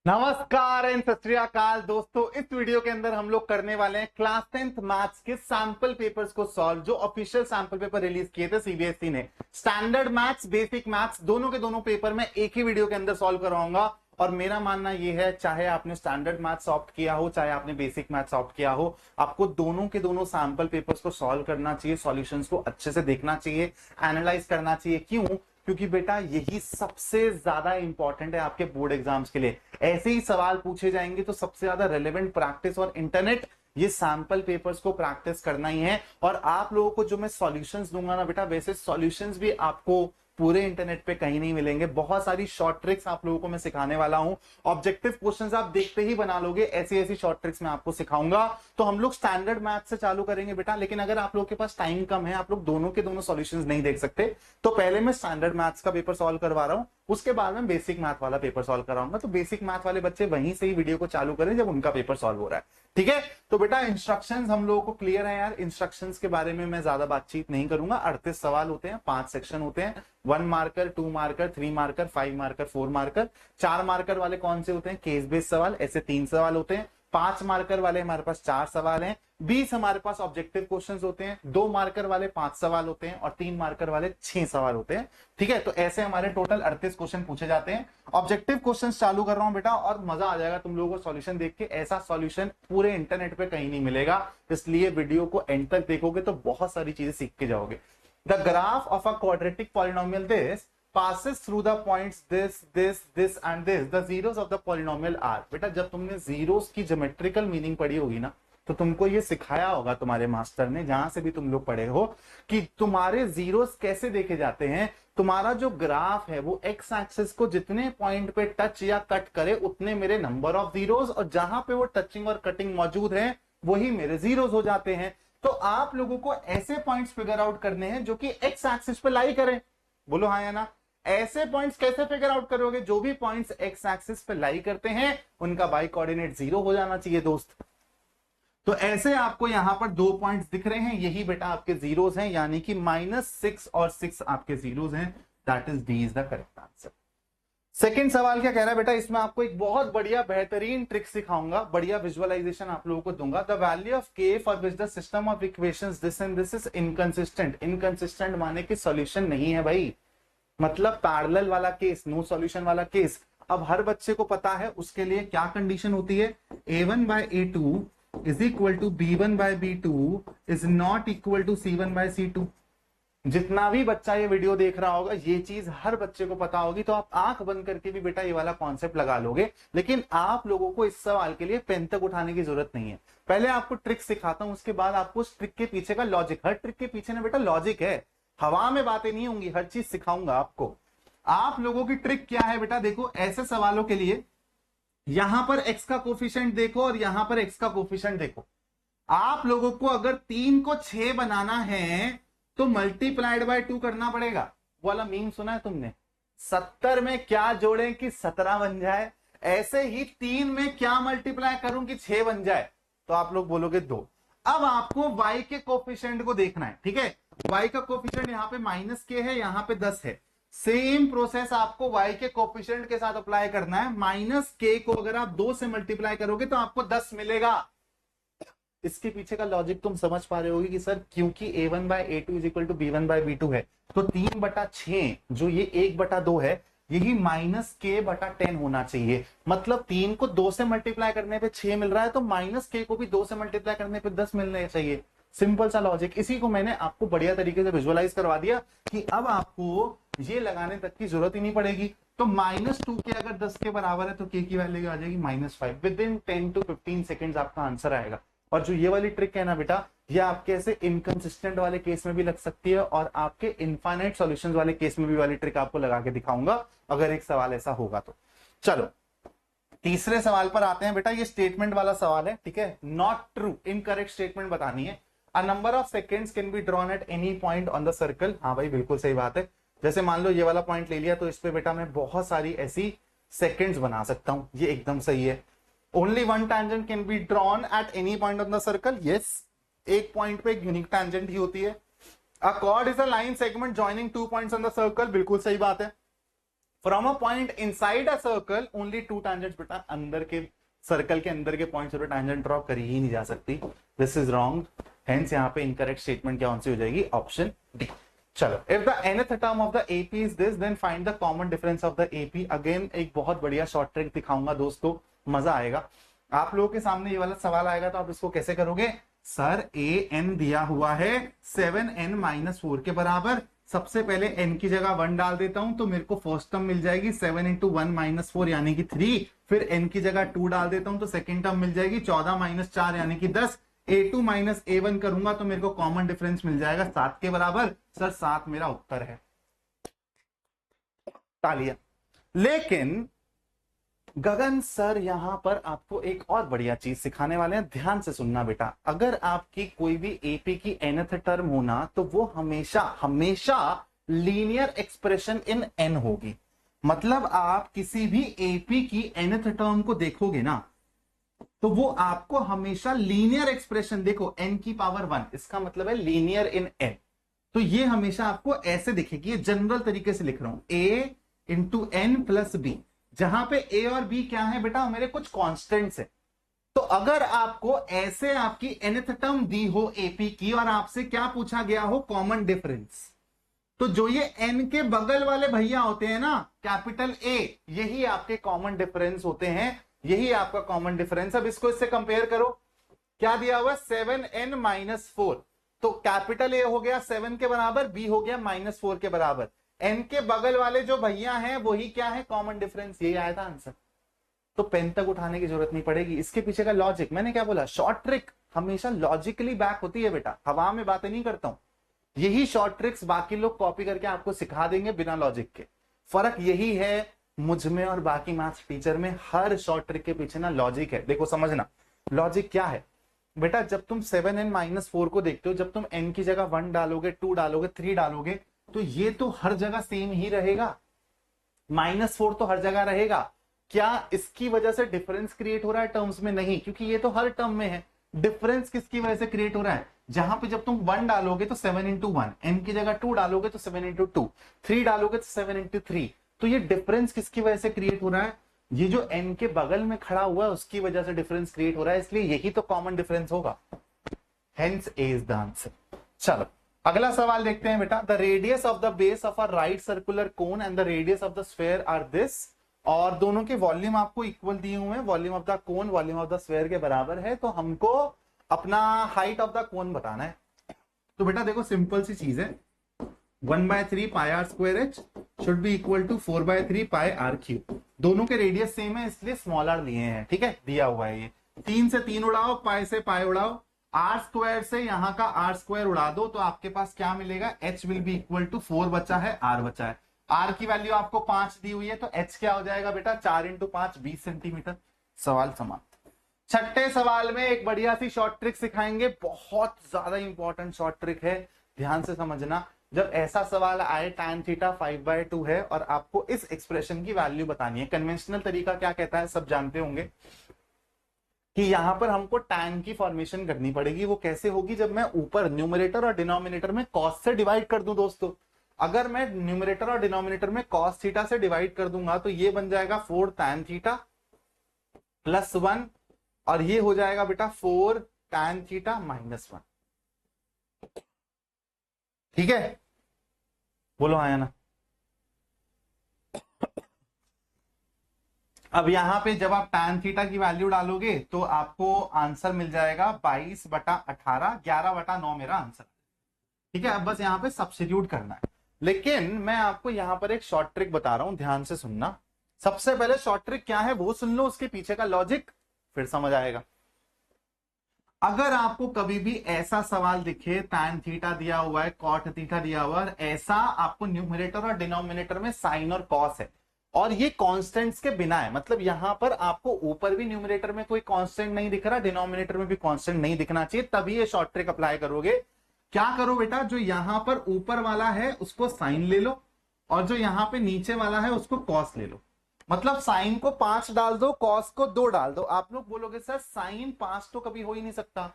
नमस्कार एंड सत श्री अकाल दोस्तों। इस वीडियो के अंदर हम लोग करने वाले हैं क्लास 10th मैथ्स के सैंपल पेपर्स को सॉल्व, जो ऑफिशियल सैंपल पेपर रिलीज किए थे सीबीएसई ने। स्टैंडर्ड मैथ्स, बेसिक मैथ्स दोनों के दोनों पेपर में एक ही वीडियो के अंदर सॉल्व करवाऊंगा। और मेरा मानना यह है, चाहे आपने स्टैंडर्ड मैथ्स ऑप्ट किया हो, चाहे आपने बेसिक मैथ्स ऑप्ट किया हो, आपको दोनों के दोनों सैंपल पेपर्स को सॉल्व करना चाहिए, सॉल्यूशंस को अच्छे से देखना चाहिए, एनालाइज करना चाहिए। क्यों? क्योंकि बेटा यही सबसे ज्यादा इंपॉर्टेंट है आपके बोर्ड एग्जाम्स के लिए। ऐसे ही सवाल पूछे जाएंगे तो सबसे ज्यादा रेलेवेंट प्रैक्टिस और इंटरनेट, ये सैंपल पेपर्स को प्रैक्टिस करना ही है। और आप लोगों को जो मैं सॉल्यूशंस दूंगा ना बेटा, वैसे सॉल्यूशंस भी आपको पूरे इंटरनेट पे कहीं नहीं मिलेंगे। बहुत सारी शॉर्ट ट्रिक्स आप लोगों को मैं सिखाने वाला हूं। ऑब्जेक्टिव क्वेश्चंस आप देखते ही बना लोगे, ऐसी ऐसी शॉर्ट ट्रिक्स मैं आपको सिखाऊंगा। तो हम लोग स्टैंडर्ड मैथ से चालू करेंगे बेटा, लेकिन अगर आप लोगों के पास टाइम कम है, आप लोग दोनों के दोनों सॉल्यूशंस नहीं देख सकते, तो पहले मैं स्टैंडर्ड मैथ्स का पेपर सॉल्व करवा रहा हूं, उसके बाद में बेसिक मैथ वाला पेपर सॉल्व कराऊंगा। तो बेसिक मैथ वाले बच्चे वहीं से ही वीडियो को चालू करें जब उनका पेपर सॉल्व हो रहा है, ठीक है। तो बेटा इंस्ट्रक्शंस हम लोगों को क्लियर है यार। इंस्ट्रक्शंस के बारे में मैं ज्यादा बातचीत नहीं करूंगा। 38 सवाल होते हैं, 5 सेक्शन होते हैं, 1 marker, 2 marker, 3 marker, 5 marker, 4 marker. 4 marker वाले कौन से होते हैं? केस बेस्ड सवाल, ऐसे 3 सवाल होते हैं। 5 मार्कर वाले हमारे पास 4 सवाल हैं। 20 हमारे पास ऑब्जेक्टिव क्वेश्चंस होते हैं। 2 मार्कर वाले 5 सवाल होते हैं और 3 मार्कर वाले 6 सवाल होते हैं, ठीक है। तो ऐसे हमारे टोटल 38 क्वेश्चन पूछे जाते हैं। ऑब्जेक्टिव क्वेश्चंस चालू कर रहा हूं बेटा, और मजा आ जाएगा तुम लोगों को सॉल्यूशन देख के। ऐसा सॉल्यूशन पूरे इंटरनेट पे कहीं नहीं मिलेगा, इसलिए वीडियो को एंड तक देखोगे तो बहुत सारी चीजें सीख के जाओगे। The graph of a quadratic polynomial this passes through the points this and this, the zeros of the polynomial are। बेटा जब तुमने जीरोस की ज्योमेट्रिकल मीनिंग पढ़ी होगी ना, तो तुमको ये सिखाया होगा तुम्हारे मास्टर ने, जहां से भी तुम लोग पढ़े हो, कि तुम्हारे जीरोस कैसे देखे जाते हैं। तुम्हारा जो ग्राफ है वो एक्स एक्सिस को जितने पॉइंट पे टच या कट करे उतने मेरे नंबर ऑफ जीरोस, और जहां पे वो टचिंग और कटिंग मौजूद है वही मेरे जीरोस हो जाते हैं। तो आप लोगों को ऐसे पॉइंट्स फिगर आउट करने हैं जो कि एक्स एक्सिस पे लाई करें। बोलो हाँ या ना। ऐसे पॉइंट्स कैसे फिगर आउट करोगे? जो भी पॉइंट्स एक्स एक्सिस पे लाई करते हैं उनका बाई कोऑर्डिनेट 0 हो जाना चाहिए दोस्त। तो ऐसे आपको यहां पर 2 पॉइंट्स दिख रहे हैं, यही बेटा आपके जीरोस हैं, यानी कि -6 और 6 आपके जीरोस हैं। That is D is the correct answer. Second सवाल क्या कह रहा है बेटा, इसमें आपको एक बहुत बढ़िया बेहतरीन ट्रिक सिखाऊंगा, बढ़िया विजुअलाइजेशन आप लोगों को दूंगा। द वैल्यू ऑफ के for which the system of equations this and this is inconsistent. Inconsistent माने कि सॉल्यूशन नहीं है भाई, मतलब पैरेलल वाला केस, नो सॉल्यूशन वाला केस। अब हर बच्चे को पता है उसके लिए क्या कंडीशन होती है, a1 by a2 is equal to b1 by b2 is not equal to c1 by c2। जितना भी बच्चा ये वीडियो देख रहा होगा, ये चीज हर बच्चे को पता होगी, तो आप आंख बंद करके भी बेटा ये वाला कॉन्सेप्ट लगा लोगे। लेकिन आप लोगों को इस सवाल के लिए पेन तक उठाने की जरूरत नहीं है। पहले आपको ट्रिक सिखाता हूं, उसके बाद आपको उस ट्रिक के पीछे का लॉजिक, हर ट्रिक के पीछे ना बेटा लॉजिक है, हवा में बातें नहीं होंगी, हर चीज सिखाऊंगा आपको। आप लोगों की ट्रिक क्या है बेटा, देखो ऐसे सवालों के लिए यहां पर x का कोफिशिएंट देखो और यहां पर x का कोफिशिएंट देखो। आप लोगों को अगर 3 को 6 बनाना है तो मल्टीप्लाइड बाय 2 करना पड़ेगा। वो वाला मीम सुना है तुमने, 70 में क्या जोड़ें कि 17 बन जाए, ऐसे ही 3 में क्या मल्टीप्लाई करूं कि 6 बन जाए, तो आप लोग बोलोगे 2। अब आपको y के कोफिशिएंट को देखना है, ठीक है। y का कोफिशिएंट यहाँ पे -k है, यहाँ पे 10 है। सेम प्रोसेस आपको y के कोफिशिएंट के साथ अप्लाई करना है। -k को अगर आप 2 से मल्टीप्लाई करोगे तो आपको 10 मिलेगा। इसके पीछे का लॉजिक तुम समझ पा रहे होगे कि सर क्योंकि a1 by a2 is equal to b1 by b2 है, तो 3/6 जो ये 1/2 है, यही -k/10 होना चाहिए। मतलब 3 को 2 से मल्टीप्लाई करने पे 6 मिल रहा है, तो -k को भी 2 से मल्टीप्लाई करने पे 10 मिलने चाहिए। सिंपल सा लॉजिक। इसी को मैंने आपको बढ़िया तरीके से विजुअलाइज करवा दिया कि अब आपको ये लगाने तक की जरूरत ही नहीं पड़ेगी। तो -2 के अगर 10 के बराबर है तो k की वैल्यू आ जाएगी -5। विद इन 10 to 15 सेकेंड आपका आंसर आएगा। और जो ये वाली ट्रिक है ना बेटा, ये आपके ऐसे इनकंसिस्टेंट वाले केस में भी लग सकती है, और आपके इनफाइनाइट सॉल्यूशंस वाले केस में भी वाली ट्रिक आपको लगा के दिखाऊंगा अगर एक सवाल ऐसा होगा तो। चलो तीसरे सवाल पर आते हैं बेटा। ये स्टेटमेंट वाला सवाल है, ठीक है। नॉट ट्रू, इनकरेक्ट स्टेटमेंट बतानी है। A number of seconds can be drawn at any point on the circle. हाँ भाई बिल्कुल सही बात है। जैसे मान लो ये वाला पॉइंट ले लिया, तो इस पे बेटा मैं बहुत सारी ऐसी सेकेंड्स बना सकता हूं, ये एकदम सही है। Only one tangent can be drawn at any point on the circle. Yes, एक पॉइंट पे एक यूनिक tangent ही होती है। A chord is a line segment joining 2 points on the circle. बिल्कुल सही बात है। From a point inside a circle only two tangents, बेटा अंदर के सर्कल के अंदर के पॉइंट से टैंजेंट ड्रॉ करी ही नहीं जा सकती। दिस इज रॉन्ग, हेंस यहाँ पे इनकरेक्ट स्टेटमेंट क्या आंसर हो जाएगी, ऑप्शन डी। चलो, if the nth term of the AP is this then find the common difference of the AP. Again एक बहुत बढ़िया शॉर्ट ट्रिक दिखाऊंगा दोस्तों, मजा आएगा। आप लोगों के सामने ये वाला सवाल आएगा तो आप इसको कैसे करोगे, सर ए एन दिया हुआ है 7n-4 के बराबर, सबसे पहले n की जगह 1 डाल देता हूं तो मेरे को फर्स्ट टर्म मिल जाएगी 7 × 1 - 4 यानी कि 3, फिर n की जगह 2 डाल देता हूं तो सेकंड टर्म मिल जाएगी 14 - 4 यानी कि 10, a2 - a1 करूंगा तो मेरे को कॉमन डिफरेंस मिल जाएगा 7 के बराबर। सर 7 मेरा उत्तर है, तालियां। लेकिन गगन सर यहां पर आपको एक और बढ़िया चीज सिखाने वाले हैं, ध्यान से सुनना बेटा। अगर आपकी कोई भी एपी की nth टर्म होना तो वो हमेशा हमेशा लीनियर एक्सप्रेशन इन n होगी। मतलब आप किसी भी एपी की nth टर्म को देखोगे ना तो वो आपको हमेशा लीनियर एक्सप्रेशन, देखो n की पावर 1 इसका मतलब है लीनियर इन n, तो ये हमेशा आपको ऐसे दिखेगी। ये जनरल तरीके से लिख रहा हूं, a × n + b, जहां पे a और b क्या है बेटा, मेरे कुछ कांस्टेंट्स है। तो अगर आपको ऐसे आपकी nth टर्म दी हो एपी की और आपसे क्या पूछा गया हो, कॉमन डिफरेंस, तो जो ये n के बगल वाले भैया होते हैं ना, कैपिटल A, यही आपके कॉमन डिफरेंस होते हैं, यही आपका कॉमन डिफरेंस। अब इसको इससे कंपेयर करो, क्या दिया हुआ 7n - 4, तो कैपिटल A हो गया 7 के बराबर, B हो गया -4 के बराबर, n के बगल वाले जो भैया हैं वही क्या है, कॉमन डिफरेंस, यही आया था आंसर। तो पेन तक उठाने की जरूरत नहीं पड़ेगी। इसके पीछे का लॉजिक मैंने क्या बोला, शॉर्ट ट्रिक हमेशा लॉजिकली बैक होती है बेटा, हवा में बातें नहीं करता हूं। यही शॉर्ट ट्रिक्स बाकी लोग कॉपी करके आपको सिखा देंगे बिना लॉजिक के। फर्क यही है मुझ में और बाकी मैथ्स टीचर में, हर शॉर्ट ट्रिक के पीछे ना लॉजिक है। देखो समझना, लॉजिक क्या है बेटा, जब तुम 7n - 4 को देखते हो, जब तुम n की जगह 1 डालोगे, 2 डालोगे, 3 डालोगे, तो ये तो हर जगह सेम ही रहेगा, -4 तो हर जगह रहेगा। क्या इसकी वजह से डिफरेंस क्रिएट हो रहा है टर्म्स में? नहीं, क्योंकि ये तो हर टर्म में है। डिफरेंस किसकी वजह से क्रिएट हो रहा है, जहां पे जब तुम 1 डालोगे तो 7 × 1, n की जगह 2 डालोगे तो 7 × 2, 3 डालोगे तो 7 × 3। तो ये डिफरेंस किसकी वजह से क्रिएट हो रहा है, ये जो n के बगल में खड़ा हुआ है उसकी वजह से डिफरेंस क्रिएट हो रहा है, इसलिए यही तो कॉमन डिफरेंस होगा, hence A is the answer. चलो अगला सवाल देखते हैं बेटा। The radius of the base of a right circular cone and the radius of the sphere are this, और दोनों के वॉल्यूम आपको इक्वल दिए हुए हैं, volume of the cone volume of the sphere के बराबर है, तो हमको अपना हाइट ऑफ द कोन बताना है। तो बेटा देखो सिंपल सी चीज है, 1/3 πr² should be equal to 4/3 πr³। दोनों के रेडियस सेम है इसलिए स्मॉल आर लिए हैं, ठीक है, दिया हुआ है ये। 3 से 3 उड़ाओ, पाई से पाई उड़ाओ, r² से यहां का r² उड़ा दो तो आपके पास क्या मिलेगा, h will be equal to 4 बचा है, r बचा है, r की वैल्यू आपको 5 दी हुई है, तो h क्या हो जाएगा बेटा, 4 × 5 20 सेंटीमीटर। सवाल समाप्त। छठे सवाल में एक बढ़िया सी शॉर्ट ट्रिक सिखाएंगे, बहुत ज्यादा इंपॉर्टेंट शॉर्ट ट्रिक है, ध्यान से समझना। जब ऐसा सवाल आए tan थीटा 5/2 है और आपको इस एक्सप्रेशन की वैल्यू बतानी है, कन्वेंशनल तरीका क्या कहता है सब जानते होंगे कि यहां पर हमको tan की फॉर्मेशन करनी पड़ेगी। वो कैसे होगी, जब मैं ऊपर न्यूमरेटर और डिनोमिनेटर में cos से डिवाइड कर दूं दोस्तों। अगर मैं न्यूमरेटर और डिनोमिनेटर में cos थीटा से डिवाइड कर दूंगा तो ये बन जाएगा 4 tan थीटा +1, और ये हो जाएगा बेटा 4 tan थीटा -1। ठीक है, बोलो आया ना। अब यहां पे जब आप tan थीटा की वैल्यू डालोगे तो आपको आंसर मिल जाएगा 22/18, 11/9 मेरा आंसर। ठीक है, अब बस यहां पे सब्स्टिट्यूट करना है। लेकिन मैं आपको यहां पर एक शॉर्ट ट्रिक बता रहा हूं, ध्यान से सुनना। सबसे पहले शॉर्ट ट्रिक क्या है वो सुन लो, उसके पीछे का लॉजिक फिर समझ आएगा। अगर आपको कभी भी ऐसा सवाल दिखे, tan थीटा दिया हुआ है, cot थीटा दिया हुआ है, ऐसा आपको न्यूमरेटर और डिनोमिनेटर में साइन और कॉस है और ये कांस्टेंट्स के बिना है, मतलब यहां पर आपको ऊपर भी न्यूमरेटर में कोई कांस्टेंट नहीं दिख रहा, डिनोमिनेटर में भी कांस्टेंट नहीं दिखना चाहिए, तभी ये शॉर्ट ट्रिक अप्लाई करोगे। क्या करो बेटा, जो यहां पर ऊपर वाला है उसको साइन ले लो और जो यहां पे नीचे वाला है उसको कॉस ले लो। मतलब साइन को 5 डाल दो, कॉस को 2 डाल दो। आप लोग बोलोगे सर साइन 5 तो कभी हो ही नहीं सकता,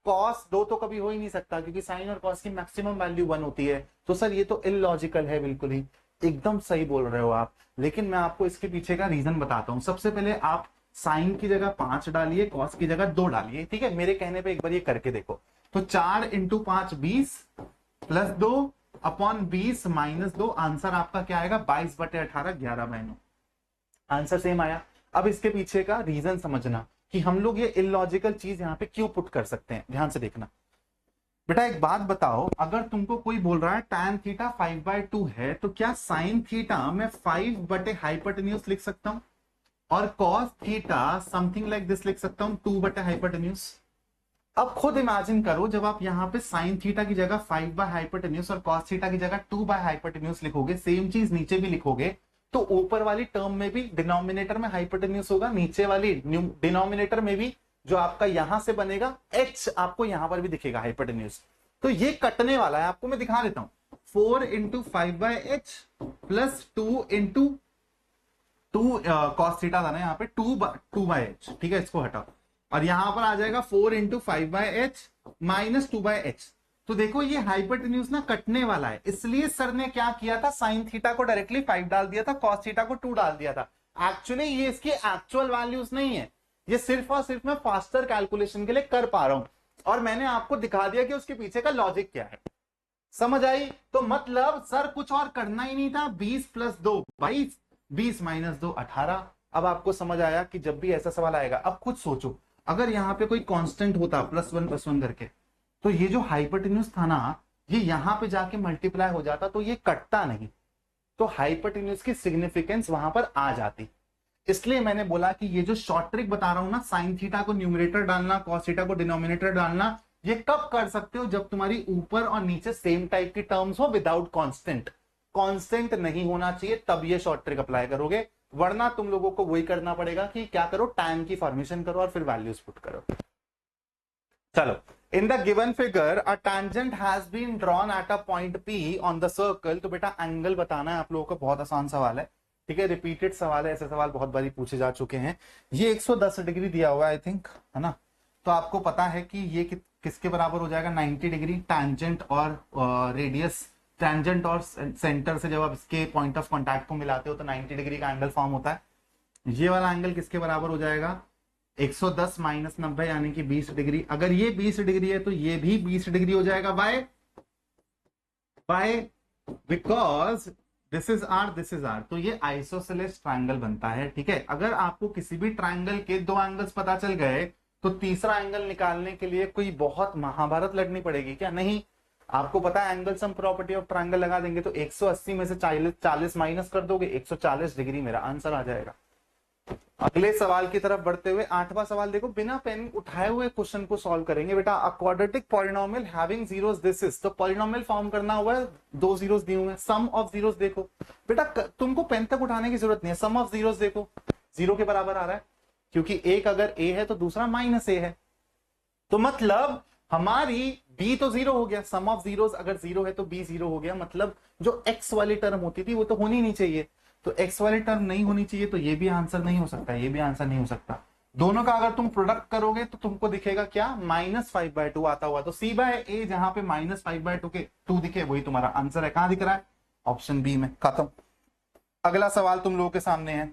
कॉस 2 तो कभी हो ही नहीं सकता, क्योंकि साइन और कॉस की मैक्सिमम वैल्यू 1 होती है। तो सर ये तो इलॉजिकल है बिल्कुल ही। एकदम सही बोल रहे हो आप, लेकिन मैं आपको इसके पीछे का रीजन बताता हूं। सबसे पहले आप साइन की जगह 5 डालिए, कॉस की जगह 2 डालिए, ठीक है। मेरे कहने पे एक बार ये करके देखो। तो 4 into 5 20 plus 2 upon 20 minus 2, answer आपका क्या आएगा 22/18, 11/9। आंसर सेम आया। अब इसके पीछे का रीजन समझना कि हम लोग ये इलॉजिकल चीज यहाँ पे क्यों पुट कर सकते हैं, ध्यान से देखना। बेटा एक बात बताओ, अगर तुमको कोई बोल रहा है tan थीटा 5/2 है, तो क्या sin थीटा मैं 5 बटे हाइपोटेन्यूज लिख सकता हूं और cos theta something like this लिख सकता हूं 2 बटे हाइपोटेन्यूज। अब खुद इमेजिन करो, जब आप यहाँ पे sin थीटा की जगह 5 बाय हाइपोटेन्यूज और cos थीटा की जगह 2 बाय हाइपोटेन्यूज लिखोगे, सेम चीज नीचे भी लिखोगे, तो ऊपर वाली टर्म में भी डिनोमिनेटर में हाइपोटेन्यूज होगा, नीचे वाली डिनोमिनेटर में भी जो आपका यहां से बनेगा h आपको यहां पर भी दिखेगा हाइपोटेन्यूज। तो ये कटने वाला है, आपको मैं दिखा देता हूं। 4 into 5/h plus 2 into 2 cos theta था ना यहाँ पे 2/h, ठीक है, इसको हटाओ और यहां पर आ जाएगा 4 इंटू 5/h माइनस 2/h। तो देखो ये हाइपोटेन्यूज ना कटने वाला है, इसलिए सर ने क्या किया था, साइन थीटा को डायरेक्टली 5 डाल दिया था, कॉस थीटा को 2 डाल दिया था। एक्चुअली ये इसकी एक्चुअल वैल्यूज नहीं है, ये सिर्फ और सिर्फ मैं फास्टर कैलकुलेशन के लिए कर पा रहा हूं और मैंने आपको दिखा दिया कि उसके पीछे का लॉजिक क्या है। समझ आई? तो मतलब सर कुछ और करना ही नहीं था, 20 प्लस 2 22, 20 माइनस 2 18। अब आपको समझ आया कि जब भी ऐसा सवाल आएगा, अब खुद सोचो, अगर यहाँ पे कोई कांस्टेंट होता +1 करके, तो ये जो हाइपोटेन्यूज था ना, ये यहां पे जाके मल्टीप्लाई हो जाता, तो ये कटता नहीं, तो हाइपोटेन्यूज की सिग्निफिकेंस वहां पर आ जाती। इसलिए मैंने बोला कि ये जो शॉर्ट ट्रिक बता रहा हूं ना, साइन थीटा को न्यूमरेटर डालना, कॉस थीटा को डिनोमिनेटर डालना, ये कब कर सकते हो, जब तुम्हारी ऊपर और नीचे सेम टाइप की टर्म्स हो विदाउट कांस्टेंट। कांस्टेंट नहीं होना चाहिए, तब ये शॉर्ट ट्रिक अप्लाई करोगे, वरना तुम लोगों को वही करना पड़ेगा कि क्या करो, टाइम की फॉर्मेशन करो और फिर वैल्यूज पुट करो। चलो, in the given figure a tangent has been drawn at a point P on the circle. तो बेटा एंगल बताना है आप लोगों को, बहुत आसान सवाल है, ठीक है, रिपीटेड सवाल है, ऐसे सवाल बहुत बारी पूछे जा चुके हैं। ये 110 डिग्री दिया हुआ है आई थिंक, है ना। तो आपको पता है कि ये किसके बराबर हो जाएगा, 90 डिग्री। टैंजेंट और रेडियस, टैंजेंट और सेंटर से जब आप इसके पॉइंट ऑफ कॉन्टैक्ट को मिलाते हो तो 90 डिग्री का एंगल फॉर्म होता है। ये वाला एंगल किसके बराबर हो जाएगा, 110 माइनस 90 यानी कि 20 डिग्री। अगर ये 20 डिग्री है तो ये भी 20 डिग्री हो जाएगा। By because this is R, तो ये आइसोसेलेस ट्रायंगल बनता है, ठीक है। अगर आपको किसी भी ट्रायंगल के 2 एंगल्स पता चल गए, तो तीसरा एंगल निकालने के लिए कोई बहुत महाभारत लड़नी पड़ेगी क्या, नहीं। आपको पता है angle sum property of triangle लगा देंगे, तो 180 में से 40 माइनस कर दोगे, 140 डिग्री मेरा आंसर आ जाएगा। अगले सवाल की तरफ बढ़ते हुए 8वां सवाल देखो, बिना पेन उठाए हुए क्वेश्चन को सॉल्व करेंगे बेटा। अ quadratic polynomial having zeros this is, तो पॉलिनोमियल फॉर्म करना हुआ है, 2 जीरोस दिए हुए हैं। सम ऑफ जीरोस देखो बेटा, तुमको पेन तक उठाने की जरूरत नहीं है, सम ऑफ जीरोस देखो 0 के बराबर आ रहा है, क्योंकि एक अगर a है तो दूसरा -a है, तो मतलब हमारी b तो 0 हो गया, सम ऑफ जीरोस अगर 0 है तो b 0 हो गया, मतलब जो x वाली टर्म होती थी वो तो होनी नहीं चाहिए, तो x वाली टर्म नहीं होनी चाहिए, तो ये भी आंसर नहीं हो सकता, ये भी आंसर नहीं हो सकता। दोनों का अगर तुम प्रोडक्ट करोगे तो तुमको दिखेगा क्या, -5/2 आता हुआ, तो c/a जहां पे -5/2 के 2 दिखे वही तुम्हारा आंसर है। कहां दिख रहा है, ऑप्शन बी में, खत्म। अगला सवाल तुम लोगों के सामने है,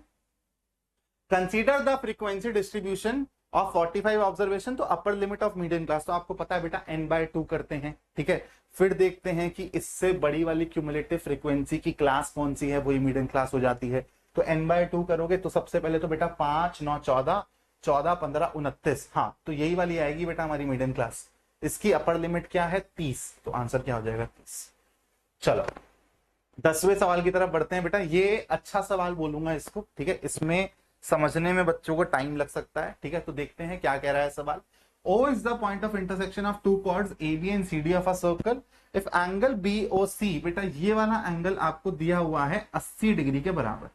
consider the frequency distribution of 45 observation, तो upper limit of median class, तो आपको पता है बेटा n/2 करते हैं, ठीक है। फिर देखते हैं कि इससे बड़ी वाली क्यूमुलेटिव फ्रीक्वेंसी की क्लास कौन सी है, वही मीडियन क्लास हो जाती है। तो n/2 करोगे तो सबसे पहले तो बेटा 5 9 14 14 15 29, हाँ, तो यही वाली आएगी बेटा हमारी मीडियन क्लास। इसकी अपर लिमिट क्या है, 30, तो आंसर क्या हो जाएगा, 30। चलो 10वें सवाल की तरफ बढ़ते हैं बेटा। ये अच्छा सवाल बोलूंगा इसको, ठीक है, इसमें समझने में बच्चों को टाइम लग सकता है, ठीक है। तो देखते हैं क्या कह रहा है सवाल। O is the point of intersection of two chords AB and CD of a circle. If angle BOC, बेटा ये वाला एंगल आपको दिया हुआ है 80 डिग्री के बराबर,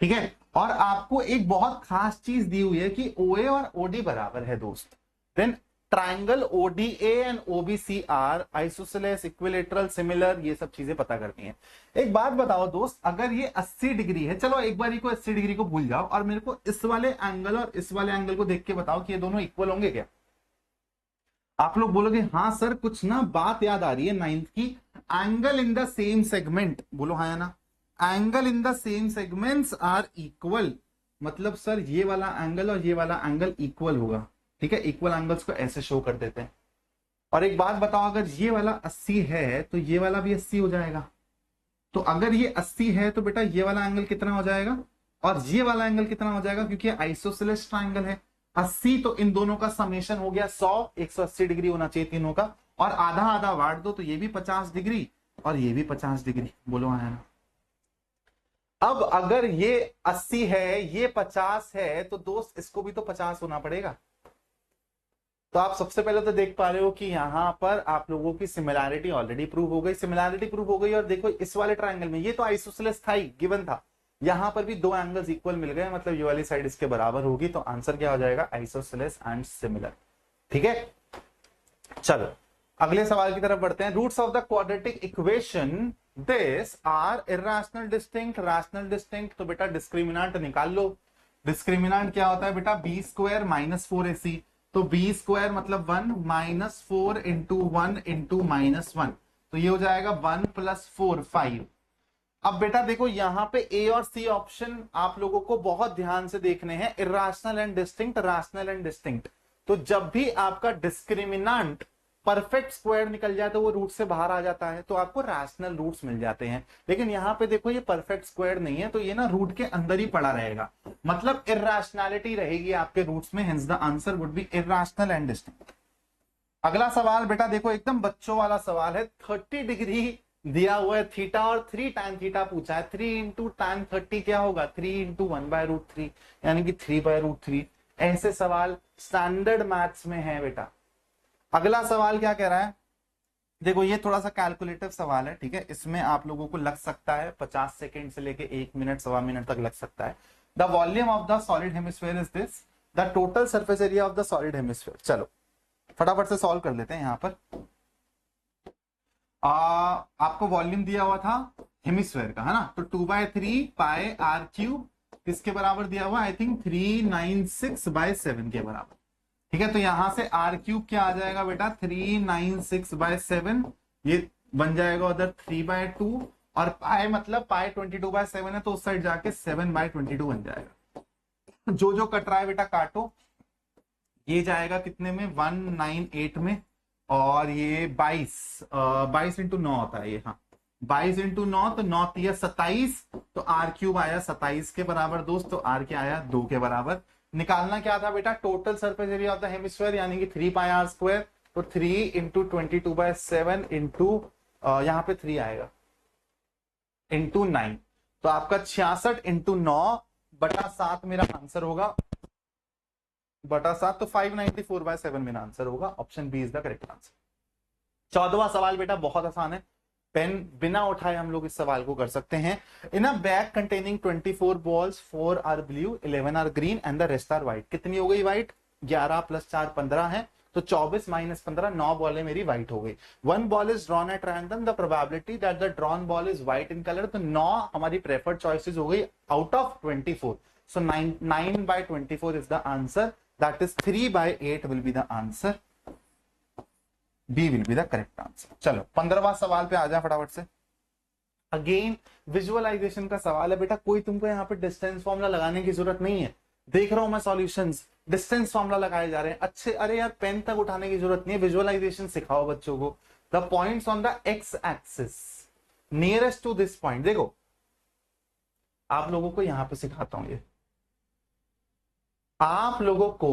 ठीक है। और आपको एक बहुत खास चीज दी हुई है कि OA और OD बराबर है दोस्त। Then triangle ODA and OBC are isosceles, equilateral, similar, ये सब चीजें पता करनी है। एक बात बताओ दोस्त, अगर ये 80 डिग्री है, चलो एक बार को 80 डिग्री को भूल जाओ और मेरे को इस वाले एंगल और इस वाले एंगल को देख के बताओ कि ये दोनों इक्वल होंगे क्या। आप लोग बोलोगे हाँ सर कुछ ना बात याद आ रही है 9th की, angle in the same segment, बोलो हाँ या ना, angle in the same segments are equal, मतलब सर ये वाला एंगल और ये वाला एंगल इक्वल होगा, ठीक है, इक्वल एंगल्स को ऐसे शो कर देते हैं। और एक बात बताओ, अगर ये वाला 80 है तो ये वाला भी 80 हो जाएगा, तो अगर ये 80 है तो बेटा ये वाला एंगल कितना हो जाएगा और ये वाला एंगल कितना हो जाएगा, क्योंकि आइसोसेलेस ट्रायंगल है 80, तो इन दोनों का समेशन हो गया 100, 180 डिग्री होना चाहिए तीनों का, और आधा आधा बांट दो तो ये भी 50 डिग्री और ये भी 50 डिग्री, बोलो हाँ ना। अब अगर ये 80 है ये 50 है तो दोस्त इसको भी तो 50 होना पड़ेगा। तो आप सबसे पहले तो देख पा रहे हो कि यहां पर आप लोगों की सिमिलैरिटी ऑलरेडी प्रूव हो गई, सिमिलैरिटी प्रूव हो गई। और देखो इस वाले ट्रायंगल में ये तो आइसोसेलेस था ही, गिवन था, यहां पर भी दो एंगल्स इक्वल मिल गए, मतलब ये वाली साइड इसके बराबर होगी, तो आंसर क्या हो जाएगा, आइसोसेलेस एंड सिमिलर। ठीक है, चलो अगले सवाल की तरफ बढ़ते हैं। Roots of the quadratic equation this are irrational distinct, rational distinct. तो बेटा डिस्क्रिमिनेंट निकाल लो। डिस्क्रिमिनेंट क्या होता है बेटा, बी स्क्वायर माइनस 4ac, तो बी स्क्वायर मतलब 1 माइनस 4 इंटू 1 इंटू माइनस 1, तो ये हो जाएगा 1 प्लस 4 5। अब बेटा देखो यहां पे ए और सी ऑप्शन आप लोगों को बहुत ध्यान से देखने हैं, irrational and distinct, rational and distinct. तो जब भी आपका डिस्क्रिमिनेंट परफेक्ट स्क्वायर निकल जाए तो वो रूट से बाहर आ जाता है, तो आपको रैशनल रूट्स मिल जाते हैं। लेकिन यहां पे देखो ये परफेक्ट स्क्वायर नहीं है, तो ये ना रूट के अंदर ही पड़ा रहेगा, मतलब इर्रेशनैलिटी रहेगी आपके रूट्स में, hence the answer would be irrational and distinct. अगला सवाल बेटा देखो एकदम बच्चों वाला सवाल है, 30 डिग्री दिया हुआ है थीटा और 3 tan थीटा पूछा है, 3 इंटू tan 30 क्या होगा, 3 इंटू 1/√3 यानी कि 3/√3। ऐसे सवाल स्टैंडर्ड मैथ्स में है बेटा। अगला सवाल क्या कह रहा है, देखो ये थोड़ा सा कैलकुलेटिव सवाल है, ठीक है, इसमें आप लोगों को लग सकता है 50 सेकंड से लेके 1 मिनट सवा मिनट तक लग सकता है। The volume of the solid hemisphere is this, the total surface area of the solid hemisphere. चलो फटाफट से सॉल्व कर लेते हैं। यहां पर आपको वॉल्यूम दिया हुआ था हेमिस्फीयर का, है ना, तो 2/3 पाई आर क्यूब किसके बराबर दिया हुआ, आई थिंक 396/7 के बराबर। ठीक है, तो यहां से आर क्यूब क्या आ जाएगा बेटा, 396/7, ये बन जाएगा उधर 3/2, और पाई मतलब पाई 22/7 है, तो उस साइड जाके 7/22 बन जाएगा। जो जो कट रहा है बेटा काटो, ये जाएगा कितने में, 198 में, और ये 22 इंटू 9 होता है ये, हाँ 22 इंटू 9, तो 9 तिया 27, तो आर क्यूब आया 27 के बराबर दोस्त, तो आर क्या आया 2 के बराबर। निकालना क्या था बेटा, total surface area of the hemisphere यानी कि 3 पाई आर स्क्वायर, तो 3 इंटू 22/7 इंटू यहाँ पे 3 आएगा इंटू 9, तो आपका 66 इंटू 9/7 मेरा आंसर होगा, बटा 7, तो 594/7 मेरा आंसर होगा। Option B is the correct answer. 14वां सवाल बेटा बहुत आसान है, पेन बिना उठाए हम लोग इस सवाल को कर सकते हैं। In a bag containing 24 balls, 4 are blue, 11 are green and the rest are white. कितनी हो गई व्हाइट, 11 + 4 15 है, तो 24 - 15 9 बॉलें मेरी व्हाइट हो गई। 1 ball is drawn at random, the probability that the drawn ball is white in colour, तो 9 हमारी प्रेफर्ड चॉइसेस हो गई out of 24, so 9/24 is the answer, that is 3/8 will be the answer, B will be the correct answer. चलो 15वां सवाल पे आ जाए फटाफट से। अगेन विजुअलाइजेशन का सवाल है बेटा, कोई तुमको यहाँ पे डिस्टेंस फॉर्मूला लगाने की जरूरत नहीं है, देख रहा हूं मैं सॉल्यूशंस, डिस्टेंस फॉर्मूला लगाए जा रहे हैं अच्छे, अरे यार पेन तक उठाने की जरूरत नहीं है, विजुअलाइजेशन सिखाओ बच्चों को। The points on the x axis nearest to this point, देखो आप लोगों को यहां पे सिखाता हूं, ये आप लोगों को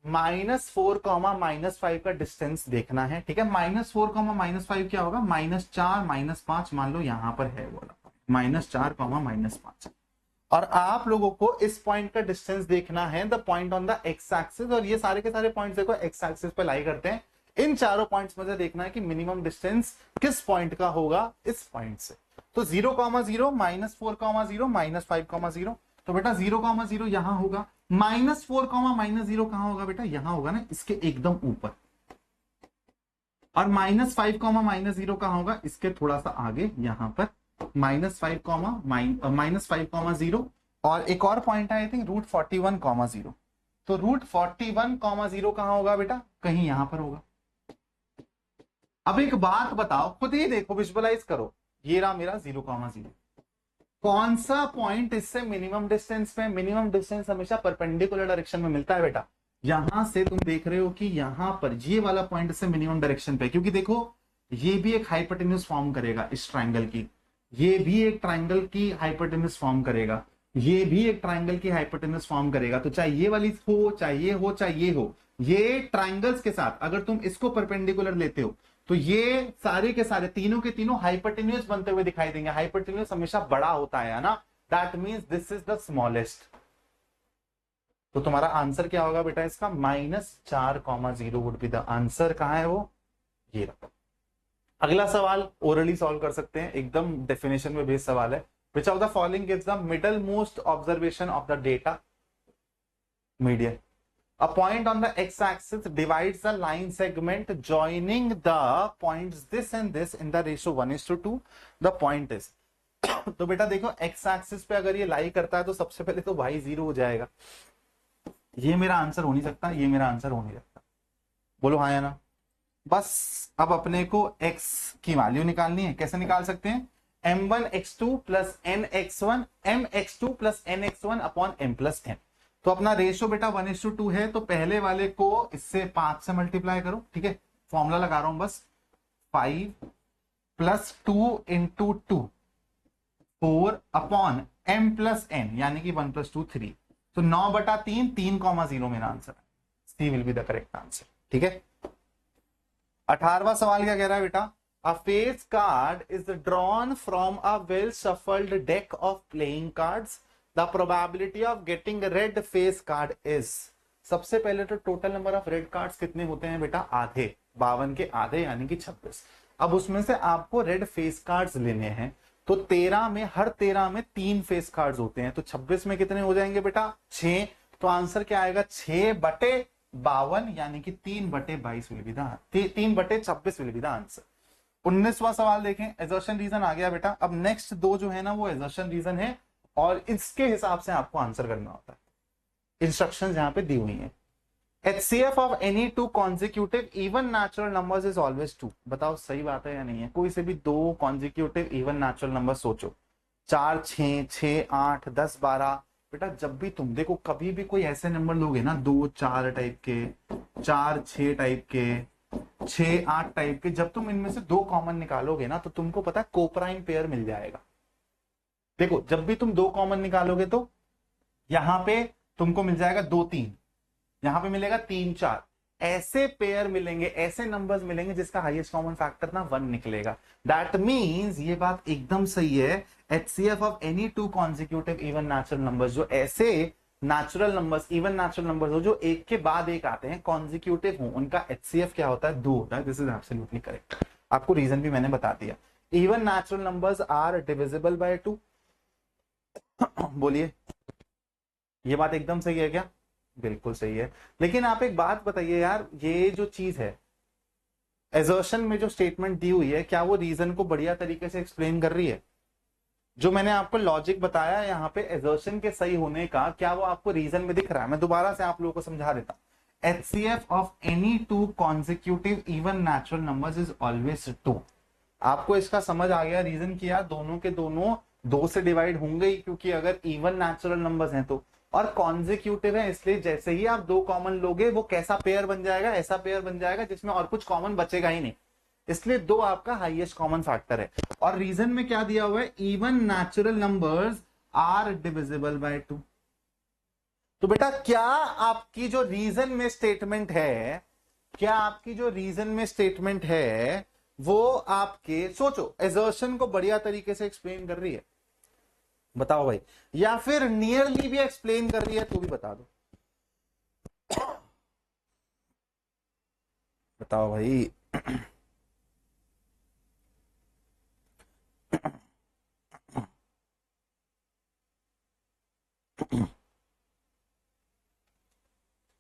-4, -5 का डिस्टेंस देखना है, ठीक है। -4, -5 क्या होगा, -4 -5 मान लो यहां पर है बोला, -4, -5, और आप लोगों को इस पॉइंट का डिस्टेंस देखना है, the point on the x axis, और ये सारे के सारे पॉइंट्स देखो एक्स एक्सिस पे लाई करते हैं। इन चारों पॉइंट्स में से देखना है कि मिनिमम डिस्टेंस किस पॉइंट का होगा इस पॉइंट से। तो 0, 0, -4, -0, -5, 0, तो बेटा 0, 0 यहां होगा, -4, -0 कहां होगा बेटा, यहां होगा ना, इसके एकदम ऊपर, और -5, -0 कहां होगा, इसके थोड़ा सा आगे यहां पर, -5, -5, 0, और एक और पॉइंट है आई थिंक √41, 0, तो √41, 0 कहां होगा बेटा, कहीं यहां पर होगा। अब एक बात बताओ, खुद ही देखो, विजुअलाइज करो, ये रहा मेरा 0,0, कौन सा पॉइंट इससे मिनिमम डिस्टेंस पे? मिनिमम डिस्टेंस हमेशा परपेंडिकुलर डायरेक्शन में मिलता है बेटा। यहां से तुम देख रहे हो कि यहां पर ये वाला पॉइंट से मिनिमम डायरेक्शन पे, क्योंकि देखो ये भी एक हाइपोटेन्यूज फॉर्म करेगा इस ट्राइंगल की, ये भी एक ट्राइंगल की हाइपोटेन्यूज फॉर्म करेगा, ये भी एक ट्राइंगल की हाइपोटेन्यूज फॉर्म करेगा। तो चाहे ये वाली हो, चाहे ये हो, चाहे ये हो, ये ट्राइंगल्स के साथ अगर तुम इसको परपेंडिकुलर लेते हो तो ये सारे के सारे तीनों के तीनों हाइपोटेन्यूज बनते हुए दिखाई देंगे। हाइपोटेन्यूज हमेशा बड़ा होता है ना, that means this is the smallest. तो तुम्हारा आंसर क्या होगा बेटा इसका? -4,0 वुड बी द आंसर। कहां है वो? ये रहा। अगला सवाल ओरली सॉल्व कर सकते हैं, एकदम डेफिनेशन में बेस्ड सवाल है। Which of the following gives the middle most observation of the data? Median. A point on the x-axis divides the line segment joining the points this and this in the ratio 1:2. The point is तो बेटा देखो x-axis पे अगर ये लाई करता है तो सबसे पहले तो y 0 हो जाएगा। ये मेरा आंसर हो नहीं सकता, ये मेरा आंसर हो नहीं सकता। बोलो हाँ या ना? बस अब अपने को x की वैल्यू निकालनी है। कैसे निकाल सकते हैं? m1x2 plus nx1 mx2 plus nx1 upon m plus n। तो अपना रेशियो बेटा 1:2 है, तो पहले वाले को इससे 5 से मल्टीप्लाई करो, ठीक है? फॉर्मूला लगा रहा हूं बस, 5 plus 2 into 2 4 upon m plus n, यानी कि 1 प्लस 2 3। तो 9/3 3,0 मेरा आंसर है। C will be the correct answer, ठीक है? 18वां सवाल क्या कह रहा है बेटा? A face card is drawn from a well shuffled deck of playing cards. The probability of getting a red face card is। सबसे पहले तो total number of red cards कितने होते हैं बेटा? आधे, 52 के आधे यानी कि 26। अब उसमें से आपको रेड फेस कार्ड्स लेने हैं, तो 13 में, हर 13 में 3 फेस कार्ड्स होते हैं, तो 26 में कितने हो जाएंगे बेटा? 6। तो आंसर क्या आएगा? 6/52 यानी कि 3/22 will be the 3/26 will be the answer. 19वां सवाल देखें, एजर्शन रीजन आ गया बेटा। अब नेक्स्ट दो जो है ना वो एजर्शन रीजन है, और इसके हिसाब से आपको आंसर करना होता है। इंस्ट्रक्शंस यहां पे दी हुई हैं। HCF of any two consecutive even natural numbers is always 2। बताओ सही बात है या नहीं है? कोई से भी दो कॉन्जिक्यूटिव इवन नेचुरल नंबर सोचो, 4 6 6 8 10 12। बेटा जब भी तुम देखो, कभी भी कोई ऐसे नंबर लोगे ना 2 4 टाइप के, 4 6 टाइप के, 6 8 टाइप के, जब तुम इनमें से दो कॉमन निकालोगे ना तो तुमको पता है कोप्राइम पेयर मिल जाएगा। देखो जब भी तुम दो कॉमन निकालोगे तो यहां पे तुमको मिल जाएगा 2 3, यहां पे मिलेगा 3 4, ऐसे पेयर मिलेंगे, ऐसे नंबर्स मिलेंगे जिसका हाईएस्ट कॉमन फैक्टर ना 1 निकलेगा। दैट मींस ये बात एकदम सही है, HCF of any two consecutive even natural numbers, जो ऐसे natural numbers, even natural numbers हो जो एक के बाद एक आते हैं, कॉन्जिक्यूटिव हो, उनका HCF क्या होता है? 2 होता है। This is absolutely correct. आपको रीजन भी मैंने बता दिया। Even natural numbers are divisible by 2। बोलिए, ये बात एकदम सही है क्या? बिल्कुल सही है। लेकिन आप एक बात बताइए यार, ये जो चीज है एजर्शन में जो स्टेटमेंट दी हुई है, क्या वो रीजन को बढ़िया तरीके से एक्सप्लेन कर रही है? जो मैंने आपको लॉजिक बताया यहाँ पे एजर्शन के सही होने का, क्या वो आपको रीजन में दिख रहा है? मैं दोबारा से आप लोगों को समझा देता हूं। HCF of any two consecutive even natural numbers is always 2। आपको इसका समझ आ गया रीजन किया? दोनों के दोनों 2 से डिवाइड होंगे ही, क्योंकि अगर इवन नेचुरल नंबर्स हैं तो, और कॉन्जिक्यूटिव है, इसलिए जैसे ही आप 2 कॉमन लोगे वो कैसा पेयर बन जाएगा? ऐसा पेयर बन जाएगा जिसमें और कुछ कॉमन बचेगा ही नहीं, इसलिए 2 आपका हाईएस्ट कॉमन फैक्टर है। और रीजन में क्या दिया हुआ है? Even natural numbers are divisible by 2। तो बेटा क्या आपकी जो रीजन में स्टेटमेंट है, क्या आपकी जो रीजन में स्टेटमेंट है वो आपके, सोचो, एजर्शन को बढ़िया तरीके से एक्सप्लेन कर रही है? बताओ भाई, या फिर नियरली भी एक्सप्लेन कर रही है तो भी बता दो। बताओ भाई।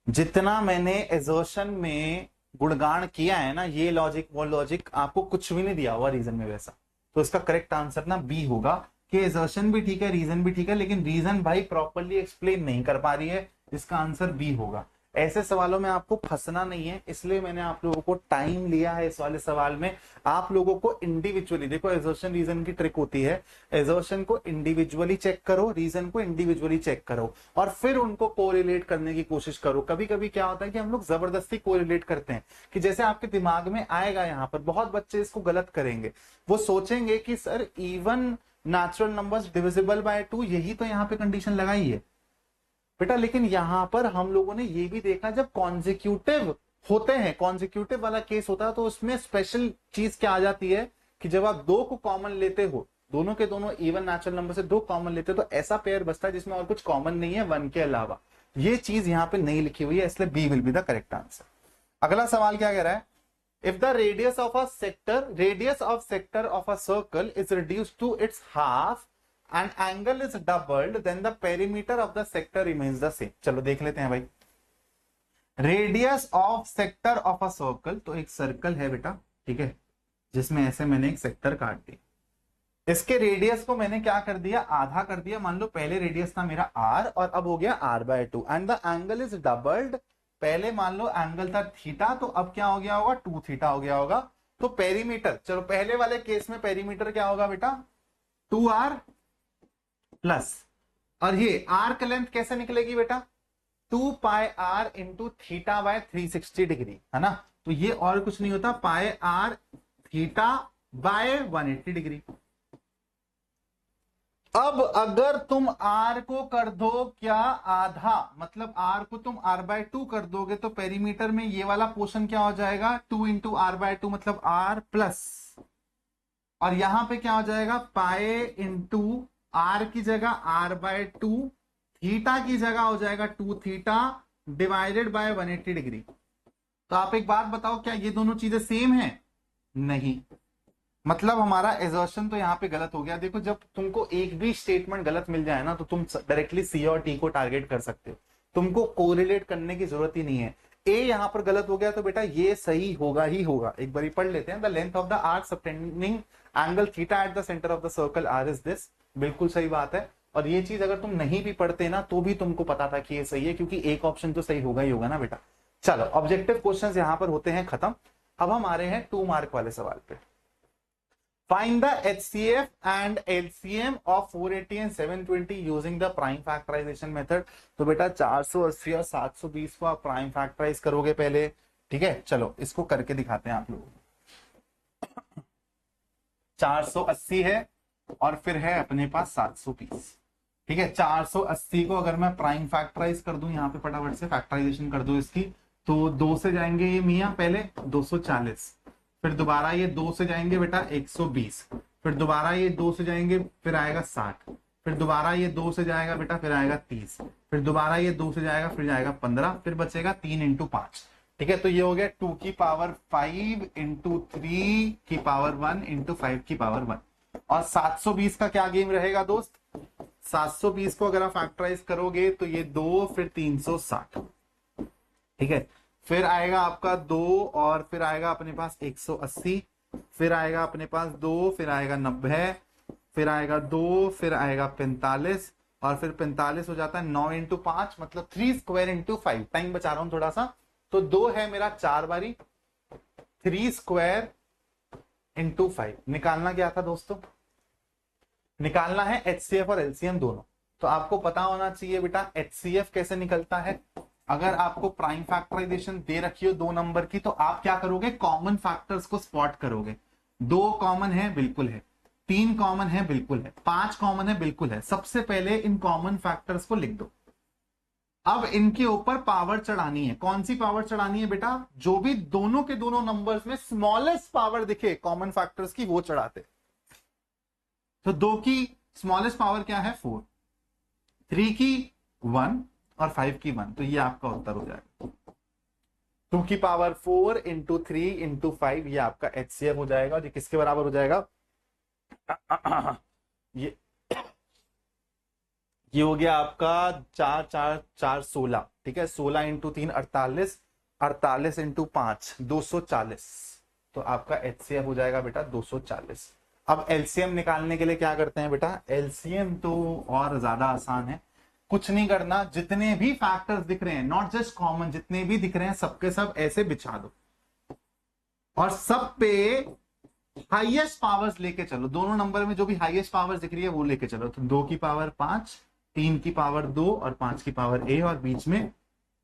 जितना मैंने एजर्शन में गुणगान किया है ना, ये लॉजिक वो लॉजिक, आपको कुछ भी नहीं दिया हुआ रीजन में वैसा, तो इसका करेक्ट आंसर ना बी होगा कि एजर्शन भी ठीक है, रीजन भी ठीक है, लेकिन रीजन भाई प्रॉपर्ली एक्सप्लेन नहीं कर पा रही है, इसका आंसर बी होगा। ऐसे सवालों में आपको फंसना नहीं है, इसलिए मैंने आप लोगों को टाइम लिया है इस वाले सवाल में। आप लोगों को इंडिविजुअली देखो, एजर्शन रीजन की ट्रिक होती है, एजर्शन को इंडिविजुअली चेक करो, रीजन को इंडिविजुअली चेक करो और फिर उनको कोरिलेट करने की कोशिश करो। कभी कभी क्या होता है कि हम लोग जबरदस्ती कोरिलेट करते हैं कि जैसे आपके दिमाग में आएगा, यहाँ पर बहुत बच्चे इसको गलत करेंगे, वो सोचेंगे कि sir even natural numbers divisible by 2, यही तो यहाँ पे कंडीशन लगाई है बेटा। लेकिन यहां पर हम लोगों ने ये भी देखा, जब कॉन्जिक्यूटिव होते हैं, कॉन्जिक्यूटिव वाला केस होता है, तो उसमें स्पेशल चीज क्या आ जाती है कि जब आप दो को कॉमन लेते हो, दोनों के दोनों इवन नेचुरल नंबर से दो कॉमन लेते हो, तो ऐसा पेयर बचता है जिसमें और कुछ कॉमन नहीं है वन के अलावा। ये चीज यहाँ पे नहीं लिखी हुई है, इसलिए B will be the correct answer. अगला सवाल क्या कह रहा है, if the radius of a circle is reduced to its half and angle is doubled, then the perimeter of the sector remains the same। चलो देख लेते हैं भाई। Radius of sector of a circle, तो एक सर्कल है बेटा, ठीक है, जिसमें ऐसे मैंने एक सेक्टर काट दिया। इसके रेडियस को मैंने क्या कर दिया, आधा कर दिया। मान लो पहले रेडियस था मेरा r और अब हो गया r/2 and the angle is doubled. पहले मान लो एंगल था थीटा, तो अब क्या हो गया होगा, 2 थीटा हो गया होगा। तो पेरीमीटर, चलो पहले वाले केस में पेरीमीटर क्या होगा बेटा, 2r प्लस, और ये आर का लेंथ कैसे निकलेगी बेटा, 2 pi r into theta by 360 degree, है ना। तो ये और कुछ नहीं होता, pi r theta by 180 degree. अब अगर तुम आर को कर दो क्या, आधा, मतलब आर को तुम r/2 कर दोगे, तो पेरीमीटर में ये वाला पोर्शन क्या हो जाएगा, 2 इंटू r/2 मतलब r प्लस, और यहां पे क्या हो जाएगा, पाई इंटू आर की जगह r/2, थीटा की जगह हो जाएगा 2 थीटा डिवाइडेड बाय 180 डिग्री। तो आप एक बात बताओ, क्या ये दोनों चीजें सेम है, नहीं, मतलब हमारा एजर्शन तो यहाँ पे गलत हो गया। देखो जब तुमको एक भी स्टेटमेंट गलत मिल जाए ना, तो तुम डायरेक्टली सी और टी को टारगेट कर सकते हो, तुमको कोरिलेट करने की जरूरत ही नहीं है। ए यहाँ पर गलत हो गया, तो बेटा ये सही होगा ही होगा। एक बार पढ़ लेते हैं, the length of the arc subtending angle theta at the centre of the circle are is this. बिल्कुल सही बात है, और ये चीज अगर तुम नहीं भी पढ़ते ना, तो भी तुमको पता था कि ये सही है, क्योंकि एक ऑप्शन तो सही होगा ही होगा ना बेटा। चलो ऑब्जेक्टिव क्वेश्चंस यहां पर होते हैं खत्म। अब हम आ रहे हैं 2 मार्क वाले सवाल पे। Find the HCF and LCM of 480 and 720 using the prime factorisation method. तो बेटा 480 और 720 को आप प्राइम फैक्टराइज करोगे पहले, ठीक है। चलो इसको करके दिखाते हैं आप लोगों को। 480 है और फिर है अपने पास 720, ठीक है। 480 को अगर मैं प्राइम फैक्टराइज कर दूं, यहाँ पे फटाफट से फैक्टराइजेशन कर दो इसकी, तो 2 से जाएंगे ये मियाँ पहले 240, फिर दोबारा ये 2 से जाएंगे बेटा 120, फिर दोबारा ये 2 से जाएंगे फिर आएगा 60, फिर दोबारा ये 2 से जाएगा बेटा फिर आएगा 30, फिर दोबारा ये 2 से जाएगा फिर जाएगा 15, फिर बचेगा 3 इंटू 5, ठीक है। तो ये हो गया 2 की पावर 5 इंटू 3 की पावर 1 इंटू 5 की पावर 1। और 720 का क्या गेम रहेगा दोस्त, 720 को अगर आप फैक्टराइज करोगे तो ये 2 फिर 360, ठीक है। फिर आएगा आपका 2 और फिर आएगा अपने पास 180, फिर आएगा अपने पास 2, फिर आएगा 90, फिर आएगा 2, फिर आएगा 45, और फिर 45 हो जाता है 9 इंटू 5 मतलब 3 स्क्वायर इंटू 5। टाइम बचा रहा हूं थोड़ा सा, तो 2 है मेरा 4 बारी, 3 स्क्वायर इंटू 5। निकालना क्या था दोस्तों, निकालना है HCF और LCM दोनों। तो आपको पता होना चाहिए बेटा HCF कैसे निकलता है। अगर आपको प्राइम फैक्टराइजेशन दे रखी हो 2 नंबर की, तो आप क्या करोगे, कॉमन फैक्टर्स को स्पॉट करोगे। 2 कॉमन है, बिल्कुल है, 3 कॉमन है, बिल्कुल है, 5 कॉमन है, बिल्कुल है। सबसे पहले इन कॉमन फैक्टर्स को लिख दो। अब इनके ऊपर पावर चढ़ानी है। कौन सी पावर चढ़ानी है बेटा, जो भी दोनों के दोनों नंबर्स में स्मॉलेस्ट पावर दिखे कॉमन फैक्टर्स की, वो चढ़ाते। तो 2 की स्मॉलेस्ट पावर क्या है 4, 3 की 1 और 5 की 1, तो ये आपका उत्तर हो जाएगा। 2 की पावर 4 इंटू 3 इंटू 5, ये आपका HCF हो जाएगा। और ये किसके बराबर हो जाएगा, ये हो गया आपका 4 4 4 16, ठीक है। 16 इंटू 3 48, 48 इंटू 5 240, तो आपका HCF हो जाएगा बेटा 240। अब LCM निकालने के लिए क्या करते हैं बेटा, LCM तो और ज्यादा आसान है। कुछ नहीं करना, जितने भी फैक्टर्स दिख रहे हैं, नॉट जस्ट कॉमन, जितने भी दिख रहे हैं सबके सब ऐसे बिछा दो और सब पे हाईएस्ट पावर्स लेके चलो। दोनों नंबर में जो भी हाईएस्ट पावर्स दिख रही है वो लेके चलो। तो 2 की पावर 5, 3 की पावर 2 और 5 की पावर a, और बीच में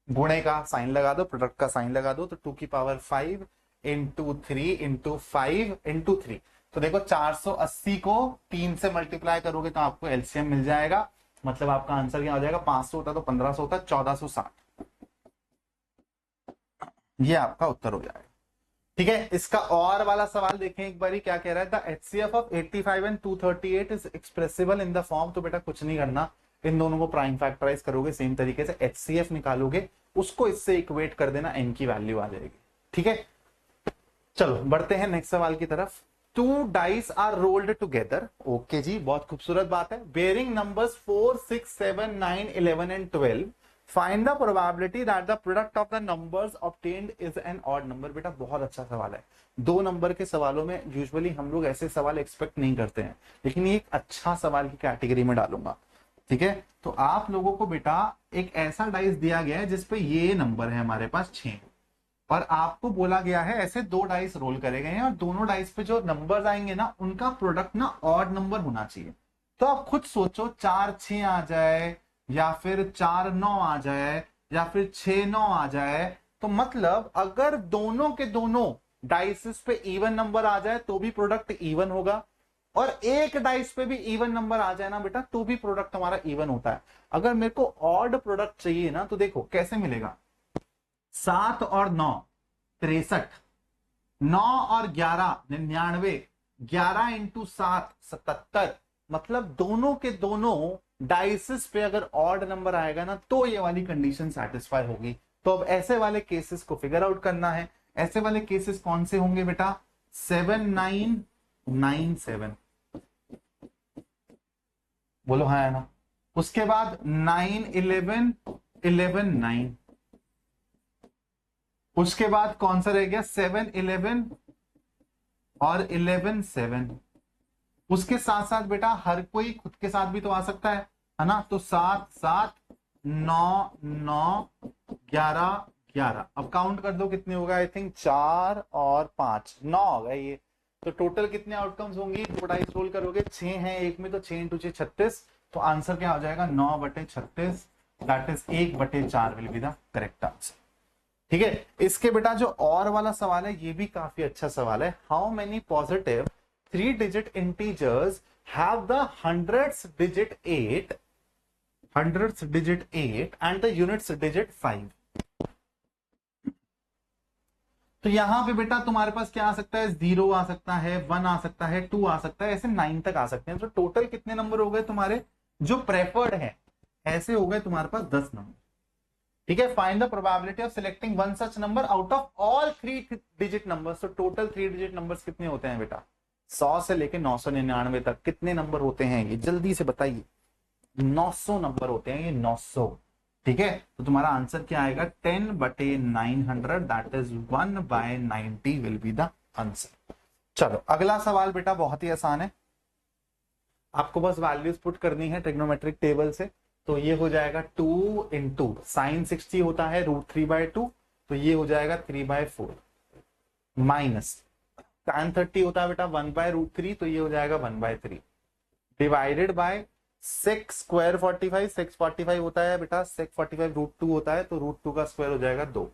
गुणे का साइन लगा दो, प्रोडक्ट का साइन लगा दो। तो 2 की पावर 5 इंटू 3 इंटू 5 इंटू 3। तो देखो 480 को 3 से मल्टीप्लाई करोगे तो आपको एलसीएम मिल जाएगा। मतलब आपका आंसर क्या हो जाएगा, 500 होता तो 1500 होता, 1460। ये आपका उत्तर हो जाएगा। ठीक है, इसका और वाला सवाल देखें एक बारी, क्या कह रहा है, the HCF of 85 and 238 is expressible in the form. तो बेटा कुछ नहीं करना, इन दोनों को प्राइम फैक्टराइज करोगे, सेम तरीके से एचसीएफ निकालोगे, उसको इससे इक्वेट कर देना, एन की वैल्यू आ जाएगी। ठीक है, चलो बढ़ते हैं नेक्स्ट सवाल की तरफ। 2 dice are rolled together. Okay जी, बहुत खूबसूरत बात है। Bearing numbers 4, 6, 7, 9, 11 and 12। Find the probability that the product of the numbers obtained is an odd number. बेटा बहुत अच्छा सवाल है। 2 नंबर के सवालों में यूजुअली हम लोग ऐसे सवाल एक्सपेक्ट नहीं करते हैं, लेकिन ये एक अच्छा सवाल की कैटेगरी में डालूंगा। ठीक है, तो आप लोगों को बेटा एक ऐसा डाइस दिया गया है जिसपे ये नंबर है हमारे पास 6, और आपको बोला गया है ऐसे 2 डाइस रोल करे गए हैं, और दोनों डाइस पे जो नंबर्स आएंगे ना उनका प्रोडक्ट ना ऑड नंबर होना चाहिए। तो आप खुद सोचो, 4 6 आ जाए या फिर 4 9 आ जाए या फिर 6 9 आ जाए, तो मतलब अगर दोनों के दोनों डाइसेस पे इवन नंबर आ जाए तो भी प्रोडक्ट इवन होगा, और एक डाइस पे भी इवन नंबर आ जाए ना बेटा तो भी प्रोडक्ट हमारा इवन होता है। अगर मेरे को ऑड प्रोडक्ट चाहिए ना तो देखो कैसे मिलेगा। 7 और 9 63, 9 और 11 99, 11 इंटू 7 77। मतलब दोनों के दोनों डाइसेस पे अगर ऑड नंबर आएगा ना तो ये वाली कंडीशन सेटिस्फाई होगी। तो अब ऐसे वाले केसेस को फिगर आउट करना है। ऐसे वाले केसेस कौन से होंगे बेटा, 7 9 9 7, बोलो हाँ है ना। उसके बाद 9 11 11 9, उसके बाद कौन सा रह गया, 7 11 और 11 7। उसके साथ साथ बेटा हर कोई खुद के साथ भी तो आ सकता है ना। तो 7 7 9 9 11 11। अब काउंट कर दो कितने होगा, आई थिंक 4 और 5 9 हो गए ये। तो टोटल कितने आउटकम्स होंगी, 2 डाइस रोल करोगे, 6 हैं एक में, तो 6 इंटू 6 36। तो आंसर क्या हो जाएगा, 9/36, that is 1/4 will be the correct answer. ठीक है, इसके बेटा जो और वाला सवाल है ये भी काफी अच्छा सवाल है। How many positive 3 digit integers have the hundredths digit 8 and the units digit 5। तो यहां पे बेटा तुम्हारे पास क्या आ सकता है, 0 आ सकता है, 1 आ सकता है, 2 आ सकता है, ऐसे 9 तक आ सकते हैं। तो टोटल कितने नंबर हो गए तुम्हारे जो प्रेफर्ड है, ऐसे हो गए तुम्हारे पास 10 नंबर। ठीक है, find the probability of selecting one such number out of all 3 digit numbers. तो टोटल 3 डिजिट नंबर्स कितने होते हैं बेटा, 100 से लेके 999 तक कितने नंबर होते हैं ये जल्दी से बताइए। 900 नंबर होते हैं ये, 900। ठीक है, तो तुम्हारा आंसर क्या आएगा, 10/900, that is 1/90 will be the answer. चलो अगला सवाल बेटा बहुत ही आसान है, आपको बस वैल्यूज पुट करनी है ट्रिग्नोमेट्रिक टेबल से। तो ये हो जाएगा 2 इंटू साइन 60 होता है √3/2, तो ये हो जाएगा 3/4, माइनस tan 30 होता है बेटा 1/√3, तो ये हो जाएगा 1/3, divided by sec square 45, sec 45 होता है बेटा sec 45 √2 होता है, तो √2 का स्क्वायर हो जाएगा 2।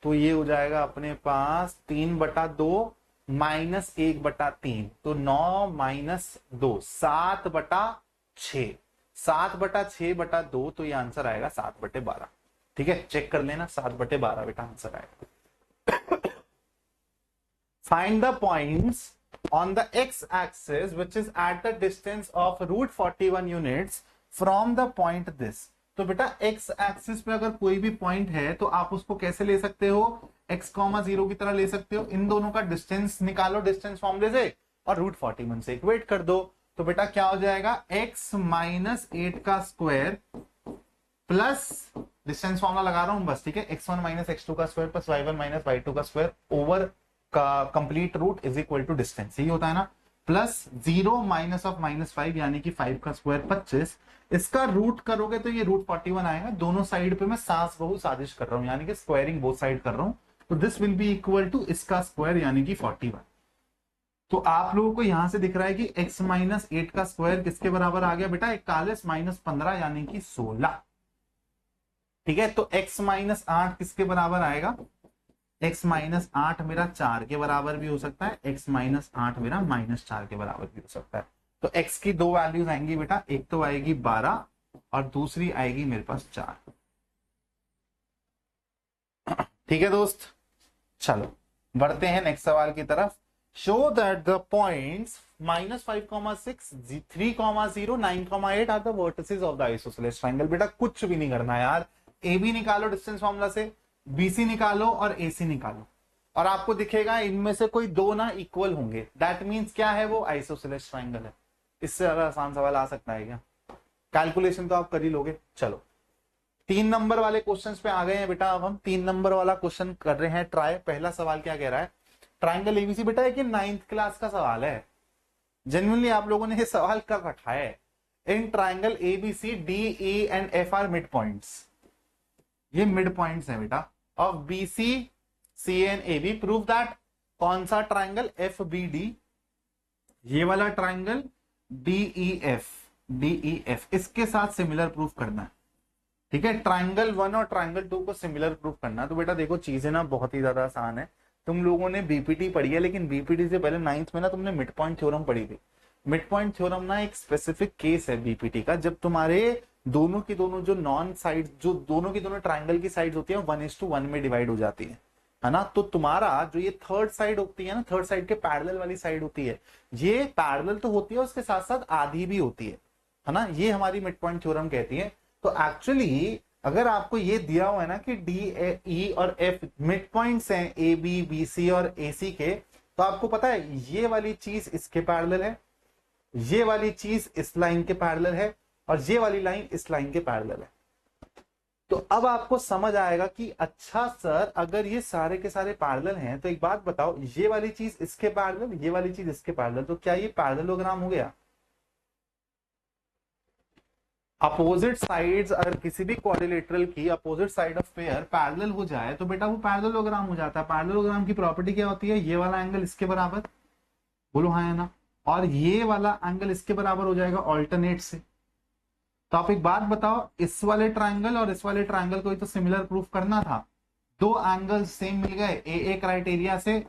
तो ये हो जाएगा अपने पास 3/2 माइनस 1/3, तो 9 माइनस 2 7/6, 7/6/2, तो ये आंसर आएगा 7/12। ठीक है, चेक कर लेना, 7/12 बेटा आंसर आएगा। Find the points on the x-axis which is at the distance of √41 units from the point this। तो बेटा x एक्सिस पे अगर कोई भी पॉइंट है तो आप उसको कैसे ले सकते हो, x, 0 की तरह ले सकते हो। इन दोनों का डिस्टेंस निकालो डिस्टेंस फॉर्मूले से और √41 से इक्वेट कर दो। तो बेटा क्या हो जाएगा, x - 8 का स्क्वायर प्लस डिस्टेंस फॉर्मूला लगा रहा हूं बस, ठीक है, x1 - x2 का स्क्वायर प्लस y1 - y2 का स्क्वायर ओवर का complete root is equal to distance, यही होता है ना। प्लस 0 माइनस ऑफ -5 यानी कि 5 का स्क्वायर 25, इसका रूट करोगे तो ये √41 आएगा। दोनों साइड पे मैं सास बहु साजिश कर रहा हूं यानी कि स्क्वायरिंग बोथ साइड कर रहा हूं, तो this will be equal to इसका स्क्वायर यानी कि 41। तो आप लोगों को यहां से दिख रहा है कि x माइनस 8 का स्क्वायर किसके बराबर आ गया बेटा, 41 माइनस 15 यानी कि 16। ठीक है, तो x माइनस 8 किसके बराबर आएगा, x माइनस 8 मेरा 4 के बराबर भी हो सकता है, x माइनस 8 मेरा -4 के बराबर भी हो सकता है। तो x की दो वैल्यूज आएंगी बेटा, एक तो आएगी 12 और दूसरी आएगी मेरे पास 4। ठीक है दोस्त, चलो बढ़ते हैं नेक्स्ट सवाल की तरफ। Show that the points -5,6, 3,0, 9,8 are the vertices of the isosceles triangle. बेटा कुछ भी नहीं करना यार, ए बी निकालो डिस्टेंस फॉर्मूला से, बीसी निकालो और एसी निकालो, और आपको दिखेगा इनमें से कोई दो ना इक्वल होंगे, दैट मींस क्या है, वो आइसोसेलेस ट्रायंगल है। इससे ज्यादा आसान सवाल आ सकता है क्या? कैलकुलेशन तो आप कर ही लोगे। चलो 3 नंबर वाले क्वेश्चंस पे आ गए हैं बेटा। अब हम 3 नंबर वाला क्वेश्चन कर रहे हैं ट्राई। पहला सवाल क्या कह रहा है, ट्राइंगल एबीसी। बेटा है कि 9th क्लास का सवाल है, जेन्युइनली आप लोगों ने ये सवाल कब रखा है। In triangle ABC D E and F are mid points, ये मिड पॉइंट्स है बेटा of BC C and A B. Prove that, कौन सा ट्राइंगल, एफ बी डी, ये वाला ट्राइंगल डी ई एफ, इसके साथ सिमिलर प्रूफ करना है। ठीक है, ट्राइंगल 1 और ट्राइंगल 2 को सिमिलर प्रूफ करना है। तो बेटा देखो चीजें ना बहुत ही ज्यादा आसान है। तुम लोगों ने बीपीटी पढ़ी है, लेकिन बीपीटी से पहले 9th में ना तुमने मिड पॉइंट थ्योरम पढ़ी थी। मिड पॉइंट थ्योरम ना एक स्पेसिफिक केस है बीपीटी का, जब तुम्हारे दोनों की दोनों जो नॉन साइड, जो दोनों की दोनों ट्राइंगल की साइड होती है 1:1 में डिवाइड हो जाती है ना। तो तुम्हारा जो ये थर्ड साइड होती है ना, थर्ड साइड के पैरेलल वाली साइड होती है, ये पैरेलल तो होती है, उसके साथ साथ आधी भी होती है ना। ये हमारी मिड पॉइंट थ्योरम कहती है। तो एक्चुअली अगर आपको ये दिया हुआ है ना कि डी ई और एफ मिड पॉइंट्स हैं ए बी बी सी और ए सी के, तो आपको पता है ये वाली चीज इसके पैरेलल है, ये वाली चीज इस लाइन के पैरेलल है, और ये वाली लाइन इस लाइन के पैरेलल है। तो अब आपको समझ आएगा कि अच्छा सर अगर ये सारे के सारे पैरेलल हैं, तो एक बात बताओ, ये वाली चीज इसके पैरेलल, ये वाली चीज इसके पैरेलल, तो क्या ये पैरेललोग्राम हो गया? अपोजिट साइड्स, अगर किसी भी क्वाड्रिलेटरल की opposite side of pair parallel हो जाए तो बेटा वो पैरेललोग्राम हो जाता है। पैरेललोग्राम की प्रॉपर्टी क्या होती है, ये वाला एंगल इसके बराबर, बोलो हाँ या ना, और ये वाला एंगल इसके बराबर हो जाएगा ऑल्टरनेट से। तो आप एक बात बताओ, इस वाले ट्राइंगल और इस वाले ट्राइंगल को तो सिमिलर प्रूफ करना था, दो एंगल सेम मिल गए, ए क्राइटेरिया से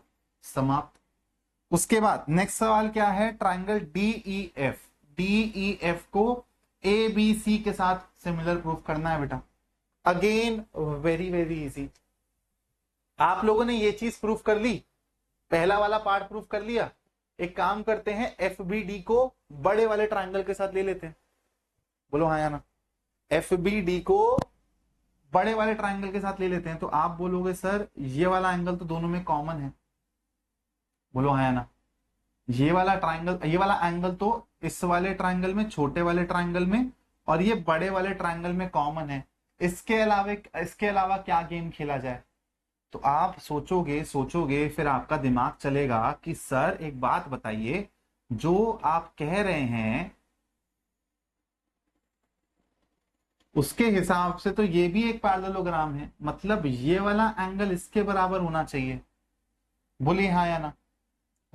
समाप्त। उसके बाद नेक्स्ट सवाल क्या है, ट्राइंगल डी ई एफ को ए बी सी के साथ सिमिलर प्रूफ करना है बेटा। अगेन वेरी वेरी इजी, आप लोगों ने ये चीज प्रूफ कर ली, पहला वाला पार्ट प्रूफ कर लिया। एक काम करते हैं, एफ बी डी को बड़े वाले ट्राइंगल के साथ ले लेते हैं, बोलो हाँ या ना। एफ बी डी को बड़े वाले ट्राइंगल के साथ ले लेते हैं, तो आप बोलोगे सर ये वाला एंगल तो दोनों में कॉमन है, बोलो हाँ या ना। ये वाला ट्राइंगल, ये वाला एंगल तो इस वाले ट्राइंगल में, छोटे वाले ट्राइंगल में, और ये बड़े वाले ट्राइंगल में कॉमन है। इसके अलावा क्या गेम खेला जाए? तो आप सोचोगे फिर आपका दिमाग चलेगा कि सर एक बात बताइए, जो आप कह रहे हैं उसके हिसाब से तो ये भी एक पैरेललोग्राम है, मतलब ये वाला एंगल इसके बराबर होना चाहिए, बोलिए हाँ या ना।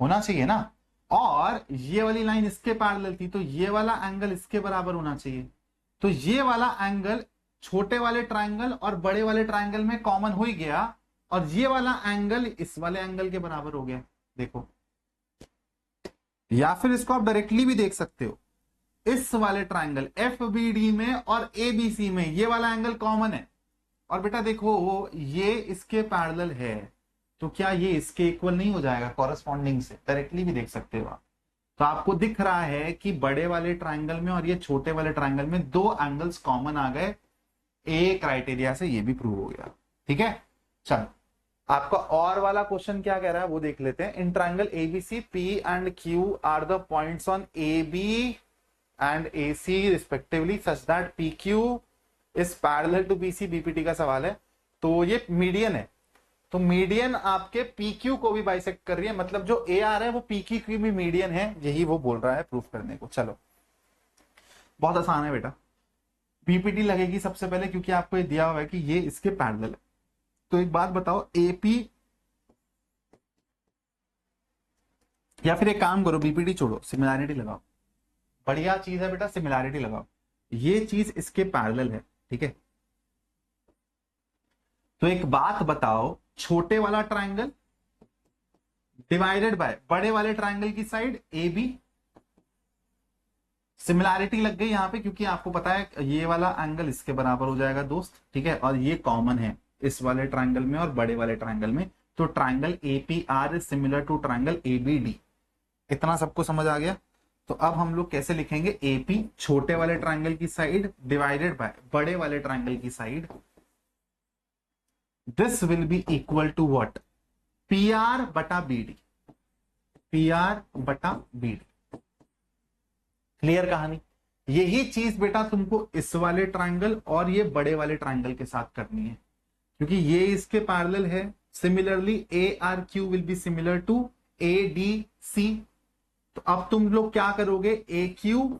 होना चाहिए ना। और ये वाली लाइन इसके पैरेलल थी, तो ये वाला एंगल इसके बराबर होना चाहिए। तो ये वाला एंगल छोटे वाले ट्राइंगल और बड़े वाले ट्राइंगल में कॉमन हो ही गया, और ये वाला एंगल इस वाले एंगल के बराबर हो गया। देखो, या फिर इसको आप डायरेक्टली भी देख सकते हो, इस वाले ट्राइंगल एफ बी डी में और ए बी सी में ये वाला एंगल कॉमन है, और बेटा देखो ये इसके पैरेलल है, तो क्या ये इसके इक्वल नहीं हो जाएगा कॉरेस्पॉन्डिंग से? डायरेक्टली भी देख सकते हो आप। तो आपको दिख रहा है कि बड़े वाले ट्राइंगल में और ये छोटे वाले ट्राइंगल में दो एंगल्स कॉमन आ गए, ए क्राइटेरिया से ये भी प्रूव हो गया। ठीक है, चलो आपका और वाला क्वेश्चन क्या कह रहा है वो देख लेते हैं। In triangle ABC P and Q are the points on A B and A C respectively such that P Q is parallel to B C. BPT का सवाल है, तो ये मीडियन है, तो मीडियन आपके पी क्यू को भी बाइसेक्ट कर रही है, मतलब जो ए आर है वो पी क्यू को भी बाइसेक्ट कर रही है, मतलब जो ए आर है वो पी क्यू की भी मीडियन है, यही वो बोल रहा है प्रूफ करने को। चलो बहुत आसान है बेटा, पीपीटी लगेगी सबसे पहले क्योंकि आपको ये दिया हुआ है कि ये इसके पैरेलल है। तो एक बात बताओ, एपी, या फिर एक काम करो बीपीटी छोड़ो, सिमिलैरिटी लगाओ, बढ़िया चीज है बेटा, सिमिलैरिटी लगाओ। ये चीज इसके पैरेलल है, ठीक है। तो एक बात बताओ, छोटे वाला ट्रायंगल डिवाइडेड बाय बड़े वाले ट्रायंगल की साइड ए बी, सिमिलैरिटी लग गई यहां पे क्योंकि आपको पता है ये वाला एंगल इसके बराबर हो जाएगा दोस्त, ठीक है, और ये कॉमन है इस वाले ट्रायंगल में और बड़े वाले ट्रायंगल में। तो triangle APR is similar to triangle ABD. इतना सबको समझ आ गया? तो अब हम लोग कैसे लिखेंगे, एपी छोटे वाले ट्रायंगल की साइड डिवाइडेड बाय बड़े वाले ट्रायंगल की side, this will be equal to what, P R बटा बी डी, पी आर बटा बी डी। क्लियर कहानी? यही चीज बेटा तुमको इस वाले ट्रायंगल और ये बड़े वाले ट्रायंगल के साथ करनी है क्योंकि ये इसके पैरेलल है। Similarly A R Q will be similar to A D C. तो अब तुम लोग क्या करोगे, ए क्यू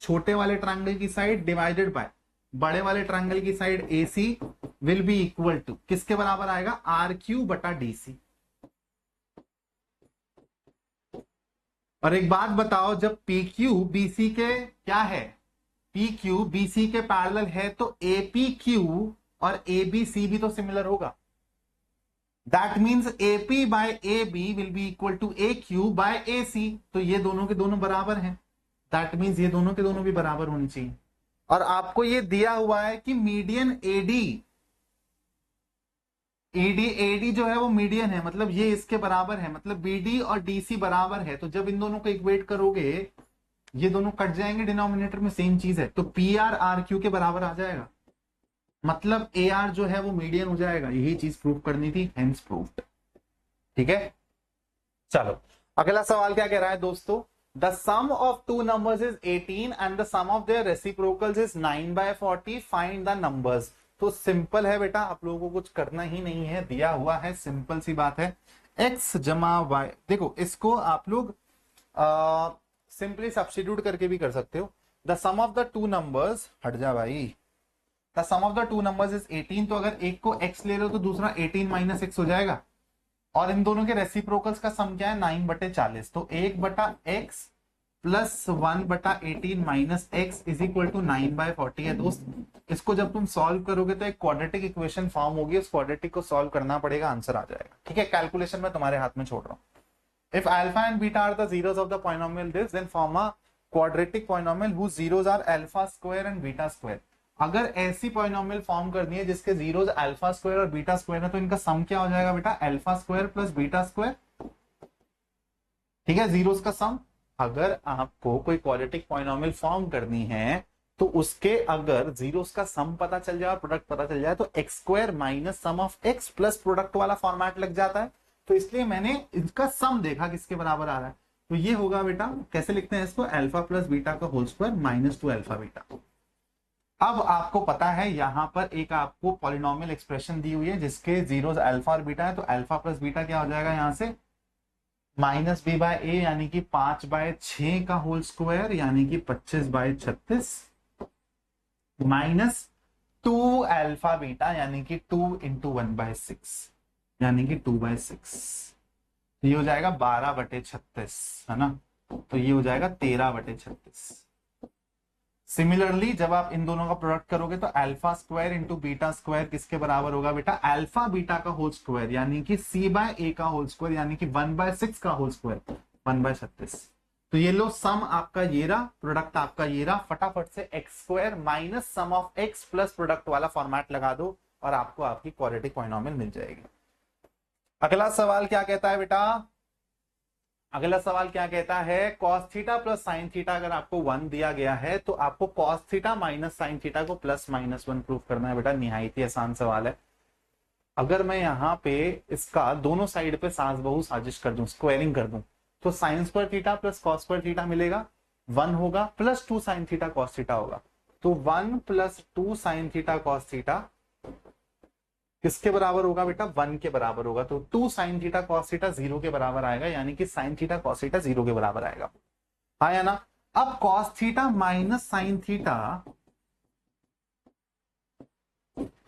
छोटे वाले ट्रायंगल की साइड डिवाइडेड बाय बड़े वाले ट्रायंगल की side A C will be equal to किसके बराबर आएगा, आर क्यू बटा डी सी। और एक बात बताओ, जब पी क्यू बीसी के क्या है, पी क्यू बीसी के पैरेलल है तो ए पी क्यू और ए बी सी भी तो सिमिलर होगा। That means A P by A B will be equal to A Q by A C. तो ये दोनों के दोनों बराबर हैं, दैट मीन्स ये दोनों के दोनों भी बराबर होनी चाहिए। और आपको ये दिया हुआ है कि मीडियन एडी, एडी एडी जो है वो मीडियन है, मतलब ये इसके बराबर है, मतलब बीडी और डीसी बराबर है। तो जब इन दोनों को इक्वेट करोगे ये दोनों कट जाएंगे, डिनोमिनेटर में सेम चीज है, तो पी आर आर क्यू के बराबर आ जाएगा, मतलब ए आर जो है वो मीडियन हो जाएगा। यही चीज प्रूव करनी थी, हेंस प्रूव्ड। ठीक है, चलो अगला सवाल क्या कह रहा है दोस्तों, the sum of two numbers is 18 and the sum of their reciprocals is 9/40, find the numbers. तो सिंपल है बेटा, आप लोगों को कुछ करना ही नहीं है, दिया हुआ है, सिंपल सी बात है, x जमा वाई। देखो इसको आप लोग सिंपली सब्स्टिट्यूट करके भी कर सकते हो। The sum of the two numbers, हट जा भाई, the sum of the two numbers is 18। तो अगर एक को x ले लो तो दूसरा 18 - x हो जाएगा, और इन दोनों के रेसिप्रोकल्स का सम क्या है, 9/40। तो 1/x plus 1/18 - x is equal to 9/40 है दोस्त। इसको जब तुम सॉल्व करोगे तो एक क्वाड्रेटिक इक्वेशन फॉर्म होगी, उस क्वाड्रेटिक को सॉल्व करना पड़ेगा, आंसर आ जाएगा। ठीक है, कैलकुलेशन में तुम्हारे हाथ में छोड़ रहा हूं। If alpha and beta are the zeros of the polynomial this, then form a quadratic polynomial whose zeros are alpha square and beta square. अगर ऐसी पॉलिनोमियल फॉर्म करनी है जिसके जीरोस अल्फा स्क्वायर और बीटा स्क्वायर है, तो इनका sum क्या हो जाएगा बेटा, alpha square plus beta square. ठीक है, जीरोस का सम। अगर आपको कोई क्वाड्रेटिक पॉलिनोमियल फॉर्म करनी है तो उसके अगर जीरोस का सम पता चल जाए, प्रोडक्ट पता चल जाए, तो x square minus sum of x plus product वाला फॉर्मेट लग जाता है। तो इसलिए मैंने इसका सम देखा किसके बराबर आ रहा है, तो ये होगा बेटा, कैसे लिखते हैं इसको, अल्फा प्लस बीटा का whole square minus 2 alpha beta. अब आपको पता है यहां पर एक आपको पॉलिनोमियल एक्सप्रेशन दी हुई है जिसके जीरोस अल्फा और बीटा है, तो अल्फा प्लस बीटा क्या हो जाएगा यहां से, -b/a यानी कि 5/6 का होल स्क्वायर यानी कि 25/36 माइनस 2 अल्फा बीटा यानी कि 2 × 1/6 यानी कि 2/6। ये हो जाएगा 12/36, है ना, तो ये हो जाएगा 13/36। सिमिलरली जब आप इन दोनों का प्रोडक्ट करोगे तो alpha square into beta square किसके बराबर होगा बेटा, अल्फा बीटा का होल स्क्वायर यानी कि c/a का होल स्क्वायर यानी कि 1/6 का होल स्क्वायर 1/36। तो ये लो सम आपका ये रहा, प्रोडक्ट आपका ये रहा। फटाफट से x square minus sum of x plus product वाला फॉर्मेट लगा दो और आपको आपकी क्वाड्रेटिक पॉलिनोमियल मिल जाएगी। अगला सवाल क्या कहता है बेटा, अगला सवाल क्या कहता है, cos theta plus sine theta अगर आपको 1 दिया गया है तो आपको cos theta minus sine theta को +-1 प्रूफ करना है बेटा। निहायत ही आसान सवाल है। अगर मैं यहाँ पे इसका दोनों साइड पे सास बहु साजिश कर दूं, स्क्वायरिंग कर दूं, तो sine square theta plus cos square theta मिलेगा, 1 होगा, plus 2 sine theta cos theta होगा। तो 1 + 2 साइन थीटा कॉस थीटा किसके बराबर होगा बेटा, 1 के बराबर होगा। तो 2 sin थीटा cos थीटा 0 के बराबर आएगा, यानी कि sin थीटा cos थीटा 0 के बराबर आएगा, हाँ या ना। अब cos theta minus sin theta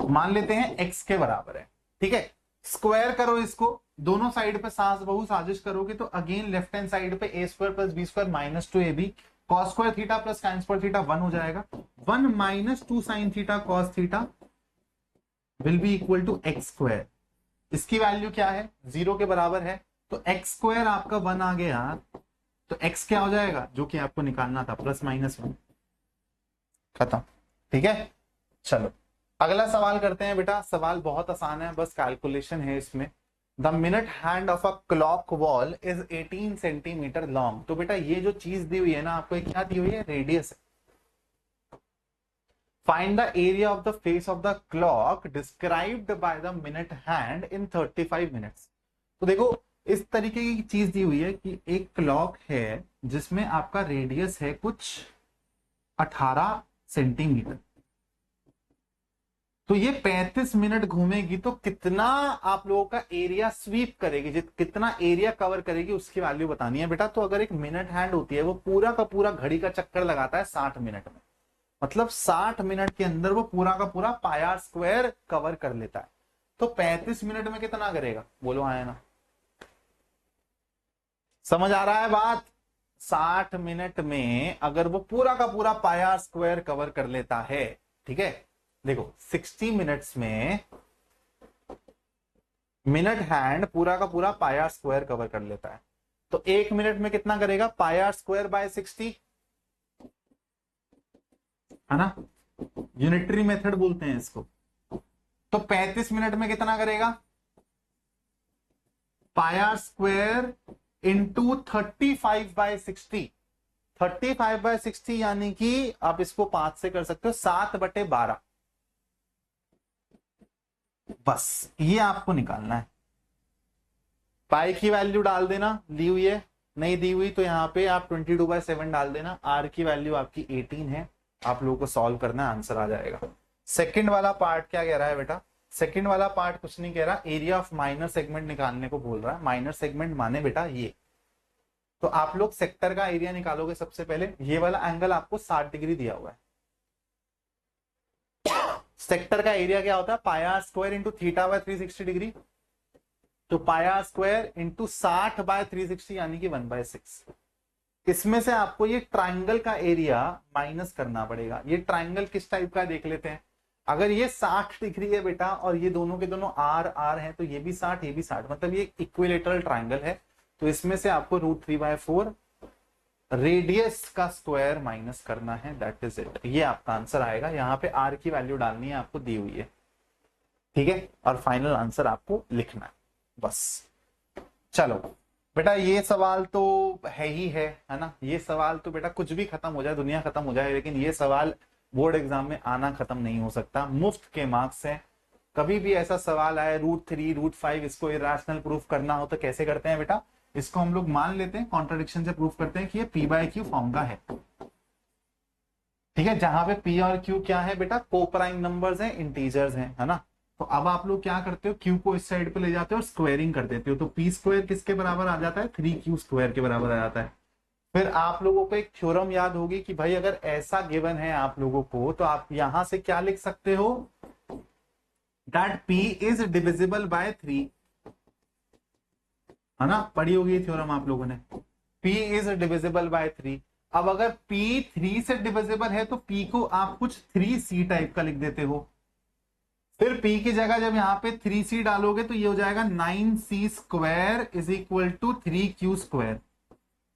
मान लेते हैं x के बराबर है, ठीक है। स्क्वायर करो इसको, दोनों साइड पे सास बहु साजिश करोगे तो अगेन लेफ्ट हैंड साइड पे a square plus B square minus 2ab cos square theta plus sin square theta 1 हो जाएगा। 1 minus 2 sin theta cos theta will be equal to x square. इसकी वैल्यू क्या है, 0 के बराबर है, तो एक्स स्क्वायर आपका 1 आ गया, तो x क्या हो जाएगा, जो कि आपको निकालना था, प्लस माइनस 1, खत्म, ठीक है। चलो अगला सवाल करते हैं बेटा। सवाल बहुत आसान है, बस कैलकुलेशन है इसमें। The minute hand of a clock wall is 18 centimetre long. तो बेटा ये जो चीज दी हुई है ना आपको, क्या दी हुई है, रेडियस है। Find the area of the face of the clock described by the minute hand in 35 minutes। तो देखो इस तरीके की चीज दी हुई है कि एक क्लॉक है जिसमें आपका रेडियस है कुछ 18 सेंटीमीटर। तो ये 35 मिनट घूमेगी तो कितना आप लोगों का एरिया स्वीप करेगी, कितना एरिया कवर करेगी, उसकी वैल्यू बतानी है बेटा। तो अगर एक मिनट हैंड होती है वो पूरा का पूरा घड़ी का चक्कर लगाता है 60 मिनट में, मतलब 60 मिनट के अंदर वो पूरा का पूरा पाई स्क्वायर कवर कर लेता है। तो 35 मिनट में कितना करेगा, बोलो आया ना, समझ आ रहा है बात। 60 मिनट में अगर वो पूरा का पूरा पाई स्क्वायर कवर कर लेता है, ठीक है। देखो 60 मिनट्स में मिनट हैंड पूरा का पूरा पाई स्क्वायर कवर कर लेता है, तो 1 मिनट में कितना करेगा, पाई स्क्वायर बाय 60, है ना, यूनिटरी मेथड बोलते हैं इसको। तो 35 मिनट में कितना करेगा, पाई स्क्वायर इंटू 35/60। 35/60 यानी कि आप इसको 5 से कर सकते हो, 7/12। बस ये आपको निकालना है। पाई की वैल्यू डाल देना, दी हुई है, नहीं दी हुई तो यहां पे आप 22/7 डाल देना। आर की वैल्यू आपकी 18 है, आप लोगों को सॉल्व करना है, आंसर आ जाएगा। सेकंड वाला पार्ट क्या कह रहा है बेटा, सेकंड वाला पार्ट कुछ नहीं कह रहा, एरिया ऑफ माइनर सेगमेंट निकालने को बोल रहा है। माइनर सेगमेंट माने बेटा ये, तो आप लोग सेक्टर का एरिया निकालोगे सबसे पहले। ये वाला एंगल आपको 60 डिग्री दिया हुआ है। सेक्टर का एरिया क्या होता है, pi square into theta by 360 degree. तो पाई स्क्वायर इंटू 60/360 यानी कि 1/6। इसमें से आपको ये ट्राइंगल का एरिया माइनस करना पड़ेगा। ये ट्राइंगल किस टाइप का देख लेते हैं। अगर ये 60 डिग्री है बेटा और ये दोनों के दोनों आर आर हैं, तो ये भी 60 ये भी 60, मतलब ये इक्विलेटरल ट्राइंगल है। तो इसमें से आपको √3/4 रेडियस का स्क्वायर माइनस करना है, दैट इज इट। ये आपका आंसर आएगा। यहाँ पे आर की वैल्यू डालनी है, आपको दी हुई है, ठीक है, और फाइनल आंसर आपको लिखना है बस। चलो बेटा ये सवाल तो है ही है ना। ये सवाल तो बेटा कुछ भी खत्म हो जाए, दुनिया खत्म हो जाए, लेकिन ये सवाल बोर्ड एग्जाम में आना खत्म नहीं हो सकता। मुफ्त के मार्क्स हैं। कभी भी ऐसा सवाल आए √3 √5 इसको इरेशनल प्रूफ करना हो तो कैसे करते हैं बेटा, इसको हम लोग मान लेते हैं, कॉन्ट्रडिक्शन से प्रूफ करते हैं कि ये P/Q फॉर्म का है, ठीक है। जहां पे P और Q क्या है बेटा, कोप्राइम नंबर्स हैं, इंटीजर्स हैं, है ना। तो अब आप लोग क्या करते हो, Q को इस साइड पे ले जाते हो और स्क्वायरिंग कर देते हो। तो P स्क्वायर किसके बराबर आ जाता है, 3Q स्क्वायर के बराबर आ जाता है। फिर आप लोगों को एक थ्योरम याद होगी कि भाई अगर ऐसा गिवन है आप लोगों को, तो आप यहां से क्या लिख सकते हो, that P is divisible by 3, है ना, पढ़ी होगी थ्योरम आप लोगों ने, P इज डिविजिबल बाय 3। अब अगर P 3 से डिविजिबल है तो P को आप कुछ 3C टाइप का लिख देते हो। फिर P की जगह जब यहाँ पे 3C डालोगे तो ये हो जाएगा 9C square is equal to 3Q square.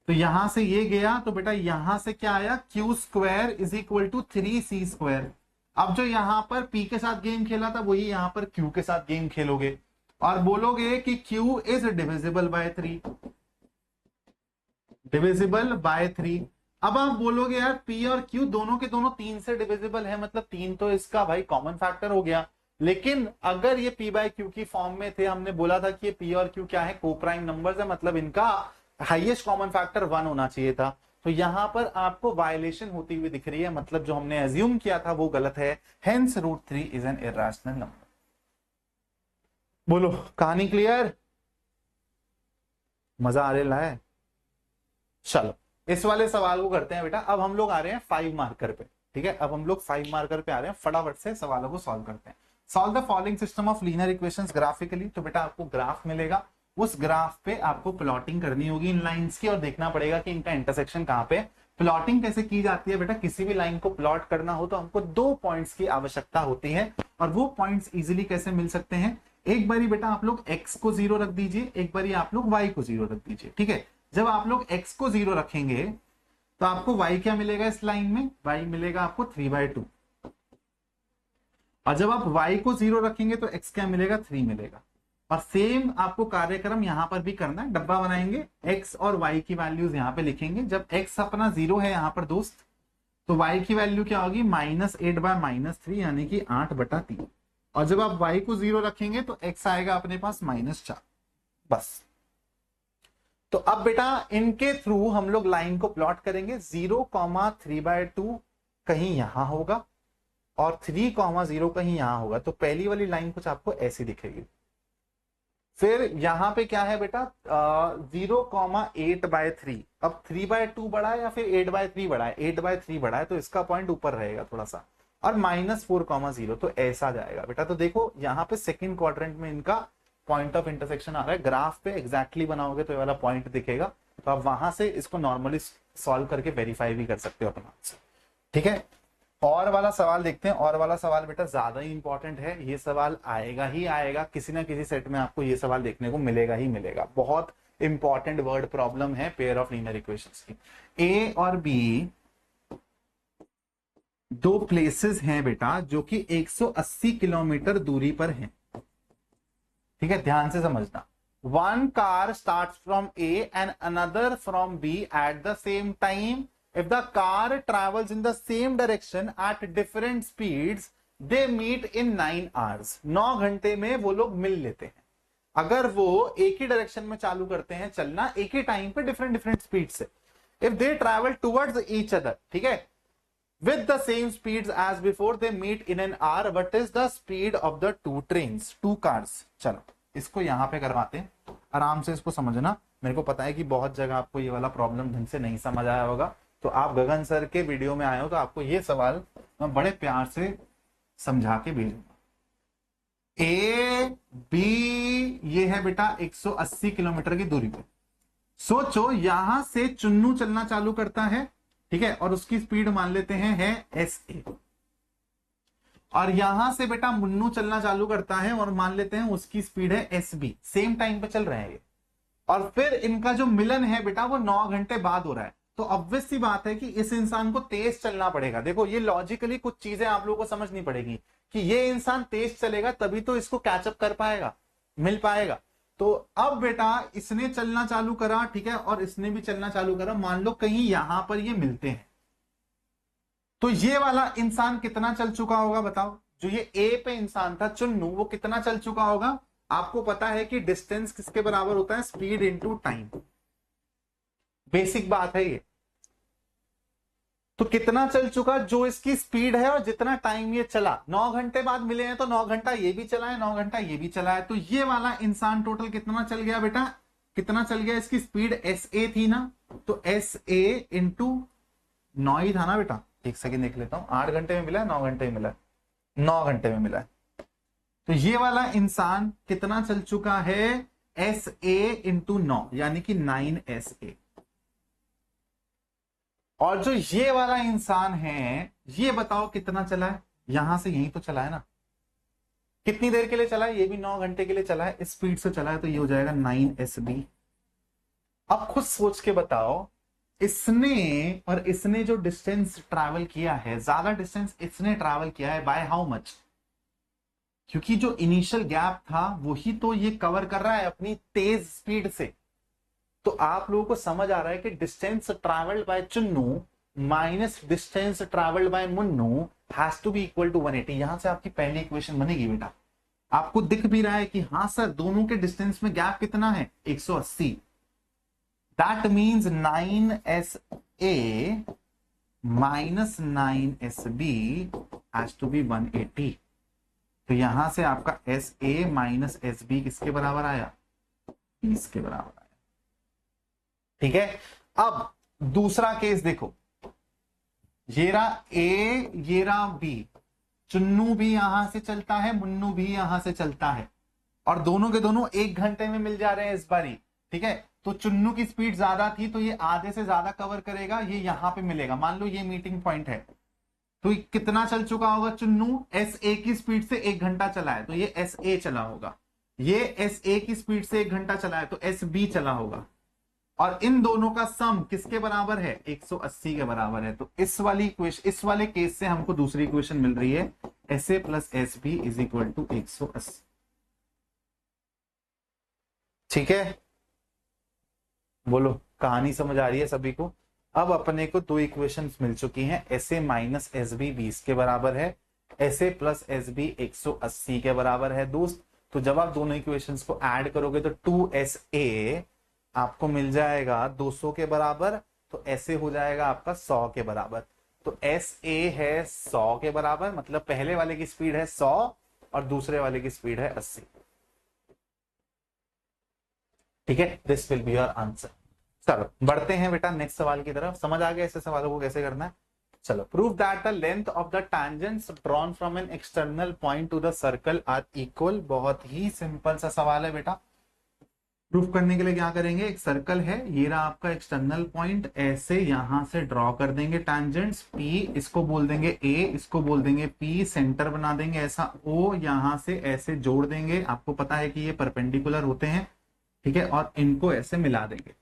तो यहां से ये गया, तो बेटा यहां से क्या आया, Q square is equal to 3C square. अब जो यहां पर P के साथ गेम खेला था वही यहां पर Q के साथ गेम खेलोगे और बोलोगे कि Q is divisible by 3, divisible by 3। अब आप बोलोगे यार P और Q दोनों के दोनों 3 से डिविजिबल है, मतलब 3 तो इसका भाई कॉमन फैक्टर हो गया। लेकिन अगर ये P/Q की फॉर्म में थे, हमने बोला था कि ये P और Q क्या है, कोप्राइम नंबर्स है, मतलब इनका हाईएस्ट कॉमन फैक्टर 1 होना चाहिए था। तो यहां पर आपको वायलेशन होती हुई दिख रही है, मतलब जो हमने एज्यूम किया था वो गलत है। Hence √3 is an irrational number. बोलो, कहानी क्लियर? मजा आ रहा है? चलो इस वाले सवाल को करते हैं बेटा। अब हम लोग आ रहे हैं 5 मार्कर पे, ठीक है। अब हम लोग 5 मार्कर पे आ रहे हैं, फटाफट से सवालों को सॉल्व करते हैं। Solve the following system of linear equations graphically. तो बेटा आपको ग्राफ मिलेगा, उस ग्राफ पे आपको प्लॉटिंग करनी होगी इन लाइंस की, और देखना पड़ेगा कि इनका इंटरसेक्शन कहां पे। प्लॉटिंग कैसे की जाती है बेटा? किसी भी लाइन को प्लॉट करना हो तो हमको 2 पॉइंट्स की आवश्यकता होती है, और वो पॉइंट्स इजीली कैसे मिल सकते हैं? एक बारी बेटा आप लोग x को 0 रख दीजिए, एक बारी आप लोग y को 0 रख दीजिए, ठीक है। जब आप लोग x को 0 रखेंगे तो आपको y क्या मिलेगा इस लाइन में? y मिलेगा आपको 3/2। और जब आप y को 0 रखेंगे तो x क्या मिलेगा? 3 मिलेगा। और सेम आपको कार्यक्रम यहां पर भी करना है, डब्बा बनाएंगे, x और y की वैल्यूज यहां पे लिखेंगे। जब x अपना 0 है यहां पर दोस्त, तो y की वैल्यू क्या होगी? -8/-3 यानी कि 8/3। और जब आप y को 0 रखेंगे तो x आएगा अपने पास -4। बस। तो अब बेटा इनके थ्रू हम लोग लाइन को प्लॉट करेंगे। 0,3/2 कहीं यहां होगा और 3,0 कहीं यहां होगा। तो पहली वाली लाइन कुछ आपको ऐसी दिखेगी। फिर यहां पे क्या है बेटा? 0,8/3। अब 3/2 बड़ा है या फिर 8/3 बड़ा है? 8/3 बड़ा है, तो इसका पॉइंट ऊपर रहेगा थोड़ा सा। और -4,0 तो ऐसा जाएगा बेटा। तो देखो यहाँ पे सेकंड क्वाड्रेंट में इनका पॉइंट ऑफ इंटरसेक्शन आ रहा है। ग्राफ पे एग्जैक्टली बनाओगे तो ये वाला पॉइंट दिखेगा। तो आप वहां से इसको नॉर्मली सॉल्व करके वेरीफाई भी कर सकते हो अपना, ठीक है। और वाला सवाल देखते हैं। और वाला सवाल बेटा ज्यादा ही इंपॉर्टेंट है, ये सवाल आएगा ही आएगा, किसी ना किसी सेट में आपको ये सवाल देखने को मिलेगा ही मिलेगा। बहुत इंपॉर्टेंट वर्ड प्रॉब्लम है पेयर ऑफ लीनियर इक्वेशंस की। ए और बी 2 प्लेसेस हैं बेटा जो कि 180 किलोमीटर दूरी पर हैं, ठीक है। ध्यान से समझना। One car starts from A and another from B at the same time. If the car travels in the same direction at different speeds, they meet in 9 hours. 9 घंटे में वो लोग मिल लेते हैं। अगर वो एक ही डायरेक्शन में चालू करते हैं चलना एक ही टाइम पे डिफरेंट स्पीड से। If they travel towards each other, ठीक है, with the same speeds as before, they meet in an hour. What is the speed of the 2 trains? 2 cars. चलो इसको यहां पे करवाते हैं, आराम से इसको समझना। मेरे को पता है कि बहुत जगह आपको ये वाला प्रॉब्लम ढंग से नहीं समझ आया होगा, तो आप गगन सर के वीडियो में आए हो तो आपको ये सवाल मैं बड़े प्यार से समझा के भेजूंगा। ए बी ये है बेटा 180 किलोमीटर की दूरी पे। सोचो यहां से चुन्नू चलना चालू करता है, ठीक है, और उसकी स्पीड मान लेते हैं है SA। और यहां से बेटा मुन्नू चलना चालू करता है और मान लेते हैं उसकी स्पीड है SB। सेम टाइम पे चल रहे हैं ये। और फिर इनका जो मिलन है बेटा वो 9 घंटे बाद हो रहा है। तो ऑब्वियस सी बात है कि इस इंसान को तेज चलना पड़ेगा। देखो ये लॉजिकली कुछ चीजें आप लोगों को समझनी पड़ेगी कि ये इंसान तेज चलेगा तभी तो इसको कैचअप कर पाएगा, मिल पाएगा। तो अब बेटा इसने चलना चालू करा, ठीक है, और इसने भी चलना चालू करा। मान लो कहीं यहां पर ये मिलते हैं, तो ये वाला इंसान कितना चल चुका होगा बताओ? जो ये ए पे इंसान था चुन्नू, वो कितना चल चुका होगा? आपको पता है कि डिस्टेंस किसके बराबर होता है? Speed into time. बेसिक बात है ये। तो कितना चल चुका जो इसकी स्पीड है और जितना टाइम ये चला। 9 घंटे बाद मिले हैं तो 9 घंटा ये भी चला है, 9 घंटा ये भी चला है। तो ये वाला इंसान टोटल कितना चल गया बेटा? कितना चल गया? इसकी स्पीड SA थी ना, तो SA इंटू 9 ही था ना बेटा। एक सेकेंड देख लेता हूं, 8 घंटे में मिला है, 9 घंटे में मिला है? 9 घंटे में मिला है। तो ये वाला इंसान कितना चल चुका है? SA इंटू 9 यानी कि 9SA। और जो ये वाला इंसान है ये बताओ कितना चला है? यहां से यहीं तो चला है ना। कितनी देर के लिए चला है? ये भी 9 घंटे के लिए चला है, इस स्पीड से चला है, तो ये हो जाएगा 9SB। अब खुद सोच के बताओ, इसने और इसने जो डिस्टेंस ट्रैवल किया है, ज्यादा डिस्टेंस इसने ट्रैवल किया है बाय हाउ मच? क्योंकि जो इनिशियल गैप था वही तो ये कवर कर रहा है अपनी तेज स्पीड से। तो आप लोगों को समझ आ रहा है कि distance travelled by Chunnu minus distance travelled by Munnu has to be equal to 180। यहां से आपकी पहली इक्वेशन बनेगी बेटा। आपको दिख भी रहा है कि हां सर दोनों के डिस्टेंस में गैप कितना है? 180। That means 9SA minus 9SB has to be 180। तो यहां से आपका S A minus S B किसके बराबर आया, 30 के बराबर आया। ठीक है, अब दूसरा केस देखो, ये रहा ए, ये रहा बी, चुन्नू भी यहां से चलता है, मुन्नू भी यहां से चलता है, और दोनों के दोनों 1 घंटे में मिल जा रहे हैं इस बारी। ठीक है, तो चुन्नू की स्पीड ज्यादा थी तो ये आधे से ज्यादा कवर करेगा, ये यहां पे मिलेगा। मान लो ये मीटिंग पॉइंट है, तो ये कितना चल चुका होगा चुन्नू, एस ए की स्पीड से 1 घंटा चला है तो ये एस ए चला होगा, ये एस ए की स्पीड से 1 घंटा चला है तो एस बी चला होगा, और इन दोनों का सम किसके बराबर है, 180 के बराबर है। तो इस वाले केस से हमको दूसरी इक्वेशन मिल रही है, S A plus S B is equal to 180। ठीक है, बोलो कहानी समझ आ रही है सभी को। अब अपने को दो इक्वेशंस मिल चुकी हैं, S A minus S B 20 के बराबर है, S A plus S B 180 के बराबर है दोस्त। तो जब आप दोनों इक्वेशंस को ऐड करोगे तो 2sa आपको मिल जाएगा 200 के बराबर, तो ऐसे हो जाएगा आपका 100 के बराबर। तो एस ए है 100 के बराबर, मतलब पहले वाले की स्पीड है 100 और दूसरे वाले की स्पीड है 80। ठीक है, this will be your answer. चलो बढ़ते हैं बेटा नेक्स्ट सवाल की तरफ। समझ आ गया ऐसे सवालों को कैसे करना है। चलो, prove that the length of the tangents drawn from an external point to the circle are equal. बहुत ही सिंपल सा सवाल है बेटा। प्रूफ करने के लिए क्या करेंगे, एक सर्कल है, ये रहा आपका एक्सटर्नल पॉइंट, ऐसे यहां से ड्रॉ कर देंगे टैंजेंट्स, पी इसको बोल देंगे ए, इसको बोल देंगे पी, सेंटर बना देंगे ऐसा ओ, यहां से ऐसे जोड़ देंगे, आपको पता है कि ये परपेंडिकुलर होते हैं। ठीक है, और इनको ऐसे मिला देंगे।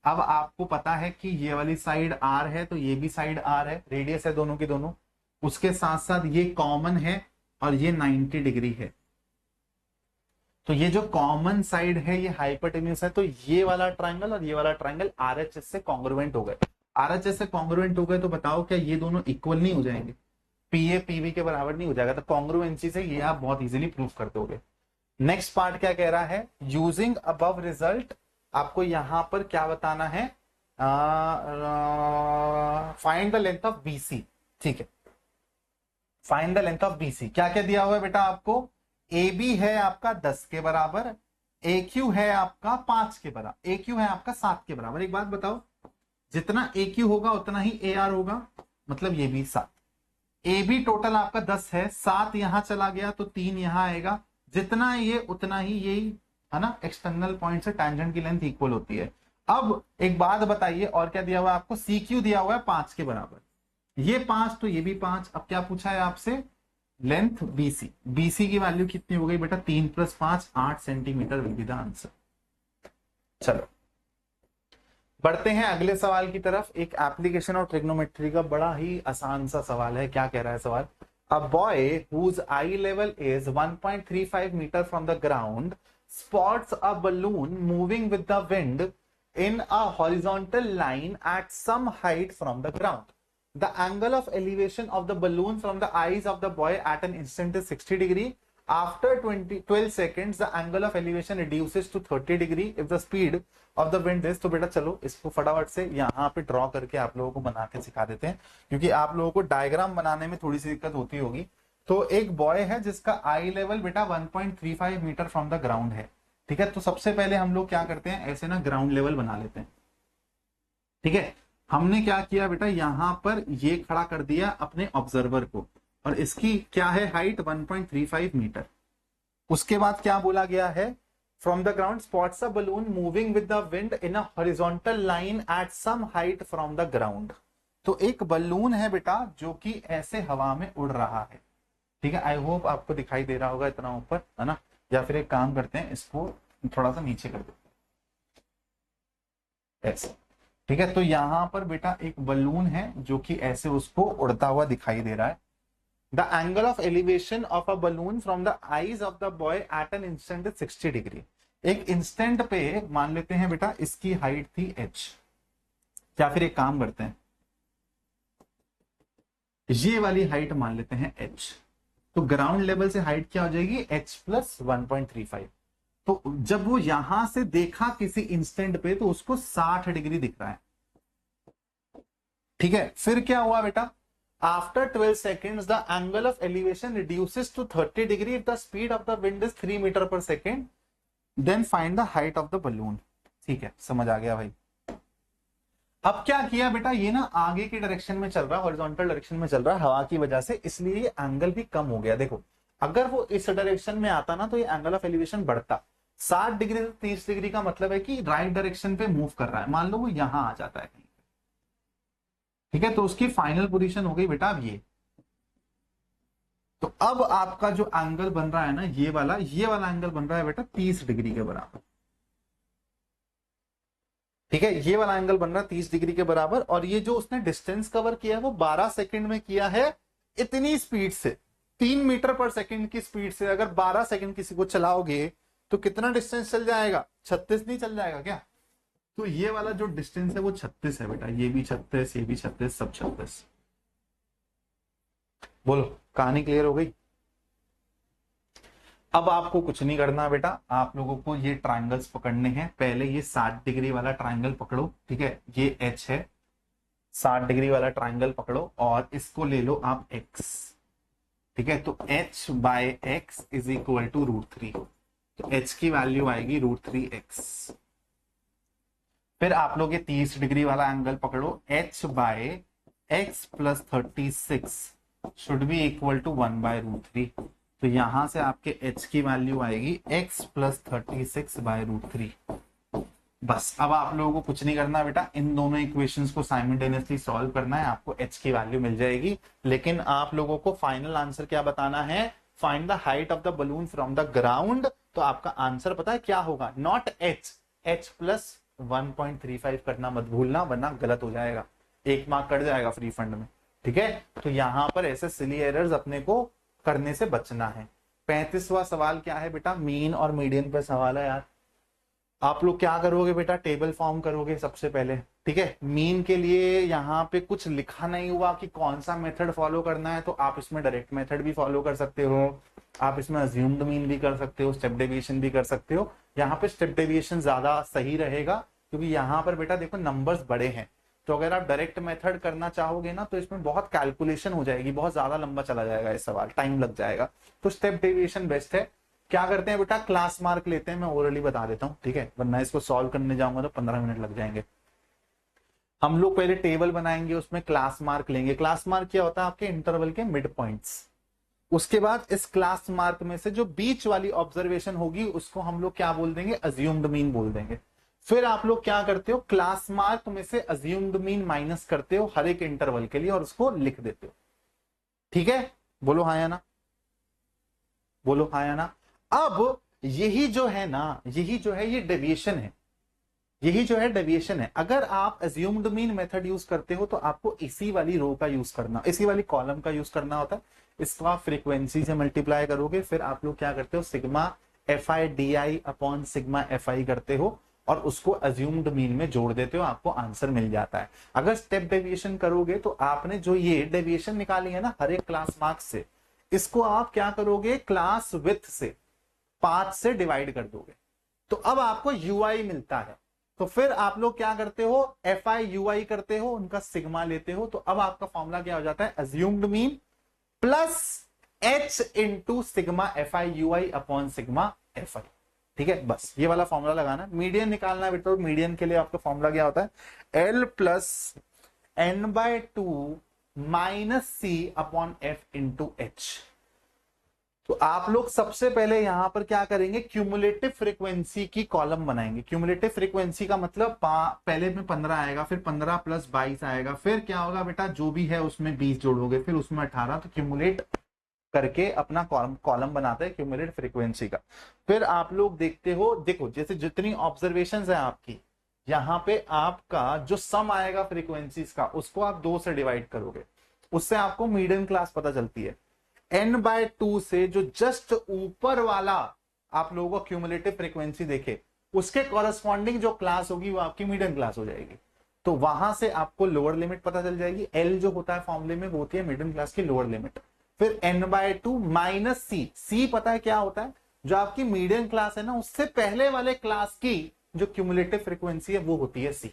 अब आपको पता है कि ये वाली साइड आर है तो ये भी साइड आर है, रेडियस है दोनों की दोनों, उसके साथ साथ ये कॉमन है और ये 90 डिग्री है। तो ये जो कॉमन साइड है ये हाइपोटेन्यूस है, तो ये वाला ट्रायंगल और ये वाला ट्रायंगल आरएचएस से कॉन्ग्रुएंट हो गए। आरएचएस से कॉन्ग्रुएंट हो गए तो बताओ क्या ये दोनों इक्वल नहीं हो जाएंगे, पीए पीवी के बराबर नहीं हो जाएगा। तो कॉन्ग्रुएंसी से ये आप बहुत इजीली प्रूफ कर दोगे। नेक्स्ट पार्ट क्या कह रहा है, यूजिंग अबव रिजल्ट आपको यहां पर क्या बताना है, find the length of BC. ठीक है, find the length of BC. क्या क्या दिया हुआ है बेटा आपको, ए बी है आपका 10 के बराबर, ए क्यू है आपका 5 के बराबर, ए क्यू है आपका 7 के बराबर। एक बात बताओ, जितना ए क्यू होगा उतना ही ए आर होगा, मतलब ये भी 7। ए बी टोटल आपका 10 है, 7 यहां चला गया तो 3 यहां आएगा, जितना ये उतना ही यही है ना, एक्सटर्नल पॉइंट से टैंजेंट की लेंथ इक्वल होती है। अब एक बात बताइए, और क्या दिया हुआ है आपको, सी क्यू दिया हुआ है 5 के बराबर, ये 5 तो ये भी 5। अब क्या पूछा है आपसे, लेंथ बीसी, बीसी की वैल्यू कितनी हो गई बेटा, 3 + 5 8 centimetre will be the answer. चलो बढ़ते हैं अगले सवाल की तरफ। एक एप्लीकेशन और ट्रिग्नोमेट्री का बड़ा ही आसान सा सवाल है। क्या कह रहा है सवाल, a boy whose eye level is 1.35 metre from the ground spots a balloon moving with the wind in a horizontal line at some height from the ground. The angle of elevation of the balloon from the eyes of the boy at an instant is 60 degree. After 12 seconds, the angle of elevation reduces to 30 degree if the speed of the wind is। तो बेटा चलो इसको फटाफट से यहाँ पे draw करके आप लोगों को बना के सिखा देते हैं, क्योंकि आप लोगों को डायग्राम बनाने में थोड़ी सी दिक्कत होती होगी। तो एक बॉय है जिसका आई लेवल बेटा 1.35 मीटर फ्रॉम द ग्राउंड है। ठीक है, तो सबसे पहले हम लोग क्या करते हैं, ऐसे ना ग्राउंड लेवल बना लेते हैं। ठीक है, हमने क्या किया बेटा, यहां पर ये खड़ा कर दिया अपने ऑब्जर्वर को, और इसकी क्या है हाइट 1.35 मीटर। उसके बाद क्या बोला गया है, from the ground spots a balloon moving with the wind in a horizontal line at some height from the ground. तो एक बलून है बेटा जो कि ऐसे हवा में उड़ रहा है। ठीक है, आई होप आपको दिखाई दे रहा होगा इतना ऊपर, है ना। या फिर एक काम करते हैं, इसको थोड़ा सा नीचे कर देते हैं ऐसे। ठीक है, तो यहां पर बेटा एक बलून है जो कि ऐसे उसको उड़ता हुआ दिखाई दे रहा है। The angle of elevation of a balloon from the eyes of the boy eight an instant 60 degree. एक इंस्टेंट पे मान लेते हैं बेटा इसकी हाइट थी h, या फिर एक काम करते हैं ये वाली हाइट मान लेते हैं h। तो ग्राउंड लेवल से हाइट क्या हो जाएगी, h + 1.35। तो जब वो यहां से देखा किसी इंस्टेंट पे तो उसको 60 डिग्री दिख रहा है। ठीक है, फिर क्या हुआ बेटा, After 12 seconds, the angle of elevation reduces to 30 degree if the speed of the wind is 3 metre per second. Then find the height of the balloon. ठीक है, समझ आ गया भाई। अब क्या किया बेटा, ये ना आगे की डायरेक्शन में चल रहा है, हॉरिजॉन्टल डायरेक्शन में चल रहा है हवा की वजह से, इसलिए ये एंगल भी कम हो गया। देखो अगर वो इस डायरेक्शन में आता ना तो ये एंगल ऑफ एलिवेशन बढ़ता। 60 डिग्री से 30 डिग्री का मतलब है कि राइट डायरेक्शन पे मूव कर रहा है। मान लो वो यहां आ जाता है कहीं, ठीक है, तो उसकी फाइनल पोजीशन हो गई बेटा अब ये। तो अब आपका जो एंगल बन रहा है ना, ये वाला एंगल बन रहा है बेटा 30 डिग्री के बराबर। ठीक है, ये वाला एंगल बन रहा है 30 डिग्री के बराबर। और ये जो उसने डिस्टेंस कवर किया है वो 12 सेकंड में किया है। इतनी स्पीड से, 3 मीटर पर सेकंड की स्पीड से अगर 12 सेकंड किसी को चलाओगे तो कितना डिस्टेंस चल जाएगा? 36 नहीं चल जाएगा क्या? तो ये वाला जो डिस्टेंस है वो 36 है बेटा। ये भी 36, ये भी 36, सब 36। बोलो, कहानी क्लियर हो गई? अब आपको कुछ नहीं करना बेटा, आप लोगों को ये ट्रायंगल्स पकड़ने हैं। पहले ये 60 डिग्री वाला ट्रायंगल पकड़ो, ठीक है, ये एच है, 60 डिग्री वाला ट्रायंगल पकड़ो और इसको ले लो आप एक्स। ठीक है, तो H by x is equal to √3। तो एच की वैल्यू आएगी √3x। फिर आप लोग ये 30 डिग्री वाला एंगल पकड़ो, H by x plus 36 should be equal to 1/√3। तो यहां से आपके h की वैल्यू आएगी x प्लस 36/√3। बस अब आप लोगों को कुछ नहीं करना बेटा, इन दोनों इक्वेशंस को साइमल्टेनियसली सॉल्व करना है, आपको h की वैल्यू मिल जाएगी। लेकिन आप लोगों को फाइनल आंसर क्या बताना है? Find the height of the balloon from the ground. तो आपका आंसर पता है क्या होगा? नॉट h प्लस 1.35 करना मत भूलना, वरना गलत हो जाएगा, 1 मार्क कट जाएगा फ्री फंड में। ठीक है, तो यहां पर ऐसे सिली एरर्स अपने को करने से बचना है। 35वां सवाल क्या है बेटा? मीन और मीडियन पे सवाल है यार। आप लोग क्या करोगे बेटा? टेबल फॉर्म करोगे सबसे पहले। ठीक है, मीन के लिए यहाँ पे कुछ लिखा नहीं हुआ कि कौन सा मेथड फॉलो करना है, तो आप इसमें डायरेक्ट मेथड भी फॉलो कर सकते हो, आप इसमें अज्यूम्ड मीन भी कर सकते हो, स्टेप डेविएशन भी कर सकते हो। यहाँ पे स्टेप डेविएशन ज्यादा सही रहेगा, क्योंकि यहाँ पर बेटा देखो नंबर्स बड़े हैं। तो अगर आप डायरेक्ट मेथड करना चाहोगे ना तो इसमें बहुत कैलकुलेशन हो जाएगी, बहुत ज्यादा लंबा चला जाएगा ये सवाल, टाइम लग जाएगा। तो स्टेप डेविएशन बेस्ट है। क्या करते हैं बेटा? क्लास मार्क लेते हैं, मैं ओरली बता देता हूं, ठीक है, वरना इसको सॉल्व करने जाऊंगा तो 15 मिनट लग जाएंगे। हम लोग पहले टेबल बनाएंगे, उसमें क्लास मार्क लेंगे। क्लास मार्क क्या होता है? आपके इंटरवल के मिड पॉइंट्स। उसके बाद इस क्लास मार्क में से जो बीच वाली ऑब्जर्वेशन होगी उसको हम लोग क्या बोल देंगे? अज्यूम्ड मीन बोल देंगे। फिर आप लोग क्या करते हो? क्लास मार्क में से अज्यूम्ड मीन माइनस करते हो हर एक इंटरवल के लिए और उसको लिख देते हो। ठीक है, बोलो हाँ या ना, बोलो हाँ या ना। अब यही जो है ना, यही जो है ये डेविएशन है, यही जो है डेविएशन है। अगर आप अज्यूम्ड मीन मेथड यूज करते हो तो आपको इसी वाली रो का यूज करना, इसी वाली कॉलम का यूज करना होता है। इसको आप फ्रीक्वेंसी से मल्टीप्लाई करोगे, फिर आप लोग क्या करते हो? Sigma FI/DI upon sigma FI करते हो और उसको अज्यूम्ड मीन में जोड़ देते हो, आपको आंसर मिल जाता है। अगर स्टेप डेविएशन करोगे तो आपने जो ये डेविएशन निकाली है ना हर एक क्लास मार्क्स से, इसको आप क्या करोगे? क्लास विड्थ से 5 से डिवाइड कर दोगे, तो अब आपको UI मिलता है। तो फिर आप लोग क्या करते हो? FI/UI करते हो, उनका सिग्मा लेते हो। तो अब आपका फॉर्मूला क्या हो जाता है? Assumed mean plus H into sigma FI/UI upon sigma FI। ठीक है, बस ये वाला फॉर्मूला लगाना। मीडियन निकालना है बेटा, मीडियन के लिए आपका फॉर्मूला क्या होता है? L plus N/2 minus C upon F into H। तो आप लोग सबसे पहले यहां पर क्या करेंगे? क्यूमुलेटिव फ्रीक्वेंसी की कॉलम बनाएंगे। क्यूमुलेटिव फ्रीक्वेंसी का मतलब पहले में 15 आएगा, फिर 15 प्लस 22 आएगा, फिर क्या होगा बेटा? जो भी है उसमें 20 जोड़ोगे, फिर उसमें 18। तो क्यूमुलेट करके अपना कॉलम बनाते हैं क्यूमुलेट फ्रीक्वेंसी का। फिर आप लोग देखते हो, देखो जैसे जितनी ऑब्जर्वेशंस है आपकी, यहाँ पे आपका जो सम आएगा फ्रीक्वेंसीज का उसको आप 2 से डिवाइड करोगे, उससे आपको मीडियन क्लास पता चलती है। N/2 से जो जस्ट ऊपर वाला आप लोगों को क्यूमुलेटिव फ्रीक्वेंसी देखे, उसके कॉरेस्पॉन्डिंग जो क्लास होगी वो आपकी मीडियन क्लास हो जाएगी। तो वहां से आपको लोअर लिमिट पता चल जाएगी। L जो होता है फॉर्मूले में वो होती है मीडियन क्लास की लोअर लिमिट। फिर N/2 माइनस C पता है क्या होता है? जो आपकी मीडियन क्लास है ना, उससे पहले वाले क्लास की जो क्यूमुलेटिव फ्रीक्वेंसी है वो होती है C।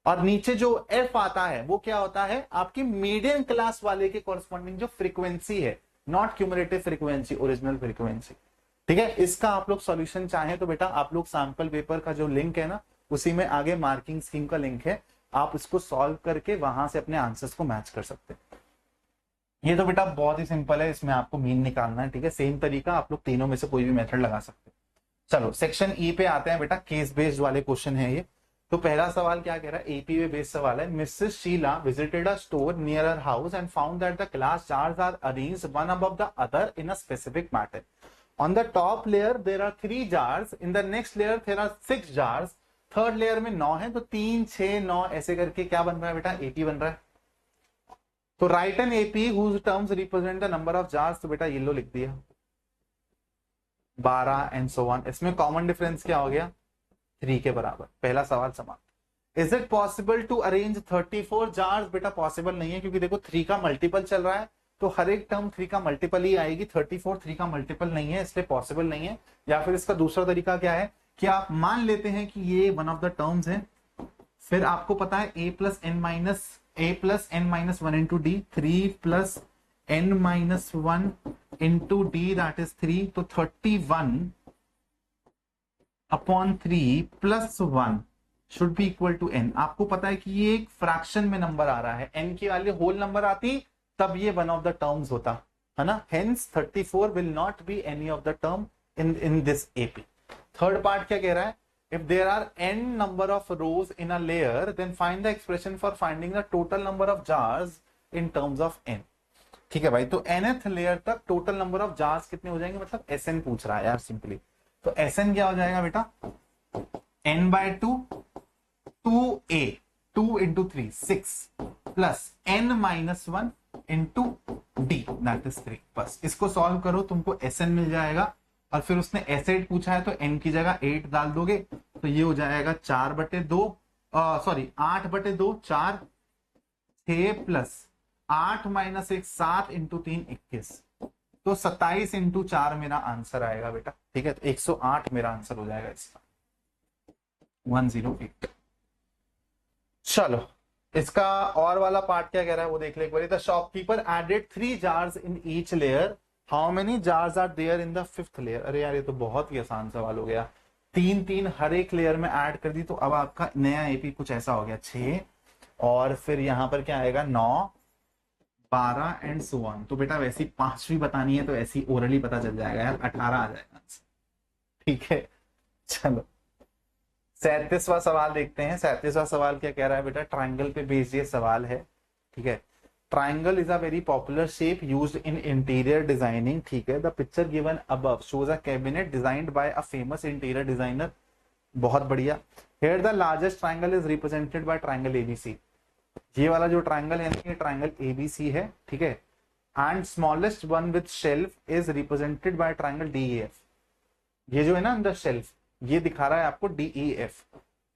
और नीचे जो एफ आता है वो क्या होता है, आपकी मीडियम क्लास वाले के कॉरस्पॉन्डिंग जो फ्रीक्वेंसी है, not cumulative frequency, original frequency. ठीक है, इसका आप लोग सॉल्यूशन चाहें तो बेटा आप लोग सैंपल पेपर का जो लिंक है ना, उसी में आगे मार्किंग स्कीम का लिंक है, आप इसको सॉल्व करके वहां से अपने आंसर्स को मैच कर सकते हैं। ये तो बेटा बहुत ही सिंपल है, इसमें आपको मीन निकालना है। ठीक है, सेम तरीका, आप लोग तीनों में से कोई भी मेथड लगा सकते हैं। चलो सेक्शन ई पे आते हैं बेटा, केस बेस्ड वाले क्वेश्चन है ये। तो पहला सवाल क्या कह रहा है, एपी में बेस्ड सवाल है। Mrs Sheela visited a store near her house and found that the glass jars are arranged one above the other in a specific matter. On the top layer there are 3 jars, in the next layer there are 6 jars, third layer में 9 है, तो 3 6 9 ऐसे करके क्या बन रहा है बेटा, एपी बन रहा है। तो write an AP whose terms represent the number of jars, तो बेटा येलो लिख दिया 12 एंड सो ऑन। इसमें कॉमन डिफरेंस क्या हो गया, 3 के बराबर। पहला सवाल समाप्त। Is it possible to arrange 34 jars, बेटा पॉसिबल नहीं है, क्योंकि देखो 3 का मल्टीपल चल रहा है, तो हर एक टर्म 3 का मल्टीपल ही आएगी। 34 3 का मल्टीपल नहीं है, इसलिए पॉसिबल नहीं है। या फिर इसका दूसरा तरीका क्या है कि आप मान लेते हैं कि ये वन ऑफ द टर्म्स है, फिर आपको पता है a plus n minus 1 into D, 3 plus n minus 1 into D that is 3, तो 31 upon 3 plus 1 should be equal to n। आपको पता है कि ये एक फ्रैक्शन में नंबर आ रहा है, n की वैल्यू होल नंबर आती तब ये वन ऑफ द टर्म्स होता है ना। Hence 34 will not be any of the term in this AP. Third part क्या कह रहा है, if there are n number of rows in a layer then find the expression for finding the total number of jars in terms of n। ठीक है भाई, तो nth layer तक total number of jars कितने हो जाएंगे, मतलब sn पूछ रहा है यार सिंपली। तो sn क्या हो जाएगा बेटा, n by 2 2a 2 into 3 6 plus n minus 1 into d that is 3। बस इसको सॉल्व करो, तुमको sn मिल जाएगा। और फिर उसने एसेट पूछा है तो n की जगह 8 डाल दोगे, तो ये हो जाएगा 4/2 सॉरी 8/2 4, 6 प्लस 8 माइनस 1 7 इंटू 3 21, तो 27 इंटू 4 मेरा आंसर आएगा बेटा। ठीक है, तो 108 मेरा आंसर हो जाएगा इसका, 108। चलो इसका और वाला पार्ट क्या कह रहा है वो देख ले एक बार। The shopkeeper added 3 jars in each layer, how many jars are there in the 5th layer. अरे यार ये तो बहुत ही आसान सवाल हो गया, 3 हर एक लेयर में ऐड कर दी, तो अब आपका नया एपी कुछ ऐसा हो गया 6, और फिर यहां पर क्या आएगा 9 12 एंड सो ऑन। तो बेटा वैसी 5वीं बतानी है तो ऐसी ओरली पता चल जाएगा यार, 18 आ जाएगा। ठीक है, चलो 37वां सवाल देखते हैं। 37वां सवाल क्या कह रहा है बेटा, ट्राइंगल पे बेस्ड ये सवाल है। ठीक है, triangle is a very popular shape used in interior designing। ठीक है, the picture given above shows a cabinet designed by a famous interior designer। बहुत बढ़िया। Here the largest triangle is represented by triangle ABC। ये वाला जो triangle है ये triangle ABC है। ठीक है, and smallest one with shelf is represented by triangle DEF। ये जो है ना अंदर शेल्फ, ये दिखा रहा है आपको DEF।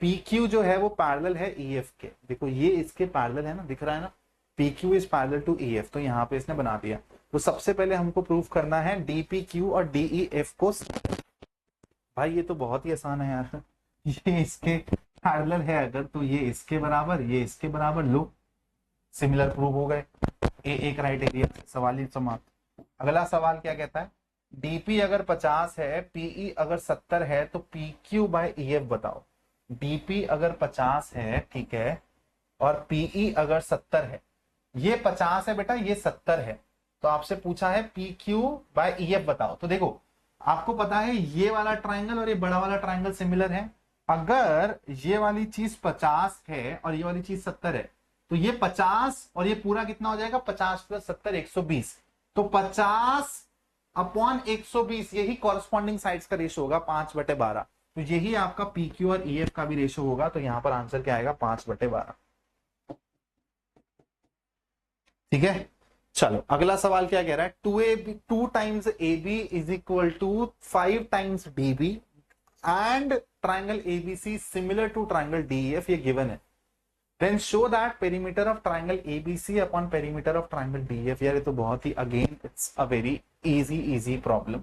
PQ जो है वो पैरेलल है EF के, देखो ये इसके पैरेलल है ना, दिख रहा है ना, PQ is parallel to EF, तो यहाँ पे इसने बना दिया। तो सबसे पहले हमको प्रूफ करना है DPQ और DEF को। भाई ये तो बहुत ही आसान है यार, ये इसके पैरेलल है अगर, तो ये इसके बराबर ये इसके बराबर, लो सिमिलर प्रूफ हो गए। एक क्राइटेरिया, सवाल ही समाप्त। अगला सवाल क्या कहता है, DP अगर 50 है, PE अगर 70 है, तो PQ बाय EF बताओ। DP अगर 50 है, ठीक है, और PE अगर 70 है, ये 50 है बेटा, ये 70 है, तो आपसे पूछा है PQ बाय EF बताओ। तो देखो आपको पता है ये वाला ट्राइंगल और ये बड़ा वाला ट्राइंगल सिमिलर है। अगर ये वाली चीज 50 है और ये वाली चीज 70 है, तो ये 50 और ये पूरा कितना हो जाएगा, 50 प्लस 70 120। तो 50 अपॉन 120 यही कॉरेस्पॉन्डिंग साइड्स का रेशो होगा 5/12। तो यही आपका PQ और EF का भी रेशो होगा। तो यहां पर आंसर क्या आएगा, 5/12। ठीक है, चलो अगला सवाल क्या कह रहा है, 2 times AB is equal to 5 times DB and triangle ABC similar to triangle DEF, ये गिवन है। Then show that perimeter of triangle ABC upon perimeter of triangle DEF। यार ये तो बहुत ही, again it's a very easy problem.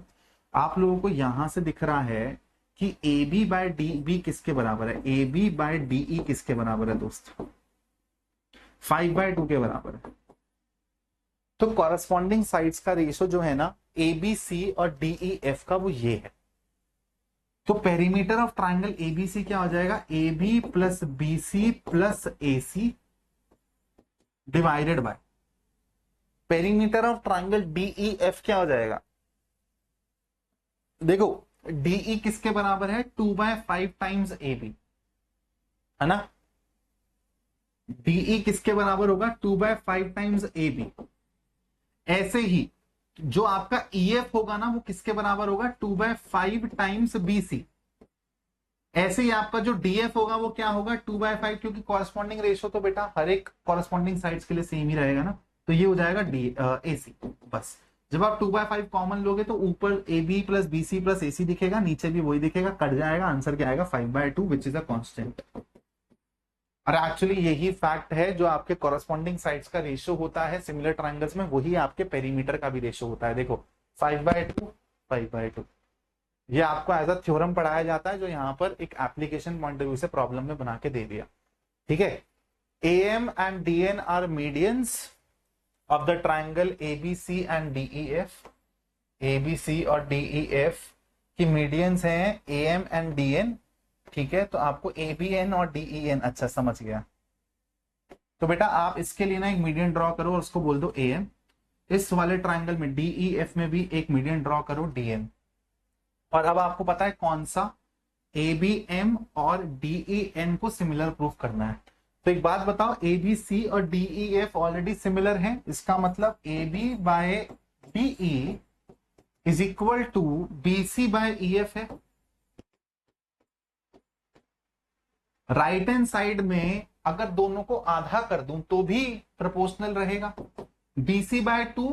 आप लोगों को यहां से दिख रहा है कि A B by D B किसके बराबर है, A B by D E किसके बराबर है दोस्तों, 5/2 के बराबर है। तो कॉरस्पॉन्डिंग साइड्स का रेशो जो है ना ए बी सी और डी ई एफ का, वो ये है। तो पेरीमीटर ऑफ ट्राइंगल एबीसी क्या हो जाएगा, A B plus B C plus A C divided by perimeter of triangle DE F क्या हो जाएगा, देखो डीई किसके बराबर है, 2/5 टाइम्स ए बी, है ना। डीई किसके बराबर होगा, 2/5 टाइम्स ए बी। ऐसे ही जो आपका ईएफ होगा ना, वो किसके बराबर होगा, 2/5 टाइम्स बीसी। ऐसे ही आपका जो डीएफ होगा वो क्या होगा, 2/5, क्योंकि कॉरस्पॉन्डिंग रेशो तो बेटा हर एक कॉरस्पॉन्डिंग साइड्स के लिए सेम ही रहेगा ना, तो ये हो जाएगा डी एसी। बस जब आप 2/5 कॉमन लोगे तो ऊपर A B plus B C plus A C दिखेगा, नीचे भी वही दिखेगा, कट जाएगा, आंसर क्या आएगा 5/2 विच इज अ कांस्टेंट। और एक्चुअली यही फैक्ट है जो आपके कॉरस्पॉन्डिंग साइड्स का रेशियो होता है सिमिलर ट्रायंगल्स में, वही आपके पेरीमीटर का भी रेशियो होता है। देखो 5/2 5/2, ये आपको एज अ थ्योरम पढ़ाया जाता है, जो यहाँ पर एक एप्लीकेशन पॉइंट ऑफ व्यू से प्रॉब्लम में बना के दे दिया। ठीक है, AM and DN are medians of the triangle ABC and DEF. ABC और डीईएफ की मीडियंस हैं एएम एंड डीएन। ठीक है, तो आपको एबीएन और डीईएन, अच्छा समझ गया। तो बेटा आप इसके लिए ना एक मीडियन ड्रॉ करो और उसको बोल दो एएम। इस वाले ट्राइंगल में डीईएफ में भी एक मीडियन ड्रॉ करो डीएन। और अब आपको पता है कौन सा, एबीएम और डीईएन को सिमिलर प्रूफ करना है। तो एक बात बताओ, एबीसी और डीईएफ ऑलरेडी सिमिलर है, इसका मतलब AB by DE is equal to BC by EF है। राइट हैंड साइड में अगर दोनों को आधा कर दूं तो भी प्रोपोर्शनल रहेगा, BC by 2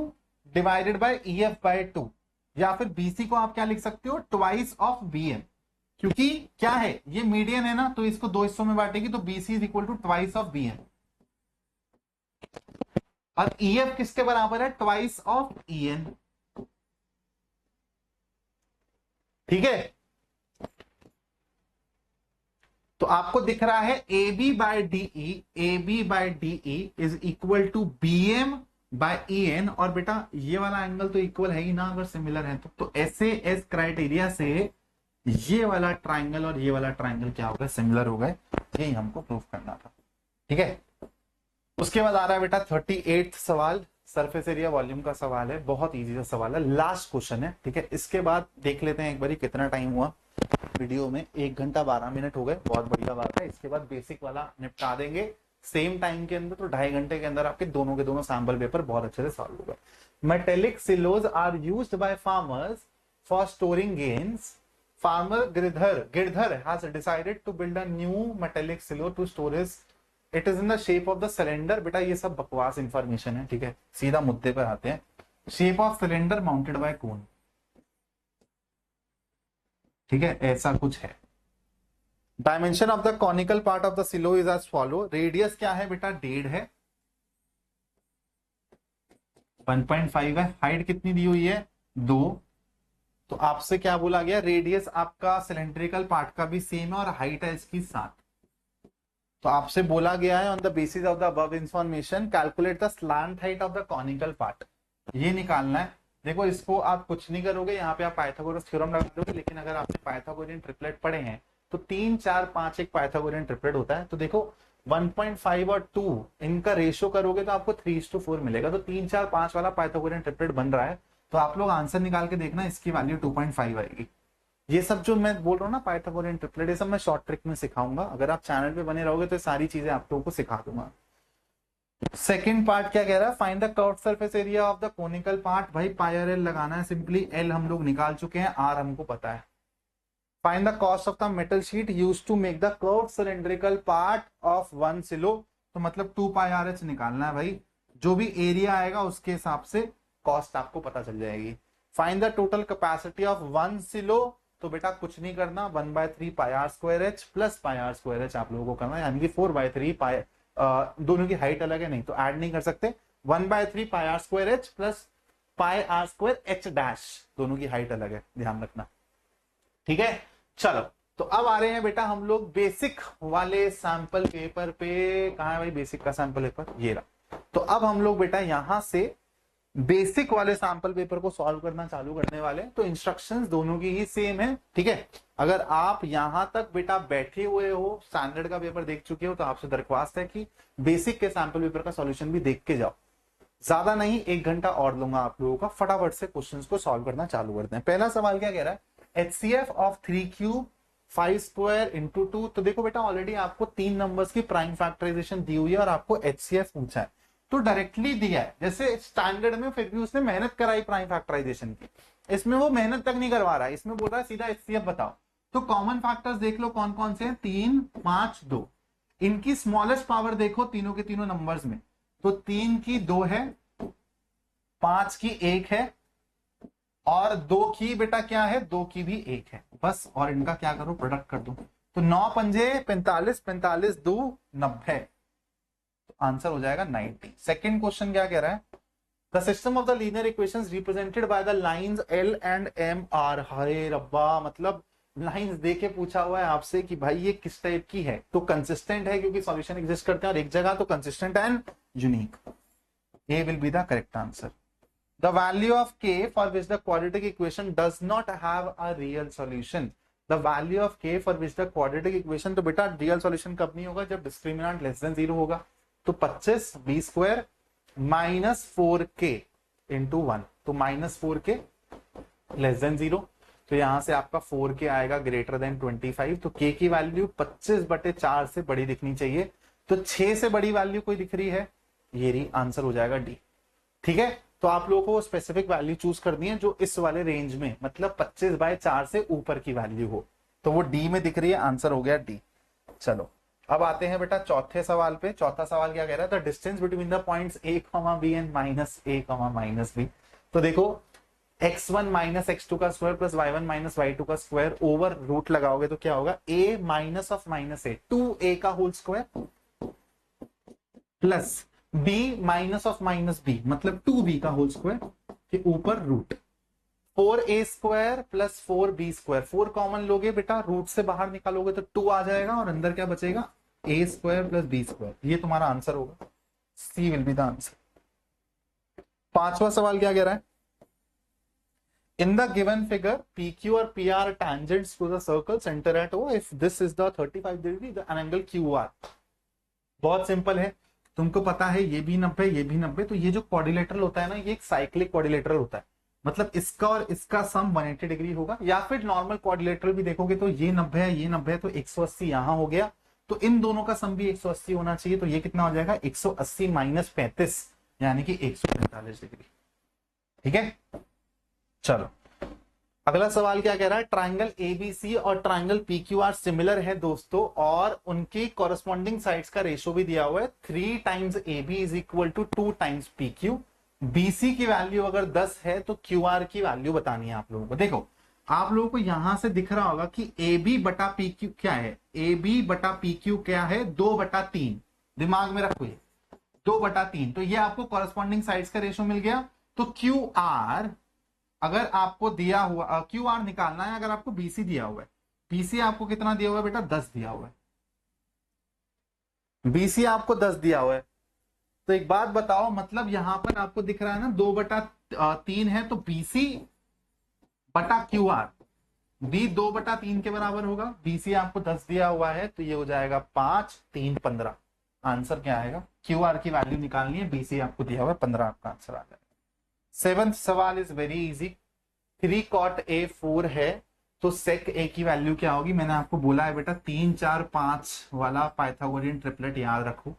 divided by EF by 2, या फिर बीसी को आप क्या लिख सकते हो, ट्वाइस ऑफ बीएम, क्योंकि क्या है ये मीडियन है ना, तो इसको दो हिस्सों में बांटेगी, तो BC is equal to twice of BM. और ईएफ किसके बराबर है, ट्वाइस ऑफ ईएन। ठीक है, तो आपको दिख रहा है A B by DE, A B by DE is equal to BM by EN. और बेटा ये वाला एंगल तो इक्वल है ही ना अगर सिमिलर है तो ऐसे एस क्राइटेरिया से ये वाला ट्राइंगल और ये वाला ट्राइंगल क्या हो गए, सिमिलर हो गए। यही हमको प्रूफ करना था। ठीक है, उसके बाद आ रहा है बेटा 38 सवाल, सरफेस एरिया वॉल्यूम का सवाल है, बहुत इजी सा सवाल है, लास्ट क्वेश्चन है। ठीक है, इसके बाद देख लेते हैं एक बार कितना टाइम हुआ वीडियो में, 1 घंटा 12 मिनट हो गए, बहुत बढ़िया बात है। इसके बाद बेसिक वाला निपटा देंगे सेम टाइम के अंदर, तो 2.5 घंटे के अंदर आपके दोनों के दोनों सैंपल पेपर बहुत अच्छे से सॉल्व होगा। Metallic silos are used by farmers for storing grains. Farmer Girdhar has decided to build a new metallic silo to store his. It is in the shape of the cylinder. बेटा ये सब बकवास information है, ठीक है, सीधा मुद्दे पर आते हैं। Shape of cylinder mounted by cone, ठीक है, ऐसा कुछ है। Dimension of the conical part of the silo is as follow. Radius क्या है बेटा, 1.5 है, 1.5 है। हाइट कितनी दी हुई है, 2। तो आपसे क्या बोला गया, रेडियस आपका सिलेंड्रिकल पार्ट का भी सेम है और हाइट है इसकी 7। तो आपसे बोला गया है on the basis of the above information calculate the slant height of the conical part, ये निकालना है। देखो इसको आप कुछ नहीं करोगे, यहाँ पे आप पाइथागोरस थ्योरम लगा दोगे, लेकिन अगर आपने पाइथागोरियन ट्रिपलेट पढ़े हैं तो 3 4 5 एक पाइथागोरियन ट्रिपलेट होता है। तो देखो 1.5 और 2 इनका रेशियो करोगे तो आपको 3:4 मिलेगा। तो 3 4 5 वाला पाइथागोरियन ट्रिपलेट बन रहा है। तो आप लोग आंसर निकाल के देखना, इसकी वैल्यू 2.5 आएगी। ये सब जो मैं बोल रहा हूँ ना पाइथागोरियन ट्रिपलेट, ये सब मैं शॉर्ट ट्रिक में सिखाऊंगा। अगर आप चैनल पे बने रहोगे तो सारी चीजें आप लोगों को सिखा दूंगा। सेकंड पार्ट क्या कह रहा है, find the curved surface area of the conical part. भाई पाई आर एल लगाना है सिंपली, एल हम लोग निकाल चुके हैं, आर हमको पता है। Find the cost of the metal sheet used to make the curved cylindrical part of 1 silo. तो मतलब 2 पाई आर एच निकालना है भाई, जो भी एरिया आएगा उसके हिसाब से कॉस्ट आपको पता चल जाएगी। Find the total capacity of 1 silo. तो बेटा कुछ नहीं करना, 1/3 pi r square H plus pi r square H आप लोगों को करना है, यानी कि 4/3 पाई, दोनों की हाइट अलग है नहीं तो ऐड नहीं कर सकते। 1/3 pi r square H plus pi r square H dash, दोनों की हाइट अलग है, ध्यान रखना। ठीक है, चलो, तो अब आ रहे हैं बेटा हम लोग बेसिक वाले सैंपल पेपर पे। कहा है भाई बेसिक का सैंपल पेपर, ये रहा। तो अब हम लोग बेटा यहां से बेसिक वाले सैंपल पेपर को सॉल्व करना चालू करने वाले हैं। तो इंस्ट्रक्शंस दोनों की ही सेम है, ठीक है। अगर आप यहां तक बेटा बैठे हुए हो, स्टैंडर्ड का पेपर देख चुके हो, तो आपसे दरख्वास्त है कि बेसिक के सैंपल पेपर का सॉल्यूशन भी देख के जाओ। ज्यादा नहीं, 1 घंटा और लूंगा आप लोगों का, फटाफट से क्वेश्चंस को सॉल्व करना चालू करते हैं। पहला सवाल क्या कह रहा है, HCF of 3 cube 5 square into 2। तो देखो बेटा ऑलरेडी आपको 3 नंबर्स की प्राइम फैक्टराइजेशन दी हुई है और आपको HCF पूछा है, तो डायरेक्टली दिया है। जैसे स्टैंडर्ड में फिर भी उसने मेहनत कराई प्राइम फैक्टराइजेशन की, इसमें वो मेहनत तक नहीं करवा रहा है, इसमें बोल रहा है सीधा HCF बताओ। तो कॉमन फैक्टर्स देख लो कौन कौन से हैं, 3 5 2। इनकी स्मॉलेस्ट पावर देखो तीनों के तीनों नंबर्स में, तो 3 की 2 है, 5 की 1 है, और 2 की बेटा क्या है, 2 की भी 1 है बस। और इनका क्या करो, प्रोडक्ट कर दो। तो 9 पंजे 45, 45 2 90, तो आंसर हो जाएगा 90। सेकंड क्वेश्चन क्या कह रहा है, the system of the linear equations represented by the lines L and M are. हरे रब्बा, मतलब लाइंस देके पूछा हुआ है आपसे कि भाई ये किस टाइप की है। तो कंसिस्टेंट है क्योंकि सॉल्यूशन एग्जिस्ट करते हैं और एक जगह, तो consistent and unique. A will be the correct answer. The value of k for which the quadratic equation does not have a real solution. The value of k for which the quadratic equation, तो बेटा real solution कब नहीं होगा, जब discriminant less than 0 होगा। तो 25 b square minus 4k into 1, तो minus 4k less than 0। तो यहां से आपका 4k आएगा ग्रेटर देन 25। तो k की वैल्यू 25/4 से बड़ी दिखनी चाहिए। तो 6 से बड़ी वैल्यू कोई दिख रही है, ये रही, आंसर हो जाएगा डी। ठीक है, तो आप लोगों को स्पेसिफिक वैल्यू चूज करनी है जो इस वाले रेंज में, मतलब 25/4 से ऊपर की वैल्यू हो। तो वो डी में दिख रही है, आंसर हो गया डी। चलो अब आते हैं बेटा चौथे सवाल पे। चौथा सवाल क्या कह रहा है, the distance between the points a, b and -a, -b। तो देखो x1 - x2 का स्क्वायर प्लस y1 - y2 का स्क्वायर ओवर रूट लगाओगे तो क्या होगा, a minus of -a 2a का whole square plus b minus of -b मतलब 2b का होल स्क्वायर के ऊपर root 4a square plus 4b square. 4 common लोगे बेटा, रूट से बाहर निकालोगे तो 2 आ जाएगा और अंदर क्या बचेगा, a square plus b square. ये तुम्हारा आंसर होगा, सी विल बी द आंसर। पांचवा सवाल क्या कह रहा है, in the given figure PQ और PR tangents to the circle center at O if this is the 35 degree the angle QR। बहुत सिंपल है, तुमको पता है ये भी 90 ये भी 90। तो ये जो क्वाड्रिलेटरल होता है ना, ये एक साइक्लिक क्वाड्रिलेटरल होता है, मतलब इसका और इसका सम 180 डिग्री होगा। या फिर नॉर्मल क्वाड्रिलेटरल भी देखोगे तो ये 90 है ये 90 है, तो 180 यहां हो गया, तो इन दोनों का सम भी 180 होना चाहिए। तो ये कितना हो जाएगा, 180 माइनस 35 यानी कि 145 डिग्री। ठीक है, चलो अगला सवाल क्या कह रहा है, ट्राइंगल एबीसी और ट्राइंगल पीक्यूआर सिमिलर है दोस्तों, और उनकी कॉरेस्पॉन्डिंग साइड्स का रेशियो भी दिया हुआ है 3 times AB is equal to 2 times PQ। BC की वैल्यू अगर 10 है तो QR की वैल्यू बतानी है आप लोगों को। देखो आप लोगों को यहां से दिख रहा होगा कि AB बटा PQ क्या है, AB बटा PQ क्या है, 2/3। दिमाग में रखो ये 2/3। तो ये आपको कॉरेस्पॉन्डिंग साइड्स का रेशियो मिल गया। तो QR अगर आपको दिया हुआ, QR निकालना है अगर आपको BC दिया हुआ है, BC आपको कितना दिया हुआ है बेटा, 10 दिया हुआ है। BC आपको 10 दिया हुआ है, तो एक बात बताओ, मतलब यहां पर आपको दिख रहा है ना 2/3 है, तो BC बटा QR B 2/3 के बराबर होगा। BC आपको 10 दिया हुआ है, तो ये हो जाएगा 5 3 15। आंसर क्या आएगा, QR की वैल्यू निकालनी है, BC आपको दिया हुआ है 15, आपका आंसर आ जाएगा। 7th सवाल is very easy, 3 cot A 4 है, तो sec A की वैल्यू क्या होगी, मैंने आपको बोला है बेटा 3 4 5 वाला पाइथागोरियन ट्रिपलेट याद रखो।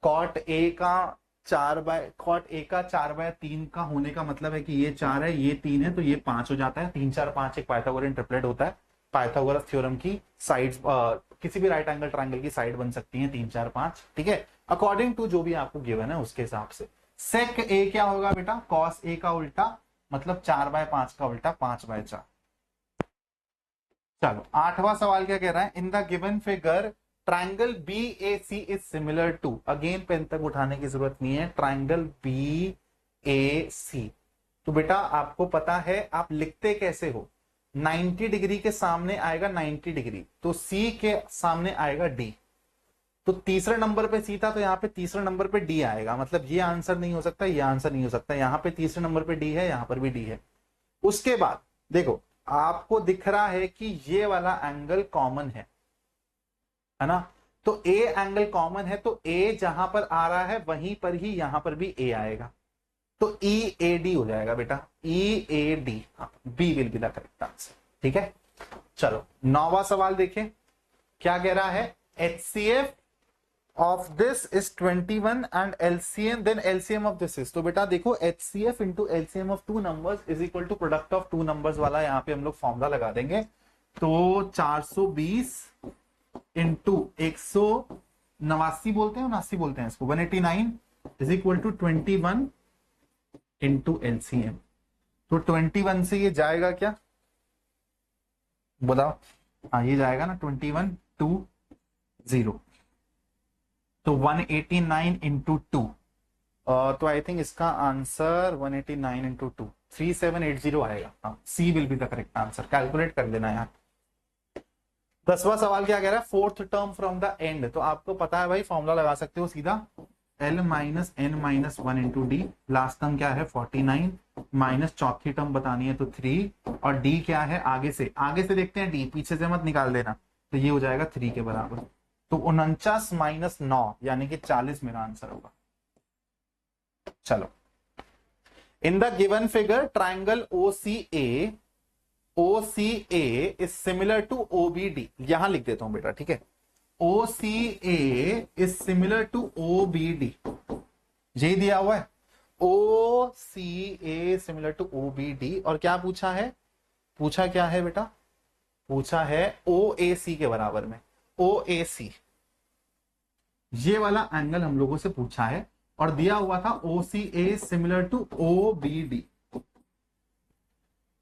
cot A का 4/3 का होने का मतलब है कि ये 4 है ये 3 है, तो ये 5 हो जाता है। 3 4 5 एक पाइथागोरियन ट्रिपलेट होता है। पाइथागोरस थ्योरम की साइड्स किसी भी राइट एंगल ट्रायंगल की साइड बन सकती है 3 4 5। ठीक है, अकॉर्डिंग टू जो भी आपको गिवन है उसके हिसाब से। सेक ए क्या होगा बेटा, कॉस ए का उल्टा, मतलब 4/5 का उल्टा 5/4। चलो 8वां सवाल क्या कह रहा है, in the given figure triangle BAC is similar to, again pen तक उठाने की जरूरत नहीं है, ट्राइंगल BAC। तो बेटा आपको पता है आप लिखते कैसे हो, 90 डिग्री के सामने आएगा 90 डिग्री, तो सी के सामने आएगा डी। तो तीसरे नंबर पे सी था, तो यहाँ पे तीसरे नंबर पे डी आएगा, मतलब ये आंसर नहीं हो सकता, ये आंसर नहीं हो सकता। यहाँ पे तीसरे नंबर पे डी है, यहाँ पर भी डी है। उसके बाद देखो आपको दिख रहा है कि ये वाला एंगल कॉमन है ना, तो ए एंगल कॉमन है, तो ए जहां पर आ रहा है वहीं पर ही यहां पर भी ए आएगा, तो ई ए डी हो जाएगा बेटा, E A D. B will be the correct answer. ठीक है, चलो 9वां सवाल देखें क्या कह रहा है। HCF of this is 21 and LCM then LCM of this is, तो बेटा देखो HCF into LCM of two numbers is equal to product of two numbers वाला यहाँ पे हम लोग फॉर्मूला लगा देंगे। तो 420 इंटू 189 बोलते हैं, 79 बोलते हैं इसको, 189 is equal to 21 into LCM। तो 21 से ये जाएगा क्या, बताओ। हाँ ये जाएगा ना 21 2 0, तो 189 इंटू 2, तो आई थिंक इसका आंसर 189 इंटू 2 3780 आएगा। हाँ, C will be the correct answer. Calculate कर लेना यार। 10वां सवाल क्या कह रहा है, fourth term from the end, तो आपको पता है भाई फॉर्मूला लगा सकते हो सीधा, L minus N minus 1 into D. Last term क्या है 49 माइनस चौथी टर्म बतानी है तो 3, और डी क्या है आगे से देखते हैं, डी पीछे से मत निकाल देना, तो ये हो जाएगा 3 के बराबर। तो 49 माइनस 9 यानी कि 40 मेरा आंसर होगा। चलो, in the given figure triangle OCA is similar to OBD, यहां लिख देता हूं बेटा, ठीक है। OCA is similar to OBD, यही दिया हुआ है, OCA सिमिलर टू OBD। और क्या पूछा है, पूछा क्या है बेटा, पूछा है OAC के बराबर में, OAC ये वाला एंगल हम लोगों से पूछा है, और दिया हुआ था OCA सिमिलर टू OBD।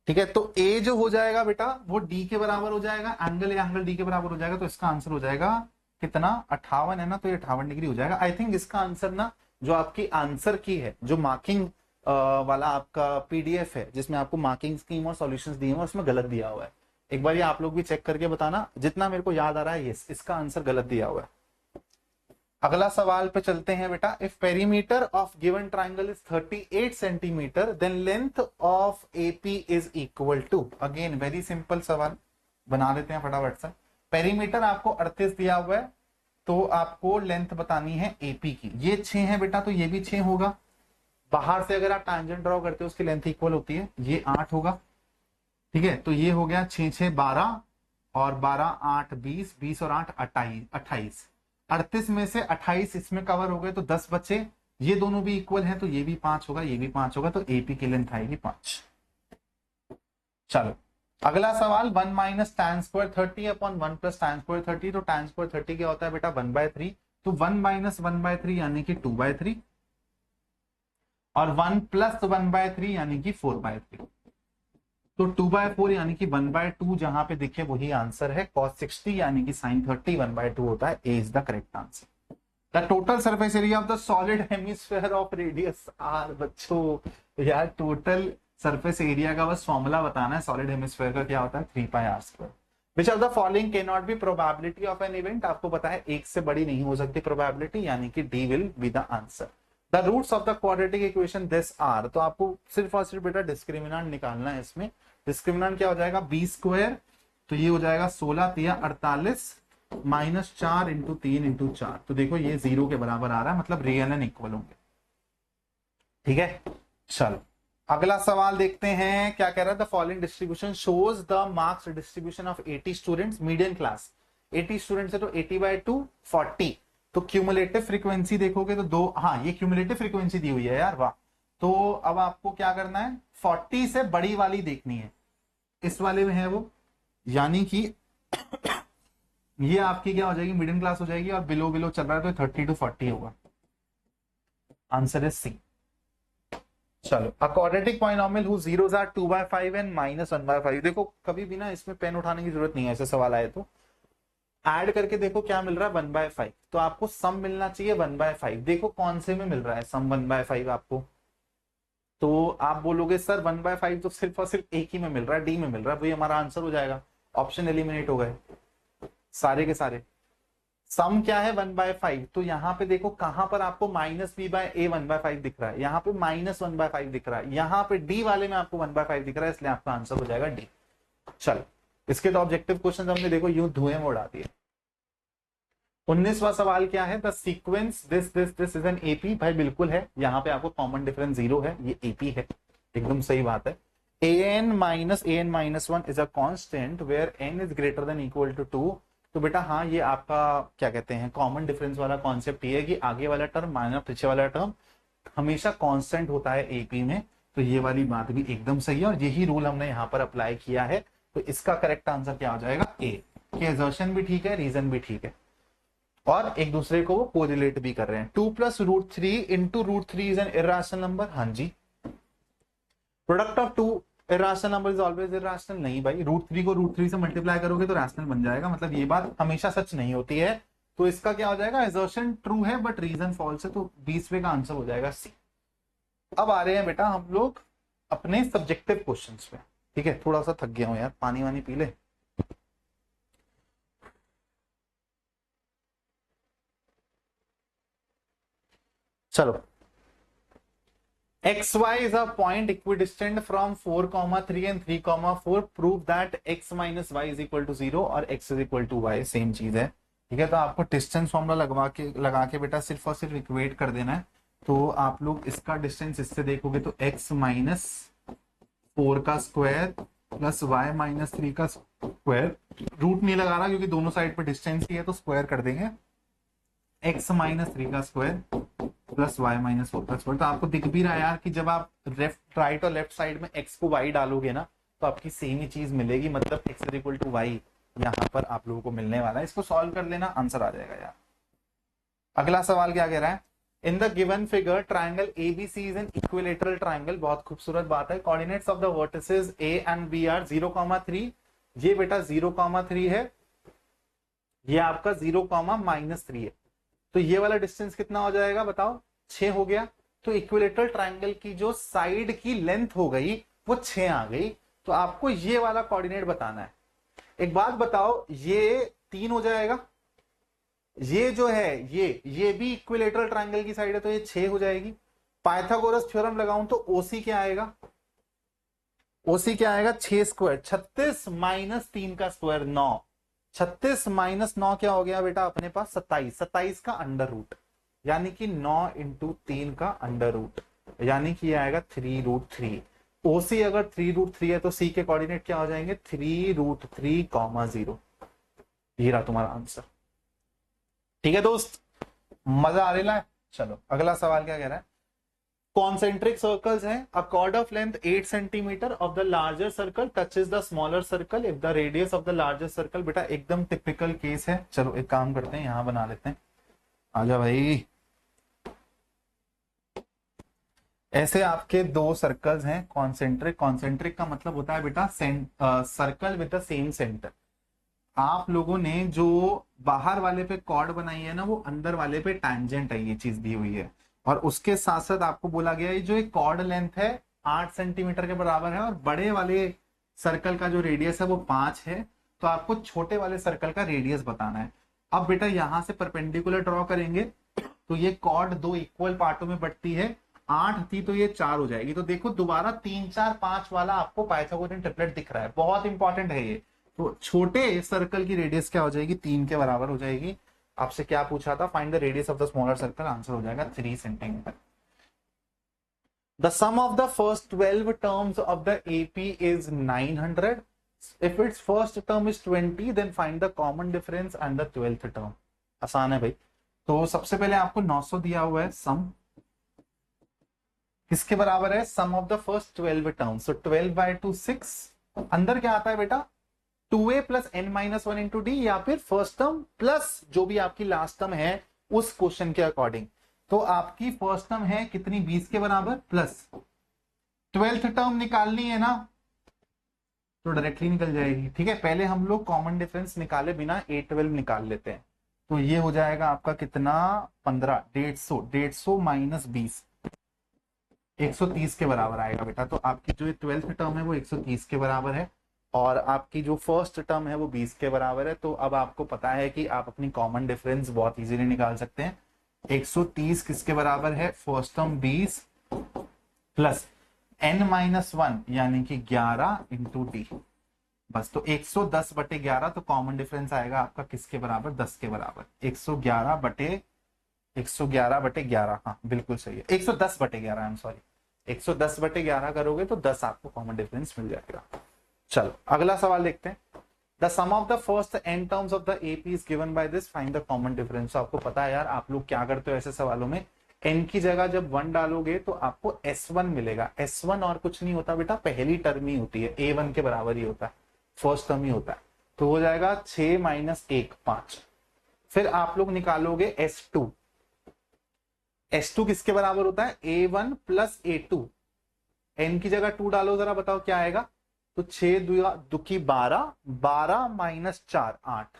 ठीक है, तो A जो हो जाएगा बेटा वो D के बराबर हो जाएगा, एंगल D के बराबर हो जाएगा, तो इसका आंसर हो जाएगा कितना, 58 है ना, तो ये 58 डिग्री हो जाएगा। आई थिंक इसका आंसर ना, जो आपकी आंसर की है, जो मार्किंग वाला आपका PDF है जिसमें आपको मार्किंग स्कीम और सॉल्यूशंस दिए हुए, उसमें गलत दिया हुआ है। एक बार ये आप लोग भी चेक करके बताना, जितना मेरे को याद आ रहा है ये इसका आंसर गलत दिया हुआ है। अगला सवाल पे चलते हैं बेटा। If perimeter of given triangle is 38 centimetre then length of AP is equal to, again very simple सवाल बना देते हैं फटाफट से। पेरीमीटर आपको 38 दिया हुआ है, तो आपको लेंथ बतानी है AP की। ये 6 है बेटा, तो ये भी 6 होगा। बाहर से अगर आप टैंजेंट ड्रॉ करते हो उसकी लेंथ इक्वल होती है, ये 8 होगा। ठीक है, तो ये हो गया 6 6 12, और 12 8 20, 20 और 8 28। 38 में से 28 इसमें कवर हो गए, तो 10 बचे। ये दोनों भी इक्वल हैं, तो ये भी 5 होगा, ये भी 5 होगा, तो AP की लेंथ आएगी 5। चलो अगला सवाल, 1 minus tan square 30 upon 1 plus tan square 30, तो tan स्क्वायर 30 क्या होता है बेटा 1/3, तो 1 माइनस 1/3 यानी कि 2/3, और 1 प्लस 1/3 यानी कि 4/3, तो 2/4 यानी कि 1/2 जहां पे दिखे वही आंसर है। cos 60 यानी कि sin 30 1/2 होता है। A is the correct answer. The total surface area of the solid hemisphere of radius R, बच्चों यार टोटल सरफेस एरिया का बस फॉर्मूला बताना है, सॉलिड हेमिस्फीयर का क्या होता है 3πr²। Which of the following can not be probability of an event, आपको पता है एक से बड़ी नहीं हो सकती प्रोबेबिलिटी, यानी कि D will be the answer. The roots of the quadratic equation this are, तो आपको सिर्फ और सिर्फ बेटा डिस्क्रिमिनेंट निकालना है इसमें। डिस्क्रिमिनेंट क्या हो जाएगा B स्क्वायर, तो ये हो जाएगा 16 3 48 माइनस 4 इंटू 3 इंटू 4, तो देखो ये 0 के बराबर आ रहा है, मतलब रियल एंड इक्वल होंगे। ठीक है, चलो अगला सवाल देखते हैं क्या कह रहा है। The following distribution shows the marks distribution of 80 students, median class 80 students है, तो 80/2 40, तो क्यूमुलेटिव फ्रीक्वेंसी देखोगे तो 2, हाँ ये क्यूमुलेटिव फ्रीक्वेंसी दी हुई है यार, वाह। तो अब आपको क्या करना है, 40 से बड़ी वाली देखनी है, इस वाले में है वो, यानी कि ये आपकी क्या हो जाएगी मीडियम क्लास हो जाएगी, और बिलो चल रहा है तो 30 to 40 होगा। Answer is C। चलो, a quadratic polynomial whose zeros are 2/5 and -1/5, देखो कभी भी ना इसमें पेन उठाने की जरूरत नहीं है, ऐसे सवाल आए तो ऐड करके देखो क्या मिल रहा है 1/5, तो आपको सम मिलना चाहिए 1/5। देखो कौन से में मिल रहा है सम 1/5 आपको, तो आप बोलोगे सर 1/5 तो सिर्फ और सिर्फ एक ही में मिल रहा है, डी में मिल रहा है, वही हमारा आंसर हो जाएगा। ऑप्शन एलिमिनेट हो गए सारे के सारे। सम क्या है 1/5, तो यहाँ पे देखो कहां पर आपको -b/a 1/5 दिख रहा है, यहाँ पे -1/5 दिख रहा है, यहाँ पे डी वाले में आपको 1/5 दिख रहा है, इसलिए आपका आंसर हो जाएगा डी। चलो इसके तो ऑब्जेक्टिव क्वेश्चन हमने देखो यूं धुएं में उड़ा दिए। 19वां सवाल क्या है, the sequence this is an AP. भाई बिल्कुल है, यहाँ पे आपको कॉमन डिफरेंस 0 है, ये एपी है, एकदम सही बात है। an-1 is a constant where n is greater than equal to 2। तो बेटा हाँ, ये आपका क्या कहते हैं कॉमन डिफरेंस वाला कॉन्सेप्ट ये है कि आगे वाला टर्म माइनस पीछे वाला टर्म हमेशा कांस्टेंट होता है एपी में। तो ये वाली बात भी एकदम सही है और यही रूल हमने यहाँ पर अप्लाई किया है। तो इसका करेक्ट आंसर क्या हो जाएगा, ए। कि एजर्शन भी ठीक है, रीजन भी ठीक है, और एक दूसरे को वो कोरिलेट भी कर रहे हैं। 2 + √3 into √3 is an irrational number. हाँ जी, product of 2 irrational number is always irrational. नहीं भाई, √3 को √3 से मल्टीप्लाई करोगे तो रैशनल बन जाएगा, मतलब ये बात हमेशा सच नहीं होती है। तो इसका क्या हो जाएगा, एजर्शन ट्रू है बट रीजन फॉल्स है, तो 20वें का आंसर हो जाएगा सी। अब आ रहे हैं बेटा हम लोग अपने सब्जेक्टिव क्वेश्चंस पे। ठीक है, थोड़ा सा थक गया हूं यार, पानी वानी पी ले। चलो, xy is a point equidistant from 4,3 and 3,4. Prove that x minus y is equal to 0 और x is equal to y same चीज है। ठीक है, तो आपको डिस्टेंस फॉर्मूला लगा के बेटा सिर्फ और सिर्फ इक्वेट कर देना है। तो आप लोग इसका डिस्टेंस इससे देखोगे तो x माइनस 4 का स्क्वायर प्लस y माइनस 3 का स्क्वायर, रूट नहीं लगा रहा क्योंकि दोनों साइड पे डिस्टेंस ही है, तो स्क्वायर कर देंगे। x माइनस 3 का स्क्वायर प्लस y माइनस 4 का स्क्वायर। तो आपको दिख भी रहा है यार कि जब आप राइट और लेफ्ट साइड में x को y डालोगे ना तो आपकी सेम ही चीज मिलेगी, मतलब x is equal to y यहाँ पर आप लोगों को मिलने वाला है। इसको सॉल्व कर लेना, आंसर आ जाएगा यार। अगला सवाल क्या कह रहा है, in the given figure triangle ABC is an equilateral triangle. बहुत खूबसूरत बात है। Coordinates of the vertices a and b are 0,3। ये बेटा 0,3 है, ये आपका 0,-3 है। तो ये वाला डिस्टेंस कितना हो जाएगा बताओ, 6 हो गया। तो इक्विलेटरल ट्राइंगल की जो साइड की लेंथ हो गई वो 6 आ गई। तो आपको ये वाला कोऑर्डिनेट बताना है। एक बात बताओ, ये 3 हो जाएगा, ये जो है ये भी इक्विलेटरल ट्राइंगल की साइड है, तो ये 6 हो जाएगी। पाइथागोरस थ्योरम लगाऊं तो ओसी क्या आएगा, ओसी क्या आएगा, 6 स्क्वायर 36 माइनस 3 का स्क्वायर 9। 36 माइनस 9 क्या हो गया बेटा अपने पास 27। 27 का अंडर रूट, यानी कि 9 इंटू 3 का अंडर रूट, यानी कि ये आएगा 3√3। ओसी अगर 3√3 है तो सी के कोऑर्डिनेट क्या हो जाएंगे, 3√3,0। ये रहा तुम्हारा आंसर। ठीक है दोस्त, मजा आ रहा है। चलो अगला सवाल क्या कह रहा है, कॉन्सेंट्रिक सर्कल्स हैं। अ cord of length 8 centimetre of the larger circle touches the smaller circle if the radius of the larger circle. बेटा एकदम टिपिकल केस है। चलो एक काम करते हैं, यहां बना लेते हैं, आजा भाई। ऐसे आपके दो सर्कल्स हैं कॉन्सेंट्रिक। कॉन्सेंट्रिक का मतलब होता है बेटा circle with the same centre. आप लोगों ने जो बाहर वाले पे कॉर्ड बनाई है ना, वो अंदर वाले पे टैंजेंट है, ये चीज दी हुई है। और उसके साथ साथ आपको बोला गया है जो एक कॉर्ड लेंथ है 8 सेंटीमीटर के बराबर है, और बड़े वाले सर्कल का जो रेडियस है वो 5 है। तो आपको छोटे वाले सर्कल का रेडियस बताना है। अब बेटा यहां से परपेंडिकुलर ड्रॉ करेंगे तो ये कॉर्ड 2 इक्वल पार्टों में बटती है। 8 थी तो ये 4 हो जाएगी। तो देखो दोबारा 3 4 5 वाला आपको पाइथागोरियन ट्रिपलेट दिख रहा है, बहुत इंपॉर्टेंट है ये। तो छोटे सर्कल की रेडियस क्या हो जाएगी, 3 के बराबर हो जाएगी। आपसे क्या पूछा था, find the radius of the smaller circle, answer हो जाएगा 3 centimetre. The sum of the first 12 terms of the AP is 900। If its first term is 20 then find the common difference and the 12th term. आसान है भाई। तो सबसे पहले आपको 900 दिया हुआ है, सम किसके बराबर है, सम ऑफ द फर्स्ट 12 टर्म्स। सो 12/2 6। अंदर क्या आता है बेटा, 2a plus n-1 into D, या फिर फर्स्ट टर्म प्लस जो भी आपकी लास्ट टर्म है उस क्वेश्चन के अकॉर्डिंग। तो आपकी फर्स्ट टर्म है कितनी, 20 के बराबर, प्लस 12th टर्म निकालनी है ना, तो डायरेक्टली निकल जाएगी। ठीक है, पहले हम लोग कॉमन डिफरेंस निकाले बिना a12 निकाल लेते हैं। तो ये हो जाएगा आपका कितना, 15, 150 माइनस 20। 130 के बराबर आएगा बेटा। तो आपकी जो 12th टर्म है वो 130 के बराबर है और आपकी जो फर्स्ट टर्म है वो 20 के बराबर है। तो अब आपको पता है कि आप अपनी कॉमन डिफरेंस बहुत इजीली निकाल सकते हैं। 130 किसके बराबर है, फर्स्ट टर्म 20 प्लस n-1 यानी कि 11 इंटू डी। बस तो 110 बटे 11, तो कॉमन डिफरेंस आएगा आपका किसके बराबर, 10 के बराबर। 111 बटे 11, हाँ बिल्कुल सही है, 110 बटे 11, आई एम सॉरी, 110 बटे 11 करोगे तो 10 आपको कॉमन डिफरेंस मिल जाएगा। चलो अगला सवाल देखते हैं। The sum of the first n terms of the AP is given by this, find the common difference. आपको पता है यार, आप लोग क्या करते हो ऐसे सवालों में, n की जगह जब 1 डालोगे तो आपको S1 मिलेगा। S1 और कुछ नहीं होता बेटा, पहली टर्म ही होती है, A1 के बराबर ही होता है, फर्स्ट टर्म ही होता है। तो हो जाएगा 6 माइनस 1 5। फिर आप लोग निकालोगे S2। S2 किसके बराबर होता है, A1 प्लस A2। n की जगह 2 डालो, जरा बताओ क्या आएगा। तो 6 दुखी 12, 12 माइनस 4 8।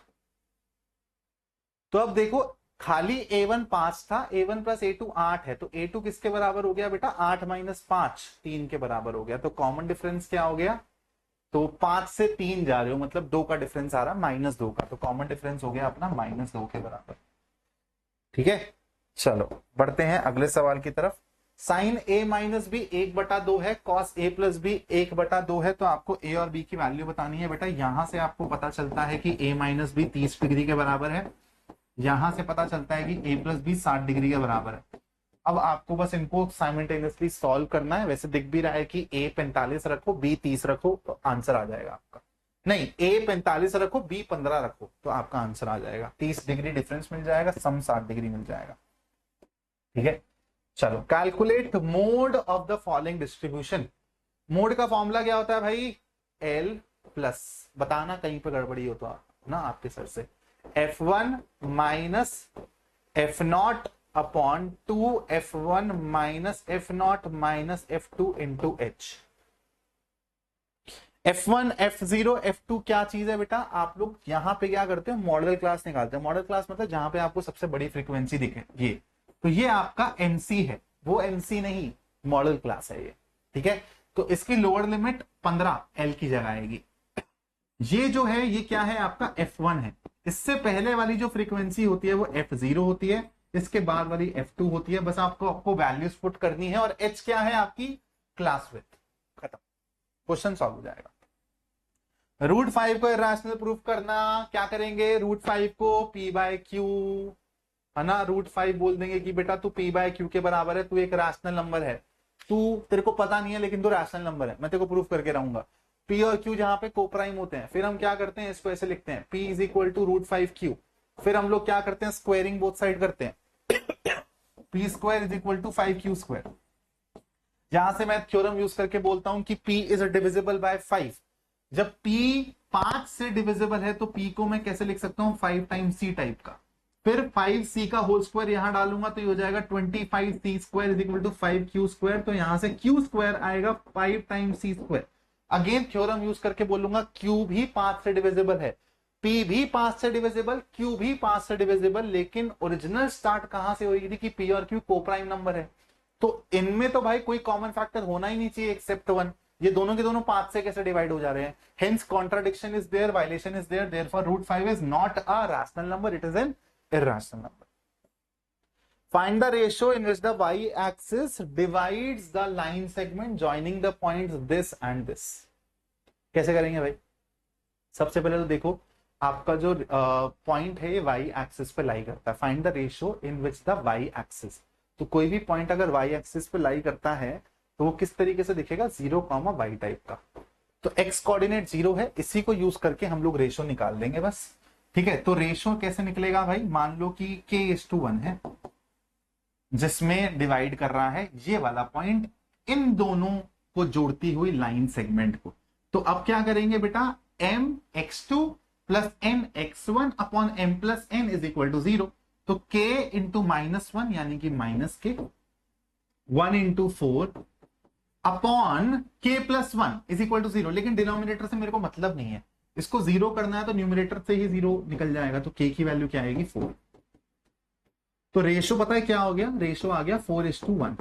तो अब देखो खाली A1 5 था, A1 प्लस A2 8 है, तो A2 किसके बराबर हो गया बेटा, 8 माइनस 5 3 के बराबर हो गया। तो कॉमन डिफरेंस क्या हो गया, तो 5 से 3 जा रहे हो, मतलब 2 का डिफरेंस आ रहा है, -2 का। तो कॉमन डिफरेंस हो गया अपना -2 के बराबर। ठीक है, चलो बढ़ते हैं अगले सवाल की तरफ। साइन a माइनस बी 1/2 है, कॉस a प्लस बी 1/2 है। तो आपको a और b की वैल्यू बतानी है बेटा। यहां से आपको पता चलता है कि a माइनस बी 30 डिग्री के बराबर है, यहां से पता चलता है कि a प्लस बी 60 डिग्री के बराबर है। अब आपको बस इनको साइमल्टेनियसली सॉल्व करना है। वैसे दिख भी रहा है कि a 45 रखो, b 30 रखो, तो आंसर आ जाएगा आपका। नहीं, a 45 रखो, b 15 रखो, तो आपका आंसर आ जाएगा। 30 डिग्री डिफरेंस मिल जाएगा, सम 60 डिग्री मिल जाएगा। ठीक है, चलो calculate mode of the following distribution. Mode का फॉर्मूला क्या होता है भाई, L प्लस, बताना कहीं पे गड़बड़ी हो तो ना आपके सर से, F1 minus F0 upon 2 F1 minus F0 minus F2 into H। F1 F0 F2 क्या चीज है बेटा, आप लोग यहाँ पे क्या करते हो, मॉडल क्लास निकालते हैं। मॉडल क्लास मतलब जहां पे आपको सबसे बड़ी फ्रीक्वेंसी दिखे, ये तो ये आपका MC है, वो MC नहीं, मॉडल क्लास है ये। ठीक है, तो इसकी लोअर लिमिट 15 L की जगह आएगी। ये जो है ये क्या है, आपका F1 है। इससे पहले वाली जो फ्रीक्वेंसी होती है वो F0 होती है, इसके बाद वाली F2 होती है। बस आपको वैल्यूज पुट करनी है, और H क्या है आपकी क्लास विड्थ। खत्म, क्वेश्चन सॉल्व हो जाएगा। √5 को इरेशनल प्रूफ करना, क्या करेंगे, √5 को P/Q है ना, √5 बोल देंगे कि बेटा तू P/Q के बराबर है, तू एक रैशनल नंबर है, तू तेरे को पता नहीं है लेकिन तू रैशनल नंबर है, मैं तेरे को प्रूफ करके रहूंगा। P और Q जहां पे कोप्राइम होते हैं, फिर हम क्या करते हैं, इसको ऐसे लिखते हैं, P is equal to √5Q। फिर हम लोग क्या करते हैं, स्क्वायरिंग बोथ साइड करते हैं, P square is equal to 5Q square. यहां से मैं थ्योरम यूज करके बोलता हूं कि P इज डिविजिबल बाय 5। जब P 5 से डिविजिबल है तो P को मैं कैसे लिख सकता हूं, 5 टाइम्स C टाइप का। फिर 5C का होल स्क्वायर यहां डालूंगा तो ये हो जाएगा 25C square is equal to 5Q square. तो यहां से Q स्क्वायर आएगा 5 times C square. Again theorem use करके बोलूंगा, Q भी 5 से डिविजिबल है, P भी 5 से डिविजिबल, Q भी 5 से डिविजिबल, लेकिन ओरिजिनल स्टार्ट कहां से हुई थी कि P और Q कोप्राइम नंबर है। तो इनमें तो भाई कोई कॉमन फैक्टर होना ही नहीं चाहिए एक्सेप्ट 1। ये दोनों के दोनों 5 से कैसे डिवाइड हो जा रहे हैं, hence contradiction is there, violation is there, therefore √5 is not a rational number, it is an irrational number. Find the ratio in which the y-axis divides the line segment joining the points this and this. कैसे करेंगे भाई, सबसे पहले तो देखो आपका जो point है ये y-axis पे लाई करता है। Find the ratio in which the y-axis, तो कोई भी पॉइंट अगर y-axis पे लाई करता है तो वो किस तरीके से दिखेगा, 0, y टाइप का। तो x कोऑर्डिनेट 0 है, इसी को यूज करके हम लोग रेशियो निकाल देंगे बस। ठीक है, तो रेशियो कैसे निकलेगा भाई, मान लो कि k:1 है, जिसमें डिवाइड कर रहा है ये वाला पॉइंट इन दोनों को जोड़ती हुई लाइन सेगमेंट को। तो अब क्या करेंगे बेटा, mx2 plus mx1 upon m plus n is equal to 0। तो k इंटू -1 यानी कि -k, 1 into 4 upon k plus 1 is equal to 0। लेकिन डिनोमिनेटर से मेरे को मतलब नहीं है, इसको 0 करना है तो न्यूमरेटर से ही 0 निकल जाएगा। तो k की वैल्यू क्या आएगी, 4। तो रेशियो पता है क्या हो गया, रेशियो आ गया 4:1।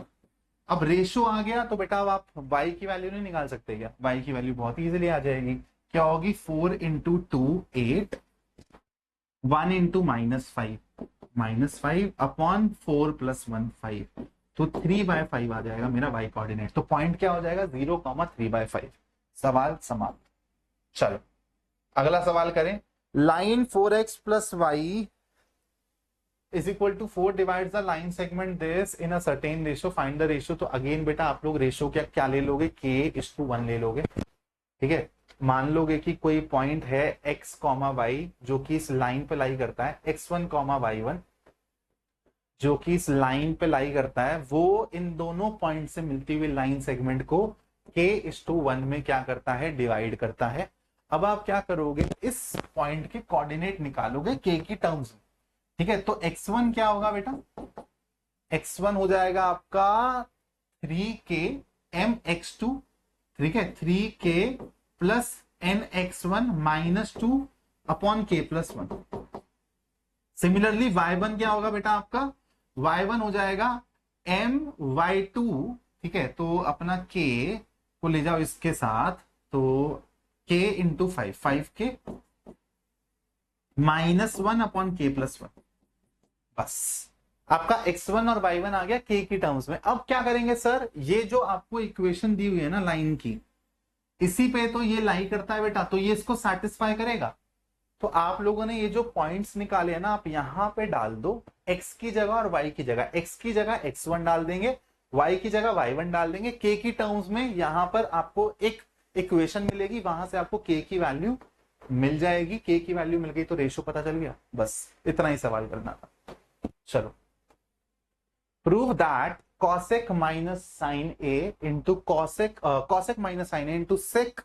अब रेशो आ गया तो बेटा अब आप y की वैल्यू नहीं निकाल सकते क्या? y की वैल्यू बहुत इजीली आ जाएगी। क्या होगी? 4 इंटू 2 8, 1 इंटू -5 अपॉन 4 प्लस 1 5, तो 3/5 आ जाएगा मेरा y कोऑर्डिनेट। तो पॉइंट क्या हो जाएगा? 0,3/5। सवाल समाप्त। चलो अगला सवाल करें। Line 4x plus y is equal to 4 divide the line segment this in a certain ratio, find the ratio. तो अगेन बेटा आप लोग रेशियो क्या क्या ले लोगे? k:1 ले लोगे। ठीक है, मान लोगे कि कोई पॉइंट है x, y जो कि इस लाइन पे लाई करता है, x1, y1 जो कि इस लाइन पे लाई करता है, वो इन दोनों पॉइंट से मिलती हुई लाइन सेगमेंट को k:1 में क्या करता है? डिवाइड करता है। अब आप क्या करोगे? इस पॉइंट के कोऑर्डिनेट निकालोगे k की टर्म्स में। ठीक है, तो x1 क्या होगा बेटा? x1 हो जाएगा आपका 3k mx2, ठीक है, 3k plus nx1 -2 upon k plus 1। Similarly y1 क्या होगा बेटा आपका? y1 हो जाएगा my2, ठीक है, तो अपना k को ले जाओ इसके साथ, तो k into 5k -1 upon k plus 1। बस आपका x1 और y1 आ गया k की टर्म्स में। अब क्या करेंगे सर? ये जो आपको इक्वेशन दी हुई है ना लाइन की, इसी पे तो ये लाई करता है बेटा, तो ये इसको सेटिस्फाई करेगा। तो आप लोगों ने ये जो पॉइंट्स निकाले हैं ना, आप यहां पे डाल दो x की जगह और y की जगह। x की जगह x1 डाल देंगे, y की जगह y1 डाल देंगे। k की टर्म्स में यहां पर आपको एक इक्वेशन मिलेगी, वहां से आपको k की वैल्यू मिल जाएगी। k की वैल्यू मिल गई तो रेशो पता चल गया। बस इतना ही सवाल करना था। चलो, prove that cosec minus sine A into cosec minus sine A into sec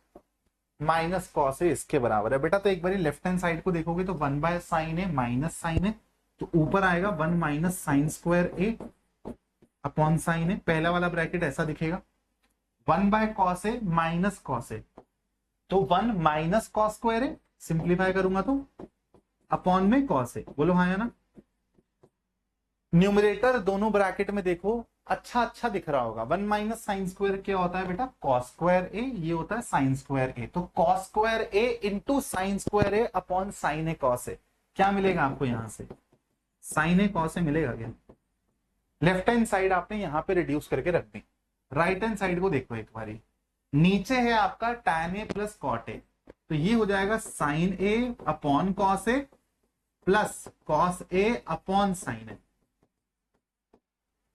minus cos A इसके बराबर है बेटा। तो एक बार लेफ्ट हैंड साइड को देखोगे तो 1/sin ए माइनस साइन ए, तो ऊपर आएगा 1 माइनस साइन स्क्वायर ए अपॉन साइन ए। पहला वाला ब्रैकेट ऐसा दिखेगा, 1/cos ए माइनस कॉस ए, तो 1 माइनस कॉस स्क्वायर ए, सिंप्लीफाई करूंगा तो अपॉन में कॉस ए। बोलो हाँ या ना? न्यूमरेटर दोनों ब्रैकेट में देखो अच्छा अच्छा दिख रहा होगा। 1 माइनस साइन स्क्वायर क्या होता है बेटा? कॉस स्क्वायर ए, ये होता है साइन स्क्वायर ए। तो cos square A into sine square A upon sine A cos A, क्या मिलेगा आपको? यहां से साइन ए कॉस ए मिलेगा क्या? लेफ्ट हैंड साइड आपने यहां पे रिड्यूस करके रख दी। राइट हैंड साइड को देखो एक बारी, नीचे है आपका tan A plus cot A, तो ये हो जाएगा sine A upon cos A plus cos A upon sine A.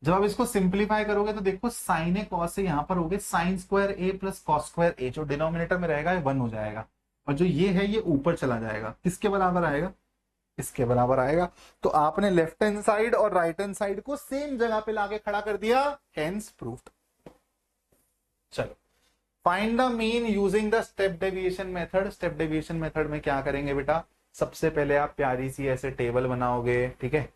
जब आप इसको सिंप्लीफाई करोगे तो देखो साइन ए कॉस ए यहां पर हो गए साइन स्क्वायर ए प्लस कॉस स्क्वायर ए, जो डिनोमिनेटर में रहेगा ये 1 हो जाएगा, और जो ये है ये ऊपर चला जाएगा। किसके बराबर आएगा? इसके बराबर आएगा। तो आपने लेफ्ट हैंड साइड और राइट हैंड साइड को सेम जगह पे लाके खड़ा कर दिया, हेंस प्रूव्ड। चलो, find the mean using the step deviation method. Step deviation method में क्या करेंगे बेटा? सबसे पहले आप प्यारी सी ऐसे टेबल बनाओगे, ठीक है,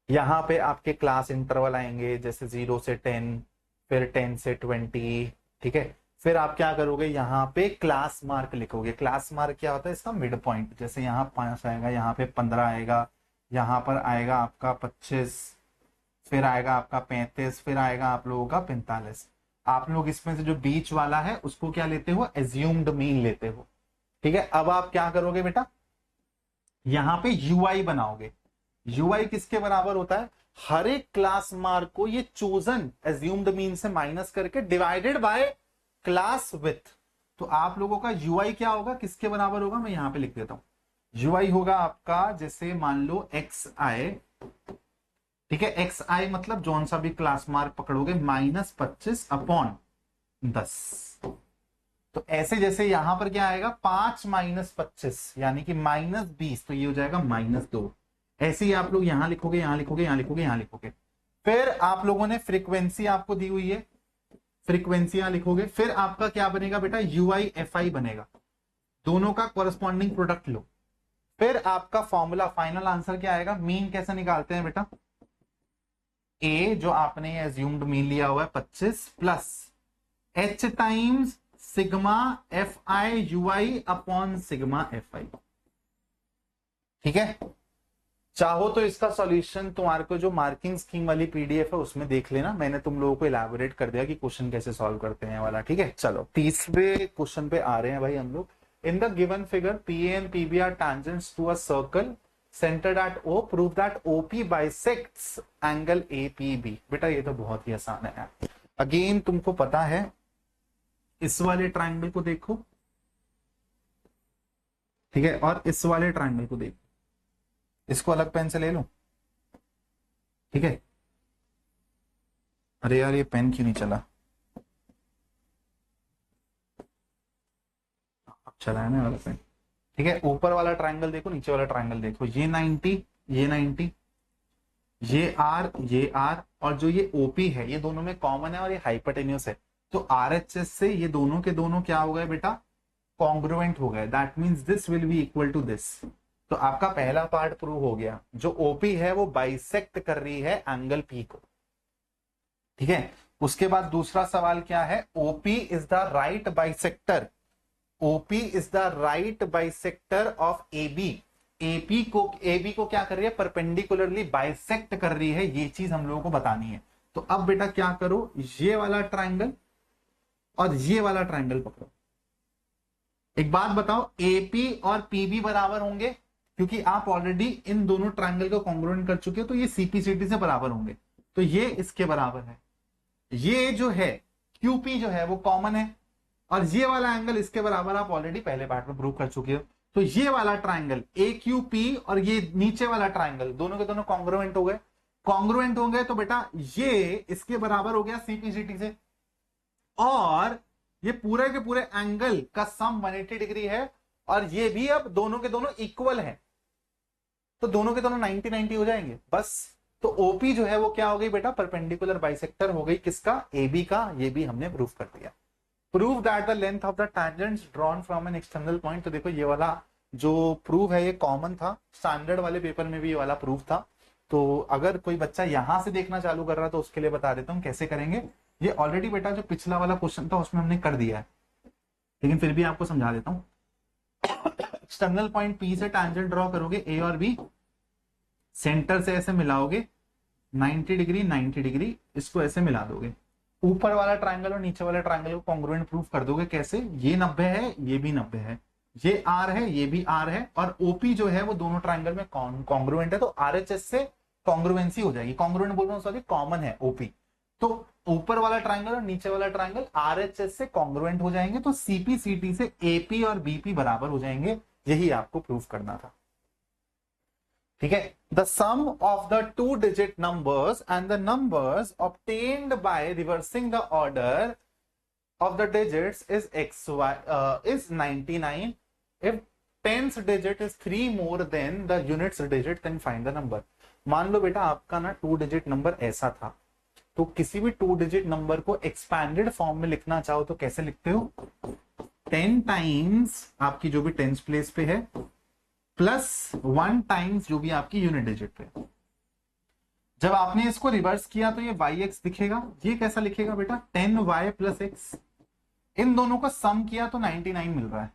यहां पे आपके क्लास इंटरवल आएंगे, जैसे 0 से 10, फिर 10 से 20, ठीक है। फिर आप क्या करोगे? यहाँ पे क्लास मार्क लिखोगे। क्लास मार्क क्या होता है? इसका मिड पॉइंट। जैसे यहाँ 5 आएगा, यहाँ पे 15 आएगा, यहाँ पर आएगा आपका 25, फिर आएगा आपका 35, फिर आएगा आप लोगों का 45। आप लोग इसमें से जो बीच वाला है उसको क्या लेते हो? एज्यूम्ड मीन लेते हो, ठीक है। अब आप क्या करोगे बेटा? यहाँ पे यूआई बनाओगे। यूआई किसके बराबर होता है? हर एक क्लास मार्क को ये चोजन एज्यूम्ड मीन से माइनस करके डिवाइडेड बाय क्लास विथ। तो आप लोगों का यूआई क्या होगा? किसके बराबर होगा? मैं यहां पे लिख देता हूं। यूआई होगा आपका, जैसे मान लो एक्स आई, ठीक है, एक्स आई मतलब जौन सा भी क्लास मार्क पकड़ोगे -25 अपॉन 10। तो ऐसे जैसे यहां पर क्या आएगा? 5 माइनस 25 यानी कि -20, तो ये हो जाएगा -2। ऐसे ही आप लोग यहां लिखोगे, यहां लिखोगे, यहां लिखोगे, यहां लिखोगे। फिर आप लोगों ने फ्रीक्वेंसी आपको दी हुई है, फ्रीक्वेंसी यहां लिखोगे। फिर आपका क्या बनेगा बेटा? यूआई एफआई बनेगा। दोनों का कोरस्पॉन्डिंग प्रोडक्ट लो। फिर आपका फॉर्मूला, फाइनल आंसर क्या आएगा? मीन कैसे निकालते हैं बेटा? ए जो आपने एज्यूम्ड मीन लिया हुआ है 25 plus H times sigma F I you I upon sigma F I, ठीक है। चाहो तो इसका सॉल्यूशन तुम्हारे को जो मार्किंग स्कीम वाली पीडीएफ है उसमें देख लेना, मैंने तुम लोगों को इलैबोरेट कर दिया कि क्वेश्चन कैसे सॉल्व करते हैं वाला। ठीक है, चलो तीसरे क्वेश्चन पे आ रहे हैं भाई हम लोग। In the given figure P and PB are tangents to a circle centered at O, prove that OP bisects angle APB। बेटा ये तो बहुत ही आसान है यार। अगेन तुमको पता है, इस वाले ट्राइंगल को देखो, ठीक है, और इस वाले ट्राइंगल को देखो। इसको अलग पेन से ले लूं, ठीक है। अरे यार ये पेन क्यों नहीं चला, चला है ना वाला पेन। ठीक है, ऊपर वाला ट्राइंगल देखो, नीचे वाला ट्राइंगल देखो। ये 90, ये 90, ये आर और जो ये ओपी है ये दोनों में कॉमन है और ये हाइपोटेन्यूस है। तो आरएचएस से ये दोनों के दोनों क्या हो गए बेटा, कॉन्ग्रुएंट हो गए। That means this will be equal to this. तो आपका पहला पार्ट प्रूव हो गया, जो ओपी है वो बाइसेक्ट कर रही है एंगल पी को। ठीक है, उसके बाद दूसरा सवाल क्या है, OP is the right bisector, OP is the right bisector of AB. AB को क्या कर रही है, परपेंडिकुलरली बाइसेक्ट कर रही है, ये चीज हम लोगों को बतानी है। तो अब बेटा क्या करो, ये वाला ट्राइंगल और ये वाला ट्राइंगल पकड़ो। एक बात बताओ, एपी और पीबी बराबर होंगे, क्योंकि आप ऑलरेडी इन दोनों ट्राइंगल को कॉन्ग्रुएंट कर चुके हो, तो ये सीपीसीटी से बराबर होंगे। तो ये इसके बराबर है। ये जो है क्यूपी जो है वो कॉमन है, और ये वाला एंगल इसके बराबर आप ऑलरेडी पहले पार्ट में प्रूव कर चुके हो। तो ये वाला ट्राइंगल ए क्यू पी और ये नीचे वाला ट्राइंगल दोनों के दोनों कॉन्ग्रुएंट हो गए। कॉन्ग्रुएंट हो गए तो बेटा ये इसके बराबर हो गया सीपीसीटी से, और ये पूरे के पूरे एंगल का सम 180 डिग्री है, और ये भी अब दोनों के दोनों इक्वल है, तो दोनों के दोनों 90-90 हो जाएंगे बस। तो ओपी जो है वो क्या हो गई बेटा, परपेंडिकुलर बाइसेक्टर हो गई किसका, एबी का। ये भी हमने प्रूव कर दिया। Prove that the length of the tangents drawn from an external point। तो देखो ये वाला जो प्रूव है ये कॉमन था, स्टैंडर्ड वाले पेपर में भी ये वाला प्रूफ था। तो अगर कोई बच्चा यहां से देखना चालू कर रहा तो उसके लिए बता देता हूं कैसे करेंगे। ये ऑलरेडी बेटा जो पिछला वाला क्वेश्चन था उसमें हमने कर दिया है, लेकिन फिर भी आपको समझा देता हूं। एक्सटर्नल पॉइंट पी से टैंजेंट ड्रॉ करोगे, ए और बी, सेंटर से ऐसे मिलाओगे 90 डिग्री 90 डिग्री, इसको ऐसे मिला दोगे। ऊपर वाला ट्राइंगल और नीचे वाले ट्राइंगल को कॉन्ग्रुएंट प्रूफ कर दोगे। कैसे, ये 90 है, ये भी 90 है, ये आर है, ये भी आर है, और ओपी जो है वो दोनों ट्राइंगल में कॉन्ग्रुएंट है। तो आरएचएस से कॉन्ग्रुएंसी हो जाएगी, कॉन्ग्रुएंट बोल रहा हूं सॉरी, कॉमन है ओपी। तो ऊपर वाला ट्राइंगल और नीचे वाला ट्राइंगल आरएचएस से कॉन्ग्रुएंट हो जाएंगे, तो सीपीसीटी से एपी और बीपी बराबर हो जाएंगे। यही आपको प्रूफ करना था। ठीक है, the sum of the 2 digit numbers and the numbers obtained by reversing the order of the digits is is 99. If tens digit is 3 more than the units digit, then find the number। मान लो बेटा आपका ना 2 digit number ऐसा था, तो किसी भी 2 digit number को एक्सपैंडेड फॉर्म में लिखना चाहो तो कैसे लिखते हो, 10 टाइम्स आपकी जो भी टेंस प्लेस पे है प्लस 1 टाइम्स जो भी आपकी यूनिट डिजिट पे। जब आपने इसको रिवर्स किया तो ये yx दिखेगा। ये कैसा लिखेगा बेटा, 10y प्लस x। इन दोनों का सम किया तो 99 मिल रहा है।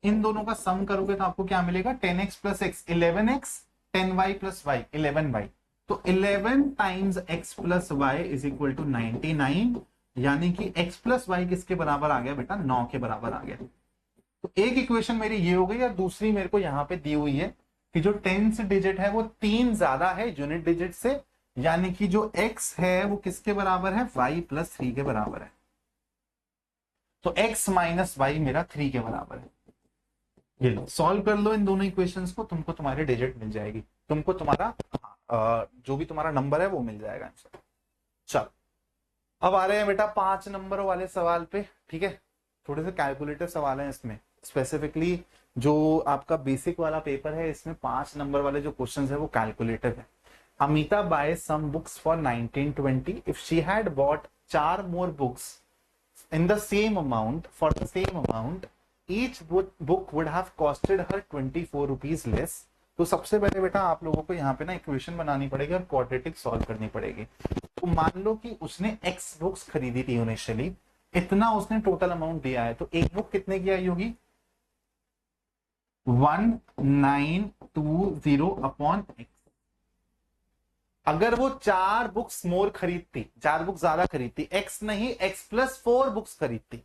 इन दोनों का सम करोगे तो आपको क्या मिलेगा, 10x plus x 11x, 10y plus y 11y। तो 11 times x plus y is equal to 99, यानी कि x प्लस y किसके बराबर आ गया बेटा, 9 के बराबर आ गया। तो एक इक्वेशन मेरी ये हो गई, और दूसरी मेरे को यहां पे दी हुई है कि जो टेंस डिजिट है वो 3 ज्यादा है यूनिट डिजिट से, यानी कि जो x है वो किसके बराबर है, y प्लस 3 के बराबर है। तो x माइनस y मेरा 3 के बराबर है। ये लो सॉल्व कर लो इन दोनों इक्वेशंस को, तुमको तुम्हारी डिजिट मिल जाएगी, तुमको तुम्हारा जो भी तुम्हारा नंबर है वो मिल जाएगा आंसर। चलो अब आ रहे हैं बेटा 5 नंबर वाले सवाल पे। ठीक है, थोड़े से कैलकुलेटिव सवाल हैं इसमें, स्पेसिफिकली जो आपका बेसिक वाला पेपर है इसमें 5 नंबर वाले जो क्वेश्चंस है वो कैलकुलेटिव है। Amita buys some books for 1920. If she had bought 4 more books in the same amount for the same amount, each book would have costed her 24 rupees less। तो सबसे पहले बेटा आप लोगों को यहाँ पे ना इक्वेशन बनानी पड़ेगी और क्वाड्रेटिक सॉल्व करनी पड़ेगी। तो मान लो कि उसने x बुक्स खरीदी थी इनिशियली, इतना उसने टोटल अमाउंट दिया है, तो एक बुक कितने की आई होगी, 1920 अपॉन x। अगर वो 4 बुक्स मोर खरीदती, 4 बुक्स ज्यादा खरीदती, x नहीं x+4 बुक्स खरीदती,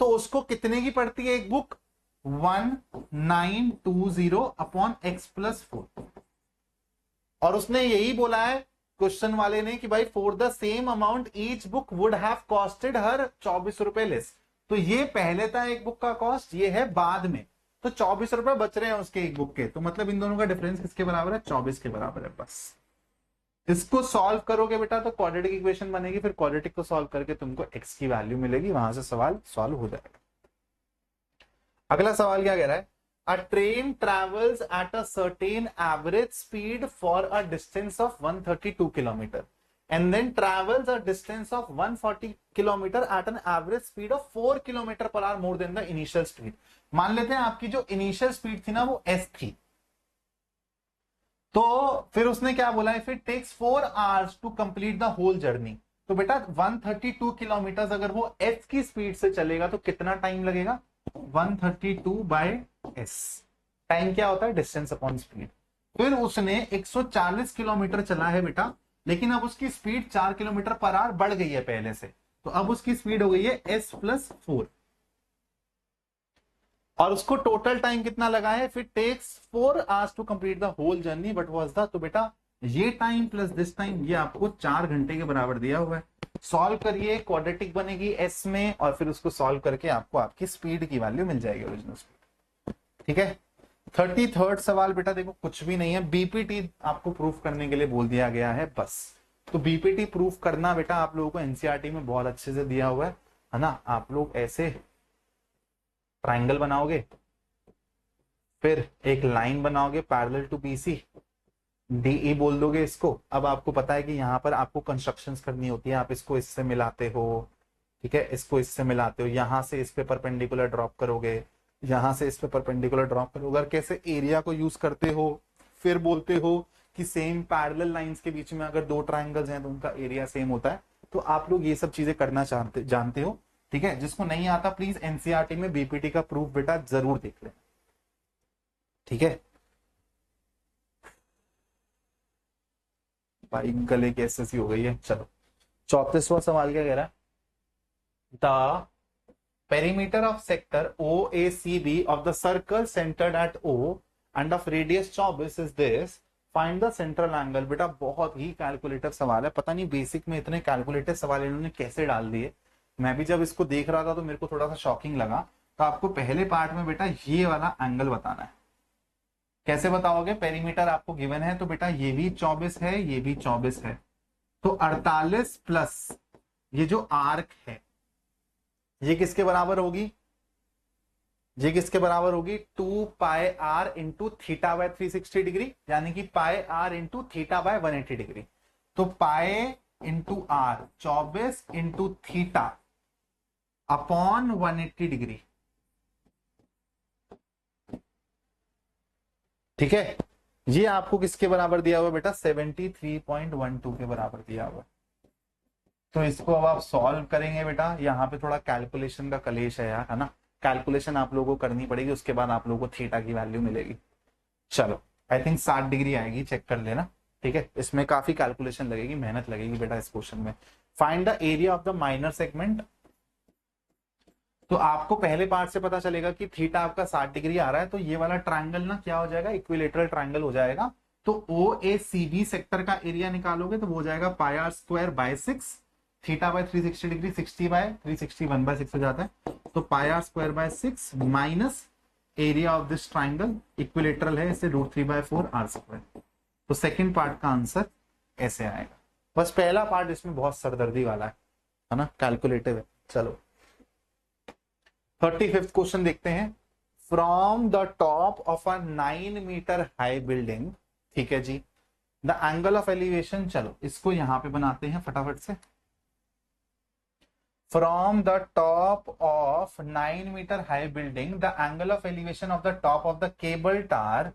तो उसको कितने की पड़ती है एक बुक? 1920 upon x+4। और उसने यही बोला है क्वेश्चन वाले ने कि भाई for the same amount each book would have costed हर 24 रुपए लेस। तो ये पहले था एक बुक का कॉस्ट, ये है बाद में, तो 24 रुपए बच रहे हैं उसके एक बुक के, तो मतलब इन दोनों का डिफरेंस किसके बराबर है? 24 के बराबर है बस। इसको सॉल्व करोगे बेटा तो क्वाड्रेटिक इक्वेशन बनेगी, फिर क्वाड्रेटिक को सॉल्व करके तुमको x की वैल्यू मिलेगी, वहां से सवाल सॉल्व हो जाएगा। अगला सवाल क्या कह रहा है? A train travels at a certain average speed for a distance of 132 kilometer and then travels a distance of 140 kilometer at an average speed of 4 kilometer per hour more than the initial speed। मान लेते हैं आपकी जो initial speed थी ना वो s थी, तो फिर उसने क्या बोला है? फिर takes 4 hours to complete the whole journey. तो बेटा 132 किलोमीटर अगर वो s की स्पीड से चलेगा तो कितना टाइम लगेगा? 132/s। टाइम क्या होता है? Distance upon speed. फिर उसने 140 किलोमीटर चला है बेटा, लेकिन अब उसकी स्पीड 4 किलोमीटर पर आवर बढ़ गई है पहले से, तो अब उसकी स्पीड हो गई है s+4 और उसको टोटल टाइम कितना लगा है? फिर takes 4 hours to complete the whole journey but was the, तो बेटा ये टाइम प्लस दिस टाइम ये आपको 4 घंटे के बराबर दिया हुआ है। सॉल्व करिए, क्वाड्रेटिक बनेगी s में और फिर उसको सॉल्व करके आपको आपकी स्पीड की वैल्यू मिल जाएगी, ओरिजिनल स्पीड। ठीक है। 33rd सवाल बेटा देखो कुछ भी नहीं है, बीपीटी आपको प्रूफ करने के लिए बोल दिया गया है बस। तो बीपीटी प्रूफ करना बेटा आप लोगों को एनसीईआरटी में बहुत अच्छे से दिया हुआ है ना। आप लोग ऐसे ट्राइंगल बनाओगे, फिर एक लाइन बनाओगे पैरेलल टू बीसी, डीई बोल दोगे इसको। अब आपको पता है कि यहाँ पर आपको कंस्ट्रक्शंस करनी होती है, आप इसको इससे मिलाते हो, ठीक है, इसको इससे मिलाते हो, यहां से इस पे परपेंडिकुलर ड्रॉप करोगे, यहां से इस पे परपेंडिकुलर ड्रॉप करोगे। अगर कैसे एरिया को यूज करते हो, फिर बोलते हो कि सेम पैरेलल लाइंस के बीच में अगर 2 ट्राइंगल्स हैं तो उनका एरिया सेम होता है। तो आप लोग ये सब चीजें करना जानते हो, ठीक है। जिसको नहीं आता प्लीज एनसीईआरटी में बीपीटी का प्रूफ बेटा जरूर देख लें, ठीक है। भाई गले की एसएससी हो गई है। चलो 34वां सवाल क्या कह रहा है? The perimeter of sector OACB of the circle centered at O and of radius 24 is this, find the central angle। बेटा बहुत ही कैलकुलेटिव सवाल है, पता नहीं बेसिक में इतने कैलकुलेटिव सवाल इन्होंने कैसे डाल दिए। मैं भी जब इसको देख रहा था तो मेरे को थोड़ा सा शॉकिंग लगा। तो आपको पहले पार्ट में बेटा ये वाला एंगल बताना है। कैसे बताओगे? पेरीमीटर आपको गिवन है, तो बेटा ये भी 24 है, ये भी 24 है, तो 48 प्लस ये जो आर्क है ये किसके बराबर होगी? ये किसके बराबर होगी? 2πr into theta by 360 degree, यानी कि pi r into theta by 180 degree. तो pi into r 24 into theta upon 180 degree, ठीक है। ये आपको किसके बराबर दिया हुआ बेटा? 73.12 के बराबर दिया हुआ। तो इसको अब आप सॉल्व करेंगे बेटा। यहाँ पे थोड़ा कैलकुलेशन का कलेश है यार, है ना। कैलकुलेशन आप लोगों को करनी पड़ेगी, उसके बाद आप लोगों को थीटा की वैल्यू मिलेगी। चलो आई थिंक 60 डिग्री आएगी, चेक कर लेना, ठीक है। इसमें काफी कैलकुलेशन लगेगी, मेहनत लगेगी बेटा इस क्वेश्चन में। Find the area of the minor segment. तो आपको पहले पार्ट से पता चलेगा कि थीटा आपका 60 डिग्री आ रहा है, तो ये वाला ट्राइंगल ना क्या हो जाएगा? इक्विलेटरल ट्राइंगल हो जाएगा। तो OACB सेक्टर का एरिया निकालोगे तो वो हो जाएगा pi r square by 6, theta by 360 degree 60 by 360 1/6 हो जाता है। तो pi r square by 6 minus area of this triangle, equilateral है इसे √3/4 आर स्क्वायर। तो सेकंड पार्ट का आंसर ऐसे आएगा। बस पहला पार्ट इसमें बहुत सरदर्दी वाला है ना, कैलकुलेटिव है। चलो 35th क्वेश्चन देखते हैं। From the top of a 9 meter high building, ठीक है जी, द एंगल ऑफ एलिवेशन, चलो इसको यहां पे बनाते हैं फटाफट से। From the top of 9 meter high building the angle of elevation of the top of the cable tower.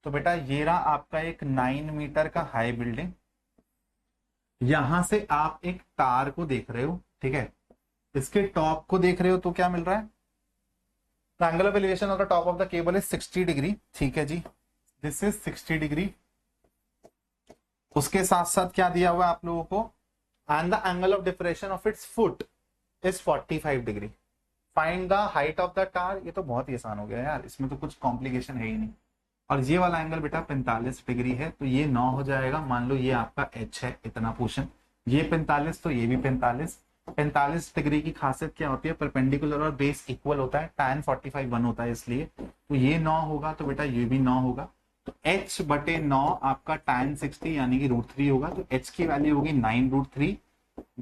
तो बेटा ये रहा आपका एक 9 मीटर का हाई बिल्डिंग, यहां से आप एक तार को देख रहे हो, ठीक है, इसके टॉप को देख रहे हो, तो क्या मिल रहा है? The angle of elevation of the top of the cable is 60 degree, ठीक है जी, दिस इज 60 डिग्री। उसके साथ साथ क्या दिया हुआ है आप लोगों को, and the angle of depression of its foot is 45 डिग्री। Find the height of the tower. ये तो बहुत ही आसान हो गया यार, इसमें तो कुछ कॉम्प्लिकेशन है ही नहीं। और ये वाला एंगल बेटा 45 डिग्री है, तो ये 9 हो जाएगा। मान लो ये आपका एच है, इतना पोर्शन, ये 45, तो ये भी 45। 45 डिग्री की खासियत क्या होती है, परपेंडिकुलर और बेस इक्वल होता है, tan 45 1 होता है इसलिए। तो ये 9 होगा, तो बेटा ये भी 9 होगा। तो h बटे 9 आपका tan 60 यानी कि √3 होगा। तो h की वैल्यू होगी 9√3,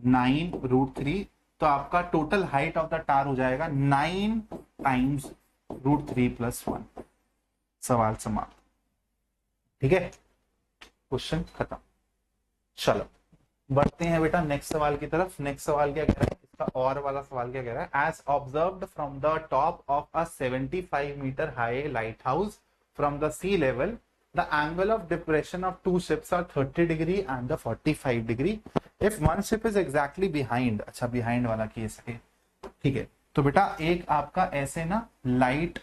9√3। तो आपका टोटल हाइट ऑफ द टार हो जाएगा 9 टाइम्स √3 + 1। सवाल समाप्त। ठीक है, क्वेश्चन खत्म। चलो बढ़ते हैं बेटा नेक्स्ट सवाल की तरफ। नेक्स्ट सवाल क्या कह रहा है, इसका और वाला सवाल क्या कह रहा है, as observed from the top of a 75 metre high lighthouse from the sea level, the angle of depression of two ships are 30 degree and the 45 degree if one ship is exactly behind। अच्छा behind वाला case है, ठीक है। तो बेटा एक आपका ऐसे ना लाइट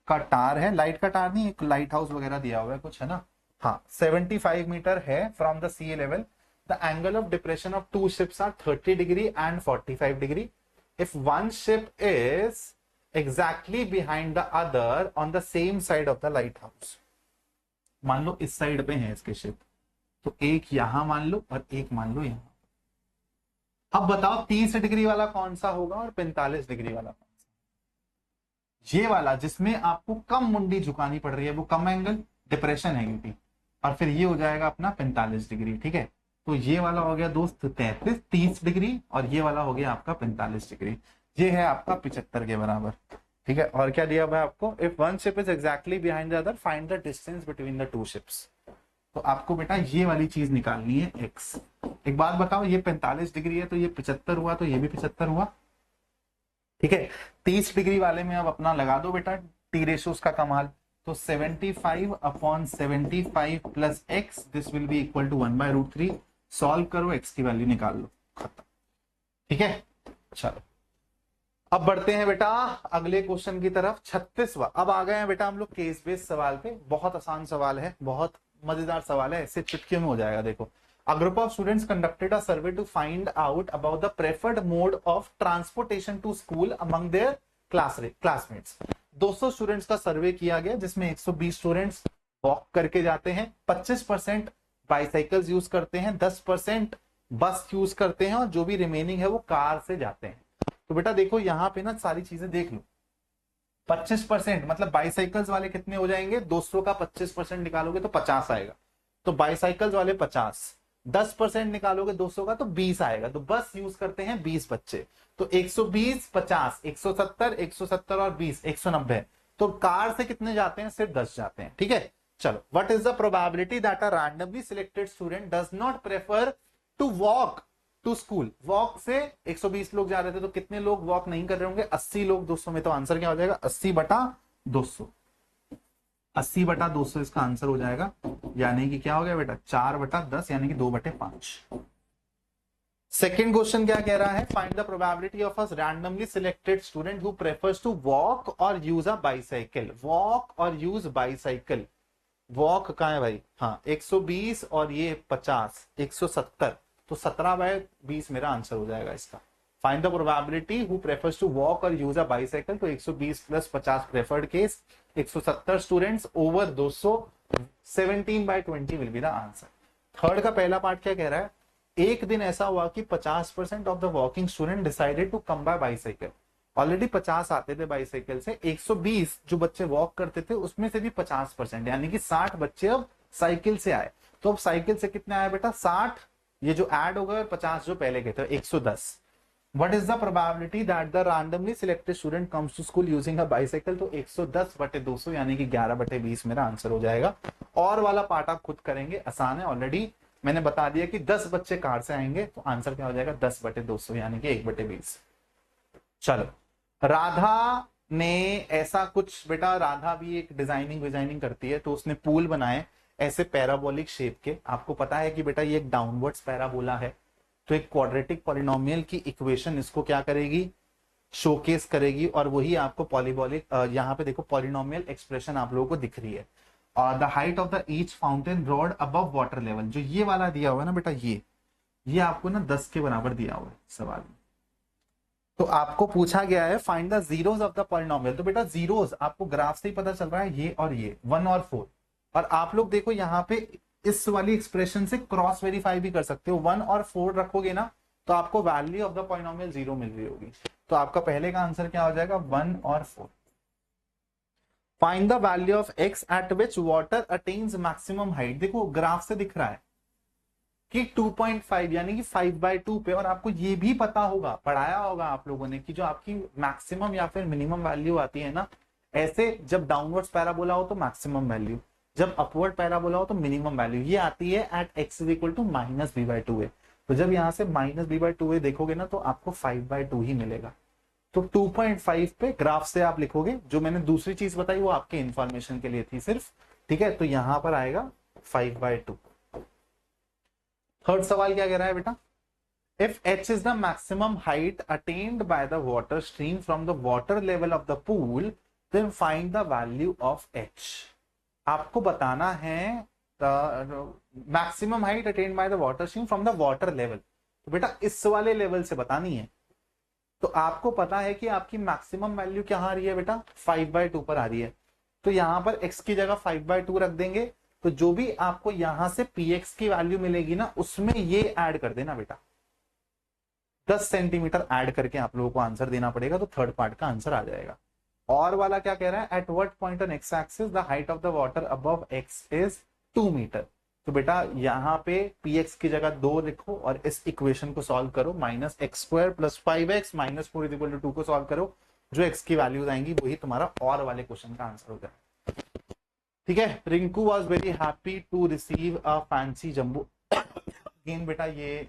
का टार है, लाइट का टार नहीं, एक लाइट हाउस वगैरह दिया हुआ है कुछ, है ना। हाँ 75 मीटर है from the sea level, the angle of depression of two ships are 30 degree and 45 degree if one ship is exactly behind the other on the same side of the lighthouse. मान लो इस side पे है इसके ship, तो एक यहां मान लो और एक मान लो यहां। अब बताओ 30 डिग्री वाला कौन सा होगा और 45 डिग्री वाला कौन सा। ये वाला जिसमें आपको कम मुंडी झुकानी पड़ रही है, वो कम एंगल डिप्रेशन है क्योंकि, और फिर ये हो जाएगा अपना 45 डिग्री। ठीक है, तो ये वाला हो गया दोस्त 30 डिग्री और ये वाला हो गया आपका 45 डिग्री। ये है आपका 75 के बराबर। ठीक है, और क्या दिया हुआ है आपको, if one ship is exactly behind the other find the distance between the two ships. तो आपको बेटा ये वाली चीज निकालनी है x। एक बात बताओ, ये 45 डिग्री है तो ये 75 हुआ, तो ये भी 75 हुआ। ठीक है, 30 डिग्री वाले में अब अपना लगा दो बेटा टी रेशियोज का कमाल। तो 75/75 plus x, this will be equal to 1/√3। Solve करो, x की वैल्यू निकाल लो, खत्म। ठीक है, चलो अब बढ़ते हैं बेटा अगले क्वेश्चन की तरफ। 36वां। अब आ गए हैं बेटा हम लोग केस बेस्ड सवाल पे। बहुत आसान सवाल है, बहुत मजेदार सवाल है, इससे चुटकियों में हो जाएगा। देखो, a group of students conducted a survey to find out about the preferred mode of transportation to school among their classmates. 200 students का सर्वे किया गया, जिसमें 120 स्टूडेंट्स वॉक करके जाते हैं, 25% बाइसाइकिल्स यूज करते हैं, 10% बस यूज करते हैं, और जो भी रिमेनिंग है वो कार से जाते हैं। तो बेटा देखो यहाँ पे ना सारी चीजें देख लो। 25% मतलब बाइसाइकिल्स वाले कितने हो जाएंगे, 200 का 25% निकालोगे तो 50 आएगा, तो बाइसाइकिल्स वाले 50। 10% निकालोगे 200 का तो 20 आएगा। तो बस यूज करते हैं 20 बच्चे, तो 120, 50, 170, 170 और 20, 190। तो कार से कितने जाते हैं, सिर्फ 10 जाते हैं। ठीक है, चलो, what is the probability that a randomly selected student does not prefer to walk to school. Walk से 120 लोग जा रहे थे, तो कितने लोग वॉक नहीं कर रहे होंगे, 80 लोग 200 में। तो आंसर क्या हो जाएगा, 80/200। 80/200 इसका आंसर हो जाएगा, यानी कि क्या हो गया बेटा 4/10, यानी कि 2/5। सेकेंड क्वेश्चन क्या कह रहा है, find the probability of a randomly selected student who prefers to walk और यूज अ बाइसाइकिल। वॉक और यूज बाइसाइकिल। वॉक कहाँ है भाई, हाँ 120 और ये 50, 170, तो 17/20 मेरा आंसर हो जाएगा इसका। Find the probability who prefers to walk और यूज अ बाइसाइकिल। तो 120 + 50 preferred case, 170 students over 200, 17/20 will be the answer. Third का पहला पार्ट क्या कह रहा है, एक दिन ऐसा हुआ कि 50% of the walking student decided to come by bicycle. Already 50 आते थे बाइसाइकिल से, 120 जो बच्चे वॉक करते थे उसमें से भी 50%, यानी कि 60 बच्चे अब साइकिल से आए। तो अब साइकिल से कितने आए बेटा, 60 ये जो ऐड हो गए, 50 जो पहले के थे, 110। What is the probability that the randomly selected student comes to school using a bicycle. तो 110/200 यानी कि 11/20 मेरा आंसर हो जाएगा। और वाला पार्ट आप खुद करेंगे, आसान है, ऑलरेडी मैंने बता दिया कि 10 बच्चे कार से आएंगे, तो आंसर क्या हो जाएगा 10/200 यानी कि 1/20। चलो, राधा ने ऐसा कुछ, बेटा राधा भी एक डिजाइनिंग करती है, तो उसने पूल बनाए ऐसे पैराबोलिक शेप के। आपको पता है कि बेटा ये एक डाउनवर्ड्स पैराबोला है, तो एक क्वाड्रेटिक पॉलिनोमियल की इक्वेशन इसको क्या करेगी, शोकेस करेगी, और वही आपको पॉलीबॉलिक, यहाँ पे देखो पॉलिनोमियल एक्सप्रेशन आप लोगों को दिख रही है। और the height of the each fountain road above water level, जो ये वाला दिया हुआ है ना बेटा, ये आपको ना 10 के बराबर दिया हुआ है सवाल में। तो आपको पूछा गया है find the zeros of the polynomial. तो बेटा जीरोस आपको ग्राफ से ही पता चल रहा है, ये और ये 1 और 4। और आप लोग देखो यहाँ पे इस वाली एक्सप्रेशन से क्रॉस वेरीफाई भी कर सकते हो। 1 और 4 रखोगे ना तो आपको वैल्यू ऑफ द पॉलिनोमियल 0 मिल रही होगी। तो आपका पहले का आंसर क्या हो जाएगा, 1 और 4। Find the value of x eight which water attains maximum height. देखो ग्राफ से दिख रहा है कि 2.5 यानी कि 5/2 पे, और आपको ये भी पता होगा, पढ़ाया होगा आप लोगों ने, कि जो आपकी मैक्सिमम या फिर मिनिमम वैल्यू आती है ना, ऐसे जब डाउनवर्ड्स पैराबोला हो तो मैक्सिमम वैल्यू, जब अपवर्ड पैराबोला हो तो मिनिमम वैल्यू, ये आती है at x is equal to -b/2a। तो जब यहां से -b/2a देखोगे ना तो आपको 5/2 ही मिलेगा। तो 2.5 पे ग्राफ से आप लिखोगे। जो मैंने दूसरी चीज बताई वो आपके इंफॉर्मेशन के लिए थी सिर्फ, ठीक है। तो यहां पर आएगा 5/2। थर्ड सवाल क्या कह रहा है बेटा, if h is the maximum height attained by the water stream from the water level of the pool, then find the value of h। आपको बताना है maximum height attained by the water stream from the water level. तो बेटा इस वाले level से बतानी है। तो आपको पता है कि आपकी मैक्सिमम वैल्यू क्या आ रही है बेटा, 5/2 पर आ रही है। तो यहां पर x की जगह 5/2 रख देंगे। तो जो भी आपको यहां से px की वैल्यू मिलेगी ना, उसमें ये ऐड कर देना बेटा, 10 सेंटीमीटर ऐड करके आप लोगों को आंसर देना पड़ेगा। तो थर्ड पार्ट का आंसर आ जाएगा। और वाला क्या कह रहा है, at what point on x axis the height of the water above x is 2 metre. तो बेटा यहाँ पे px की जगह 2 लिखो और इस इक्वेशन को सॉल्व करो, -x² + 5x -4 = 2 को सॉल्व करो। जो x की वैल्यूज आएंगी वही तुम्हारा और वाले क्वेश्चन का आंसर होगा। ठीक है। Rinku was very happy to receive a fancy jumbo. Again बेटा ये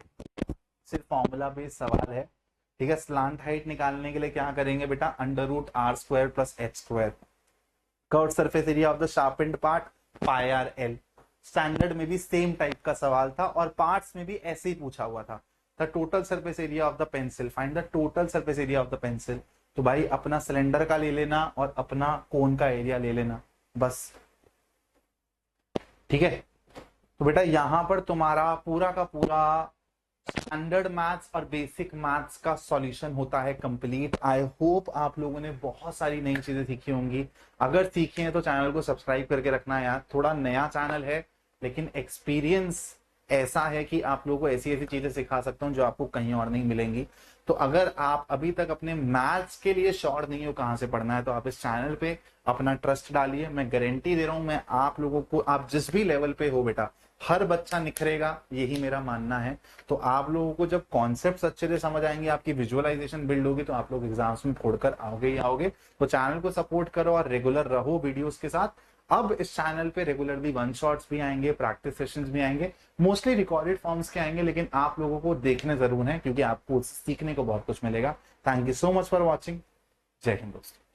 सिर्फ फॉर्मूला बेस्ड सवाल है, ठीक है। स्लांट हाइट निकालने के लिए क्या करेंगे बेटा, √r² + h²। Curved surface area of the sharpened part πr/l। Standard में भी सेम टाइप का सवाल था और पार्ट्स में भी ऐसे ही पूछा हुआ था। The total surface area of the pencil, find the total surface area of the pencil. तो भाई अपना सिलेंडर का ले लेना और अपना कोन का एरिया ले लेना बस, ठीक है। तो बेटा यहां पर तुम्हारा पूरा का पूरा स्टैंडर्ड मैथ्स और बेसिक मैथ्स का सॉल्यूशन होता है कंप्लीट। आई होप आप लोगों ने बहुत सारी नई चीजें सीखी होंगी। अगर सीखी हैं तो चैनल को सब्सक्राइब करके रखना यार। थोड़ा नया चैनल है लेकिन एक्सपीरियंस ऐसा है कि आप लोगों को ऐसी ऐसी चीजें सिखा सकता हूं जो आपको कहीं और नहीं मिलेंगी। तो अगर आप अभी तक अपने मैथ्स के लिए श्योर नहीं हो कहां से पढ़ना है, तो आप इस चैनल पे अपना ट्रस्ट डालिए। मैं गारंटी दे रहा हूं, मैं आप लोगों को, आप जिस भी लेवल पे हो बेटा, हर बच्चा निखरेगा, यही मेरा मानना है। तो आप लोगों को जब कॉन्सेप्ट्स अच्छे से समझ आएंगे, आपकी विजुअलाइजेशन बिल्ड होगी, तो आप लोग एग्जाम्स में फोड़कर आओगे ही आओगे। तो चैनल को सपोर्ट करो और रेगुलर रहो वीडियोस के साथ। अब इस चैनल पे रेगुलरली वन शॉट्स भी आएंगे, प्रैक्टिस सेशंस भी आएंगे, मोस्टली रिकॉर्डेड फॉर्म्स के आएंगे, लेकिन आप लोगों को देखने जरूर है क्योंकि आपको सीखने को बहुत कुछ मिलेगा। Thank you so much for watching. जय हिंद दोस्तों।